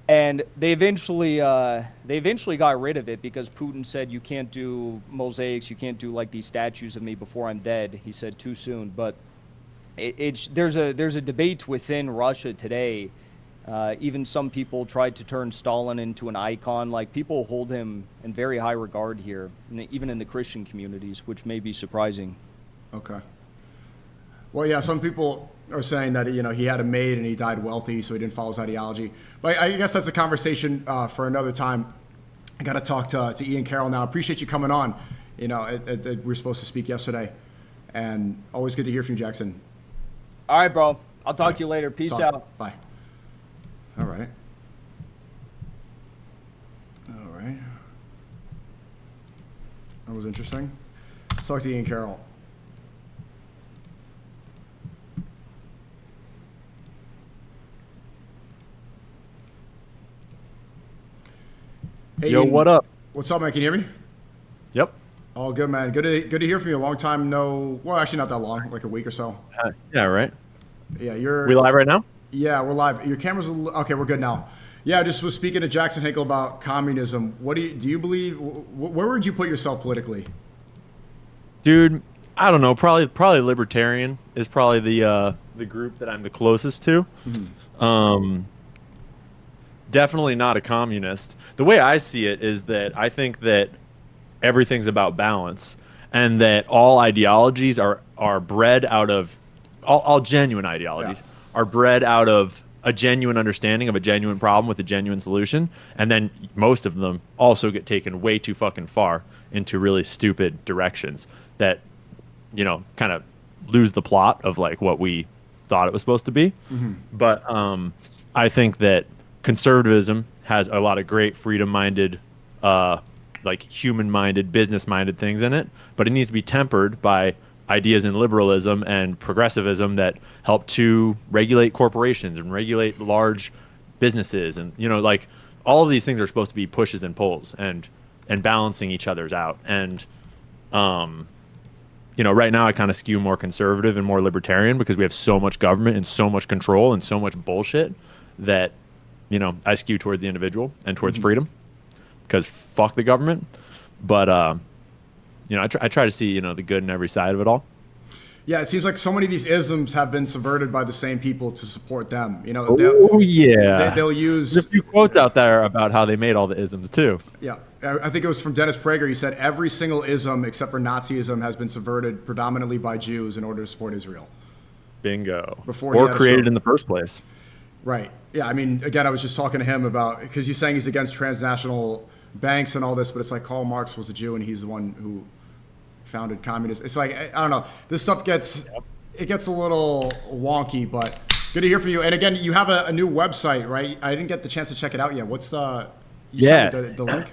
And they eventually got rid of it because Putin said, you can't do mosaics, you can't do these statues of me before I'm dead. He said too soon, but there's a debate within Russia today. Even some people tried to turn Stalin into an icon. People hold him in very high regard here, even in the Christian communities, which may be surprising. Okay. Well, yeah, some people are saying that he had a maid and he died wealthy, so he didn't follow his ideology. But I guess that's a conversation for another time. I got to talk to Ian Carroll now. I appreciate you coming on. We were supposed to speak yesterday, and always good to hear from you, Jackson. All right, bro. I'll talk to you later. Peace out. Bye. All right. That was interesting. Let's talk to Ian Carroll. Hey, yo, Ian, what up? What's up, man? Can you hear me? Yep. All good, man. Good to hear from you. A long time well, actually not that long, like a week or so. Yeah, right. Yeah, We live right now? Yeah, we're live. Your camera's okay. We're good now. Yeah, I just was speaking to Jackson Hinkle about communism. What do you believe? Where would you put yourself politically? Dude, I don't know. Probably libertarian is probably the group that I'm the closest to. Mm-hmm. Definitely not a communist. The way I see it is that I think that everything's about balance, and that all ideologies are bred out of all genuine ideologies are bred out of a genuine understanding of a genuine problem with a genuine solution, and then most of them also get taken way too fucking far into really stupid directions that kind of lose the plot of what we thought it was supposed to be. Mm-hmm. But I think that conservatism has a lot of great freedom-minded, human-minded, business-minded things in it, but it needs to be tempered by ideas in liberalism and progressivism that help to regulate corporations and regulate large businesses. And, all of these things are supposed to be pushes and pulls and balancing each other's out. And, right now I kind of skew more conservative and more libertarian because we have so much government and so much control and so much bullshit that you know, I skew toward the individual and towards freedom, because fuck the government. But you know, I try to see, you know, the good in every side of it all. Yeah, it seems like so many of these isms have been subverted by the same people to support them. You know, oh yeah, they'll use. There's a few quotes out there about how they made all the isms too. Yeah, I think it was from Dennis Prager. He said every single ism except for Nazism has been subverted predominantly by Jews in order to support Israel. Bingo. Or created in the first place. Right. Yeah. I mean, again, I was just talking to him about, because he's saying he's against transnational banks and all this, but it's like Karl Marx was a Jew and he's the one who founded communism. It's like, I don't know. This stuff gets a little wonky, but good to hear from you. And again, you have a new website, right? I didn't get the chance to check it out yet. What's the link?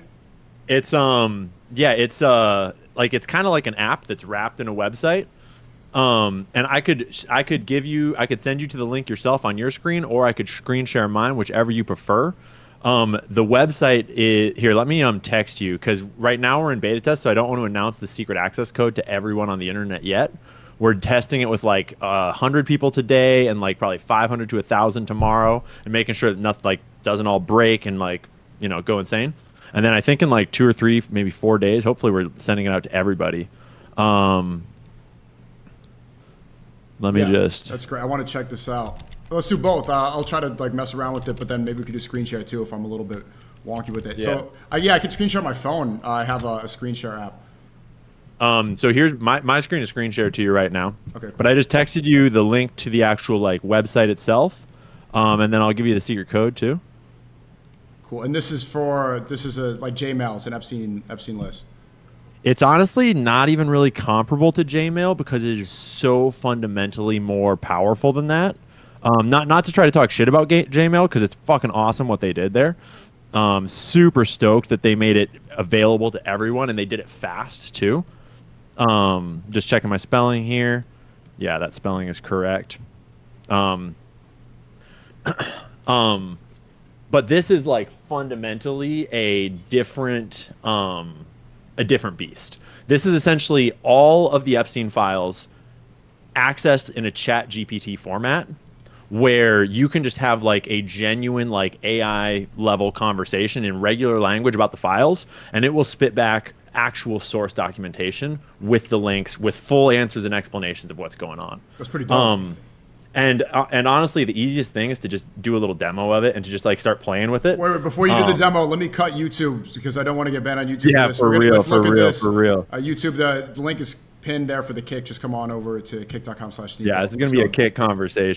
It's it's like, it's kind of like an app that's wrapped in a website. And I could send you to the link yourself on your screen, or I could screen share mine, whichever you prefer. The website is here. Let me text you, because right now we're in beta test, so I don't want to announce the secret access code to everyone on the internet yet. We're testing it with like 100 people today, and like probably 500 to 1,000 tomorrow, and making sure that nothing like doesn't all break and like, you know, go insane. And then I think in like 2 or 3, maybe 4 days, hopefully we're sending it out to everybody. Let me just. That's great. I want to check this out. Let's do both. I'll try to like mess around with it, but then maybe we could do screen share too if I'm a little bit wonky with it. Yeah. So I could screen share my phone. I have a screen share app. So here's my screen is screen shared to you right now. Okay, cool. But I just texted you the link to the actual like website itself, and then I'll give you the secret code too. Cool. And this is a like Jmail. It's an Epstein list. It's honestly not even really comparable to Jmail, because it is so fundamentally more powerful than that. Not to try to talk shit about Jmail, because it's fucking awesome what they did there. Super stoked that they made it available to everyone, and they did it fast too. Just checking my spelling here. Yeah, that spelling is correct. But this is like fundamentally a different beast. This is essentially all of the Epstein files accessed in a chat GPT format, where you can just have like a genuine like AI level conversation in regular language about the files, and it will spit back actual source documentation with the links, with full answers and explanations of what's going on. That's pretty dope. And honestly, the easiest thing is to just do a little demo of it and to just like start playing with it. Wait, before you do the demo, let me cut YouTube, because I don't want to get banned on YouTube. Yeah, for this. for real. YouTube, the link is pinned there for the kick. Just come on over to kick.com/SNEAKO. Yeah, this is going to be a kick conversation.